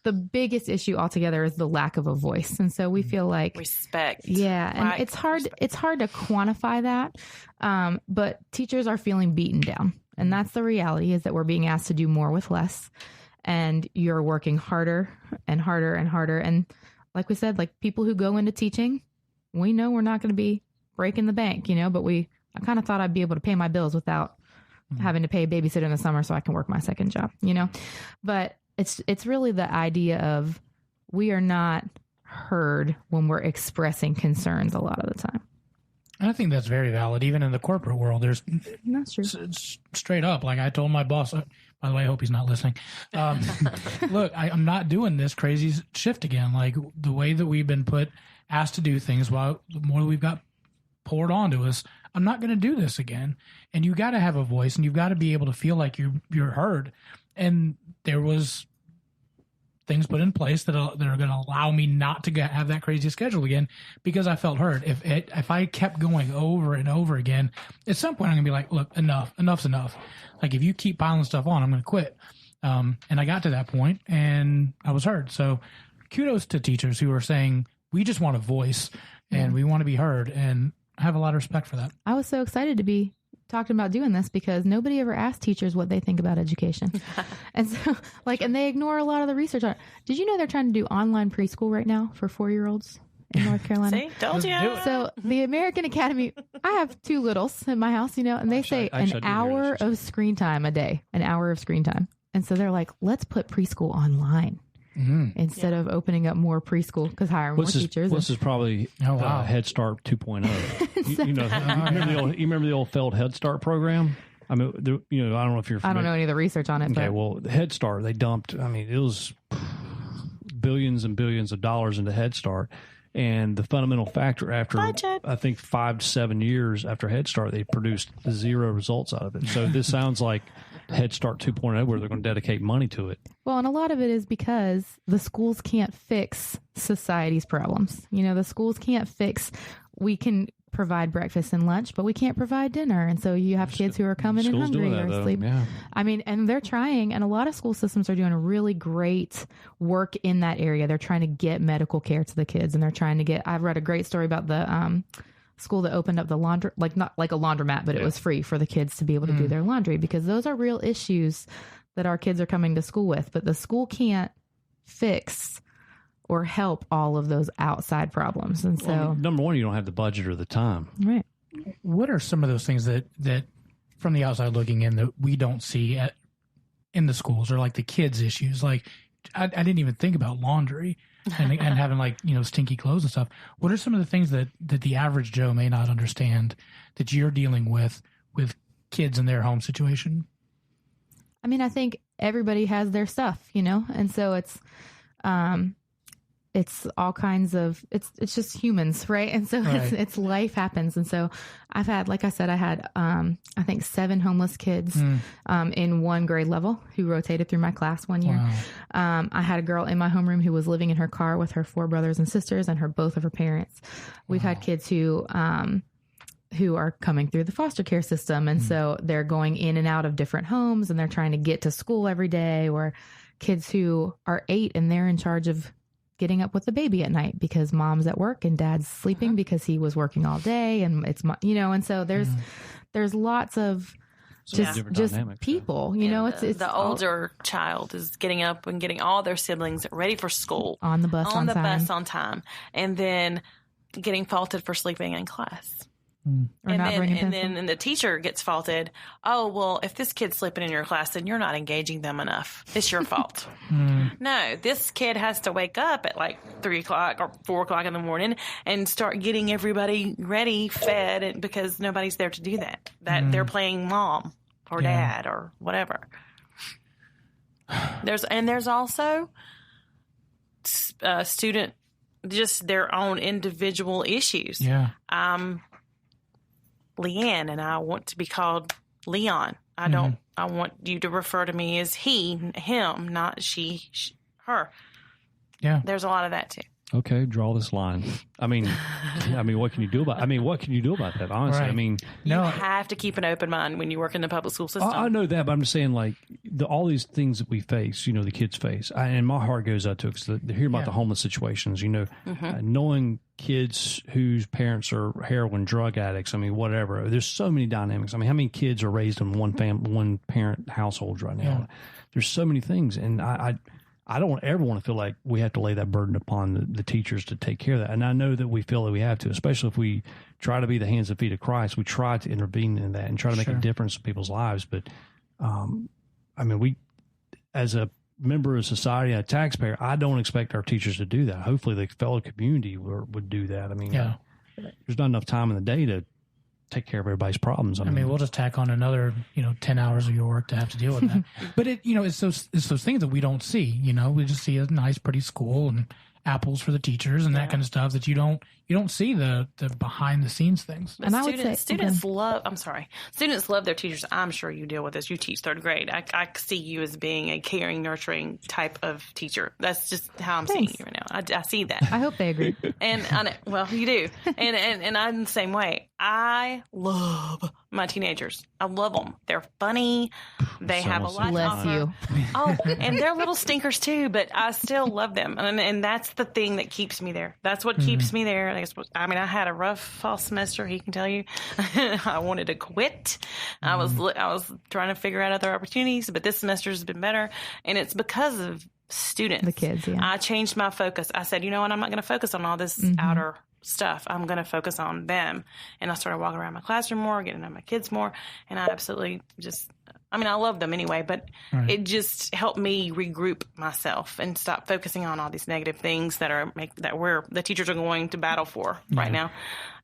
issue altogether is the lack of a voice. And so we feel like respect. Yeah. And right. it's hard to quantify that. But teachers are feeling beaten down. And that's the reality, is that we're being asked to do more with less, and you're working harder and harder and harder. And like we said, like people who go into teaching, we know we're not going to be breaking the bank, but I kind of thought I'd be able to pay my bills without having to pay a babysitter in the summer so I can work my second job, but it's really the idea of we are not heard when we're expressing concerns a lot of the time. And I think that's very valid. Even in the corporate world, there's That's true. straight up. Like I told my boss, by the way, I hope he's not listening. Look, I'm not doing this crazy shift again. Like the way that we've been asked to do things, while the more we've got poured onto us, I'm not going to do this again. And you got to have a voice, and you've got to be able to feel like you're heard. And there was things put in place that are going to allow me not to have that crazy schedule again, because I felt heard. If I kept going over and over again, at some point I'm going to be like, look, enough's enough. Like if you keep piling stuff on, I'm going to quit. And I got to that point and I was heard. So kudos to teachers who are saying, we just want a voice and we want to be heard, and I have a lot of respect for that. I was so excited to be talking about doing this because nobody ever asked teachers what they think about education. And so and they ignore a lot of the research on it. Did you know they're trying to do online preschool right now for 4-year-olds in North Carolina? See, told you. So the American Academy, I have 2 littles in my house, and they say an hour of screen time a day, an hour of screen time. And so they're like, let's put preschool online. Instead of opening up more preschool, because hiring more teachers. This is probably Head Start 2.0. You remember the old failed Head Start program? I mean, I don't know if you're familiar. I don't know any of the research on it. Okay, well, the Head Start, they dumped, it was billions and billions of dollars into Head Start. And the fundamental factor after, I think, 5 to 7 years after Head Start, they produced 0 results out of it. So this sounds like Head Start 2.0, where they're going to dedicate money to it. Well, and a lot of it is because the schools can't fix society's problems. The schools can't fix, we can provide breakfast and lunch, but we can't provide dinner. And so you have kids who are coming in hungry or asleep. Yeah. And they're trying, and a lot of school systems are doing a really great work in that area. They're trying to get medical care to the kids, and they're trying to get, I've read a great story about the school that opened up the laundry, like not like a laundromat, but it was free for the kids to be able to do their laundry, because those are real issues that our kids are coming to school with, but the school can't fix or help all of those outside problems. And so, number one, you don't have the budget or the time. Right. What are some of those things that from the outside looking in that we don't see in the schools, or like the kids' issues? Like I didn't even think about laundry and having stinky clothes and stuff. What are some of the things that the average Joe may not understand that you're dealing with kids in their home situation? I think everybody has their stuff, and so it's all kinds of, it's just humans, right? And so it's life happens. And so I've had, like I said, I had, I think 7 homeless kids in 1 grade level who rotated through my class one year. Wow. I had a girl in my homeroom who was living in her car with her 4 brothers and sisters and both of her parents. We've had kids who are coming through the foster care system. And so they're going in and out of different homes, and they're trying to get to school every day, or kids who are 8 and they're in charge of getting up with the baby at night because mom's at work and dad's sleeping because he was working all day, and it's and so there's lots of just people, it's the older child is getting up and getting all their siblings ready for school on the bus on time, and then getting faulted for sleeping in class. And the teacher gets faulted. Oh, well, if this kid's sleeping in your class, then you're not engaging them enough. It's your fault. No, this kid has to wake up at like 3 o'clock or 4 o'clock in the morning and start getting everybody ready, fed, because nobody's there to do that. They're playing mom or dad or whatever. There's also student, just their own individual issues. Yeah. Leanne, and I want to be called Leon. I want you to refer to me as he, him, not she, her. Yeah. There's a lot of that too. Okay, draw this line. What can you do about that? Honestly, right. You have to keep an open mind when you work in the public school system. I know that, but I'm just saying, like, all these things that we face, the kids face, and my heart goes out to it because they hear about the homeless situations, knowing kids whose parents are heroin drug addicts. Whatever. There's so many dynamics. How many kids are raised in one parent households right now? Yeah. There's so many things, and I don't ever want to feel like we have to lay that burden upon the teachers to take care of that. And I know that we feel that we have to, especially if we try to be the hands and feet of Christ. We try to intervene in that and try to make a difference in people's lives. But, we, as a member of society and a taxpayer, I don't expect our teachers to do that. Hopefully the fellow community would do that. there's not enough time in the day to take care of everybody's problems. I mean, we'll just tack on another, 10 hours of your work to have to deal with that. But it's those things that we don't see. We just see a nice, pretty school and apples for the teachers and that kind of stuff that you don't see the behind the scenes things. But students love their teachers. I'm sure you deal with this. You teach third grade. I see you as being a caring, nurturing type of teacher. That's just how I'm seeing you right now. I see that. I hope they agree. And you do. And I'm the same way. I love my teenagers. I love them. They're funny. They have a lot to offer. You. Oh, and they're little stinkers too, but I still love them. And that's the thing that keeps me there. That's what keeps me there. I had a rough fall semester. He can tell you. I wanted to quit. I was trying to figure out other opportunities, but this semester has been better, and it's because of students. The kids, yeah. I changed my focus. I said, you know what? I'm not going to focus on all this outer stuff. I'm going to focus on them. And I started walking around my classroom more, getting to know my kids more, and I absolutely I love them anyway, but it just helped me regroup myself and stop focusing on all these negative things that the teachers are going to battle for right now,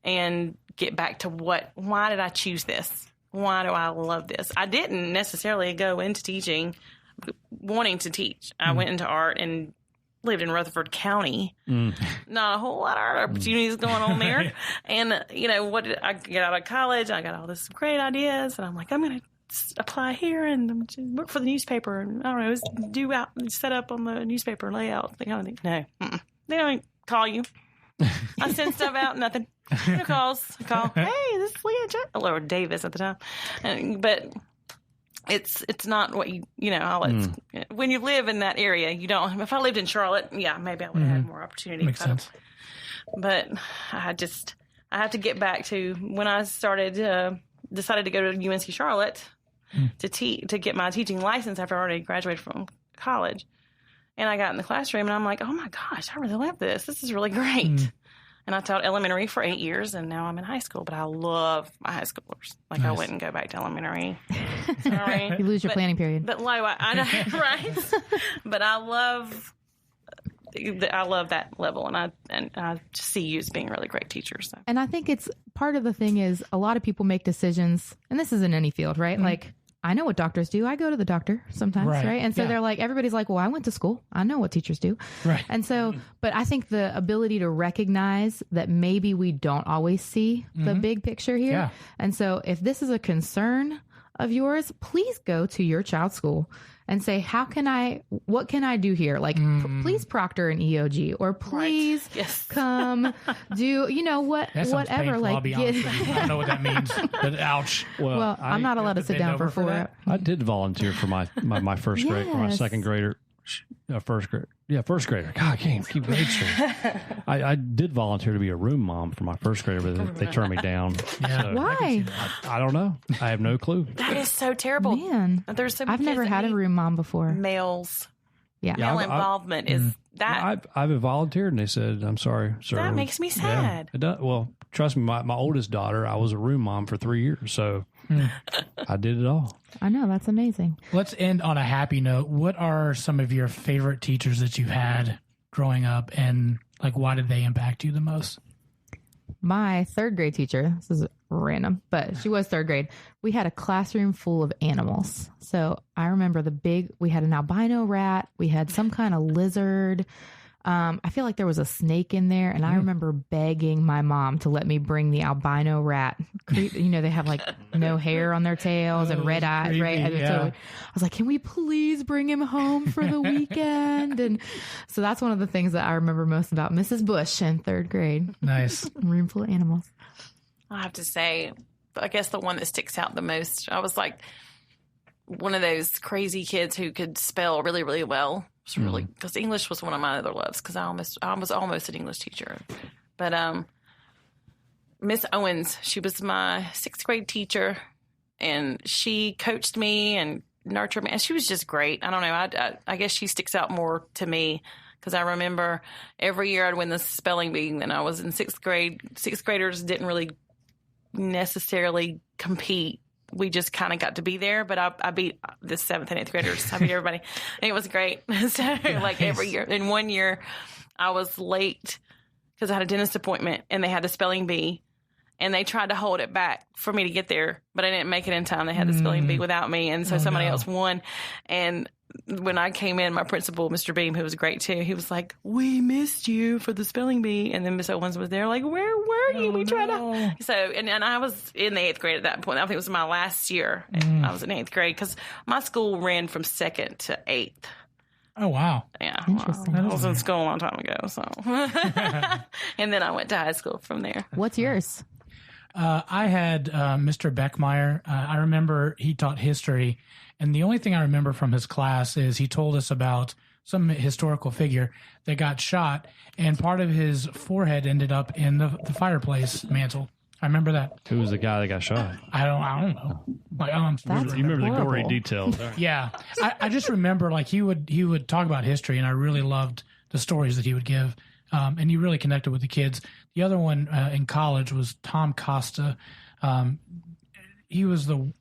and get back to why did I choose this? Why do I love this? I didn't necessarily go into teaching wanting to teach. I went into art and lived in Rutherford County. Not a whole lot of art opportunities going on there. And, what did I get out of college? I got all this great ideas, and I'm like, I'm going to apply here and work for the newspaper, and I don't know, set up on the newspaper layout. They kind of think, no, they don't call you. I send stuff out, nothing. No calls. I call, hey, this is Leah or Davis at the time, but it's not what when you live in that area, you don't. If I lived in Charlotte, maybe I would have had more opportunity. Makes sense. But I have to get back to when I decided to go to UNC Charlotte to get my teaching license after I already graduated from college. And I got in the classroom and I'm like, oh my gosh, I really love this. This is really great. And I taught elementary for 8 years, and now I'm in high school, but I love my high schoolers. Like, nice. I wouldn't go back to elementary. Sorry. You lose your planning period. But I know, right? But I love that level, and I just see you as being a really great teacher. So. And I think it's part of the thing is a lot of people make decisions, and this is in any field, right? Like, I know what doctors do. I go to the doctor sometimes, right? And so they're like, everybody's like, well, I went to school. I know what teachers do. Right. And so, but I think the ability to recognize that maybe we don't always see the big picture here. Yeah. And so if this is a concern of yours, please go to your child's school and say, what can I do here? Like, please proctor an EOG, or please come do, whatever. Like, I don't know what that means, but ouch. Well, I'm not allowed to sit down for 4 hours. I did volunteer for my first grade, for my second grader. First grader. God, I can't keep grade straight. I did volunteer to be a room mom for my first grader, but they turned me down. Yeah. So, why? I don't know. I have no clue. That is so terrible. Man, there's so many I've never had a room mom before. Males. Yeah. Male involvement is that. I've volunteered, and they said, I'm sorry, sir. That makes me sad. Yeah, it does. Well, trust me, my oldest daughter, I was a room mom for 3 years, so I did it all. I know, that's amazing. Let's end on a happy note. What are some of your favorite teachers that you've had growing up, and like, why did they impact you the most? My third grade teacher, this is random, but she was third grade. We had a classroom full of animals. So I remember we had an albino rat. We had some kind of lizard. I feel like there was a snake in there, and I remember begging my mom to let me bring the albino rat. They have like no hair on their tails and red eyes, right? And so I was like, can we please bring him home for the weekend? And so that's one of the things that I remember most about Mrs. Bush in third grade. Nice. Room full of animals. I have to say, I guess the one that sticks out the most, I was like one of those crazy kids who could spell really, really well. It's really, because English was one of my other loves, because I was almost an English teacher. But Miss Owens, she was my sixth grade teacher, and she coached me and nurtured me, and she was just great. I don't know, I guess she sticks out more to me, because I remember every year I'd win the spelling bee, and I was in sixth grade. Sixth graders didn't really necessarily compete. We just kind of got to be there, but I beat the 7th and 8th graders. I beat everybody. And it was great. So, like, every year. In one year, I was late because I had a dentist appointment and they had the spelling bee. And they tried to hold it back for me to get there, but I didn't make it in time. They had the spelling bee without me, and so somebody else won. And when I came in, my principal, Mr. Beam, who was great too, he was like, "We missed you for the spelling bee." And then Miss Owens was there, like, "Where were you? We tried to." So, and I was in the 8th grade at that point. I think it was my last year. I was in 8th grade because my school ran from 2nd to 8th. Oh, wow. Yeah. Interesting. I was in school a long time ago, so. And then I went to high school from there. What's yours? I had Mr. Beckmeyer. I remember he taught history, and the only thing I remember from his class is he told us about some historical figure that got shot, and part of his forehead ended up in the fireplace mantle. I remember that. Who was the guy that got shot? I don't know. Like, You remember the gory horrible. details. yeah. I just remember like he would talk about history, and I really loved the stories that he would give. And he really connected with the kids. The other one in college was Tom Costa. He was the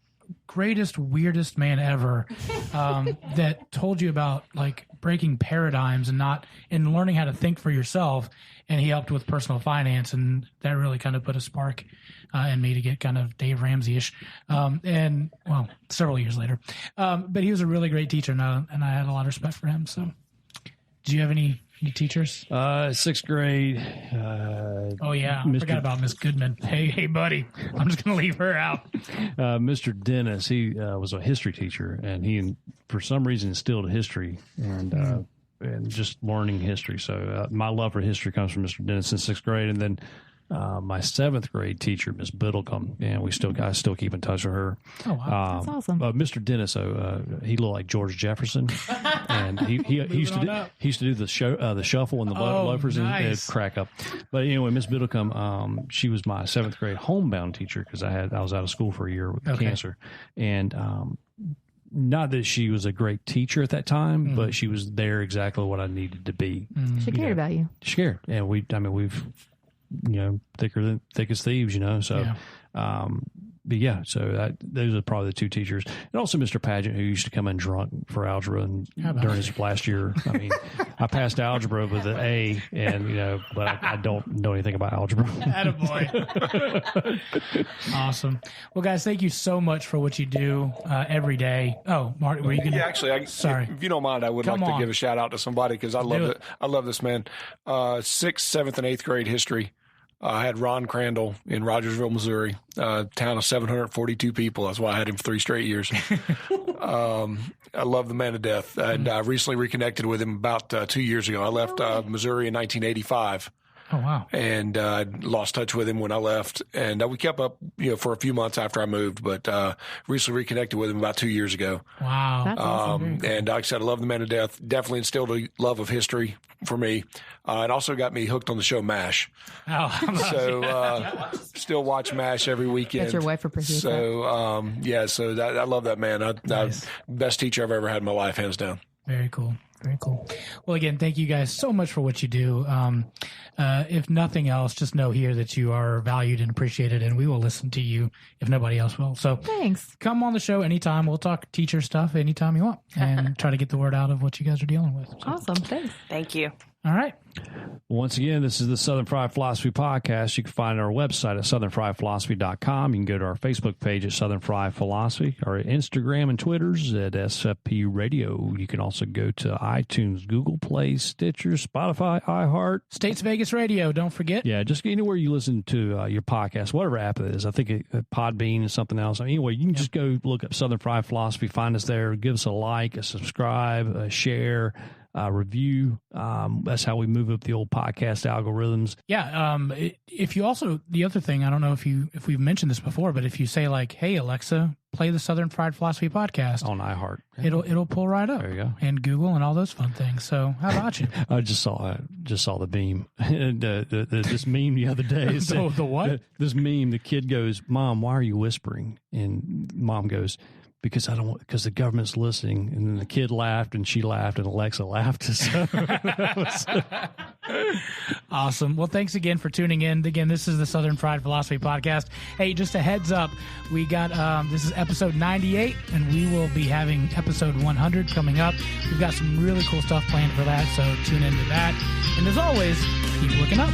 greatest, weirdest man ever that told you about like breaking paradigms and learning how to think for yourself. And he helped with personal finance, and that really kind of put a spark in me to get kind of Dave Ramsey-ish. And well, several years later. But he was a really great teacher, and I had a lot of respect for him. So, do you have any teachers? 6th grade. Oh yeah, I forgot about Miss Goodman. Hey, buddy, I'm just gonna leave her out. Mr. Dennis, he was a history teacher, and he, for some reason, instilled history and just learning history. So my love for history comes from Mr. Dennis in 6th grade, and then my 7th grade teacher, Miss Biddlecombe, and I still keep in touch with her. Oh wow, That's awesome. Mr. Dennis, he looked like George Jefferson, and he used to do the shuffle and the loafers, nice. and it'd crack up. But anyway, Miss Biddlecombe, she was my 7th grade homebound teacher because I was out of school for a year with cancer, and not that she was a great teacher at that time, but she was there exactly what I needed to be. She cared about you. She cared, and we've thick as thieves, So, but yeah, so those are probably the two teachers, and also Mr. Pageant, who used to come in drunk for algebra, and during his last year, I mean, I passed algebra with an A, and but I don't know anything about algebra. Attaboy. Awesome. Well, guys, thank you so much for what you do every day. Oh, Mark, were you going to? Yeah, actually, sorry. If you don't mind, I would like to give a shout out to somebody because I love it. I love this man. 6th, 7th, and 8th grade history. I had Ron Crandall in Rogersville, Missouri, a town of 742 people. That's why I had him for 3 straight years. I love the man to death. And I recently reconnected with him about 2 years ago. I left Missouri in 1985. Oh, wow. And lost touch with him when I left. And we kept up, for a few months after I moved, but recently reconnected with him about 2 years ago. Wow. That's awesome. And like I said, I love the man to death. Definitely instilled a love of history for me. It also got me hooked on the show MASH. Oh, So still watch MASH every weekend. Bet your wife appreciates so, I love that man. Nice. Best teacher I've ever had in my life, hands down. Very cool. Very cool. Well, again, thank you guys so much for what you do. If nothing else, just know here that you are valued and appreciated, and we will listen to you if nobody else will. So Thanks. Come on the show anytime. We'll talk teacher stuff anytime you want and try to get the word out of what you guys are dealing with. So. Awesome. Thanks. Thank you. All right. Once again, this is the Southern Fried Philosophy Podcast. You can find our website at southernfriedphilosophy.com. You can go to our Facebook page at Southern Fried Philosophy, our Instagram and Twitters at SFP Radio. You can also go to iTunes, Google Play, Stitcher, Spotify, iHeart. States Vegas Radio, don't forget. Yeah, just anywhere you listen to your podcast, whatever app it is. I think Podbean is something else. Anyway, you can just go look up Southern Fried Philosophy, find us there, give us a like, a subscribe, a share, review. That's how we move up the old podcast algorithms. Yeah. If you also, the other thing, I don't know if we've mentioned this before, but if you say like, "Hey Alexa, play the Southern Fried Philosophy Podcast" On iHeart, it'll pull right up. There you go. And Google and all those fun things. So how about you? I just saw the meme. This meme the other day. The what? This meme. The kid goes, "Mom, why are you whispering?" And Mom goes, because the government's listening. And then the kid laughed, and she laughed, and Alexa laughed. So Awesome. Well, thanks again for tuning in. Again, this is the Southern Fried Philosophy Podcast. Hey, just a heads up, we got this is episode 98, and we will be having episode 100 coming up. We've got some really cool stuff planned for that, so tune into that. And as always, keep looking up.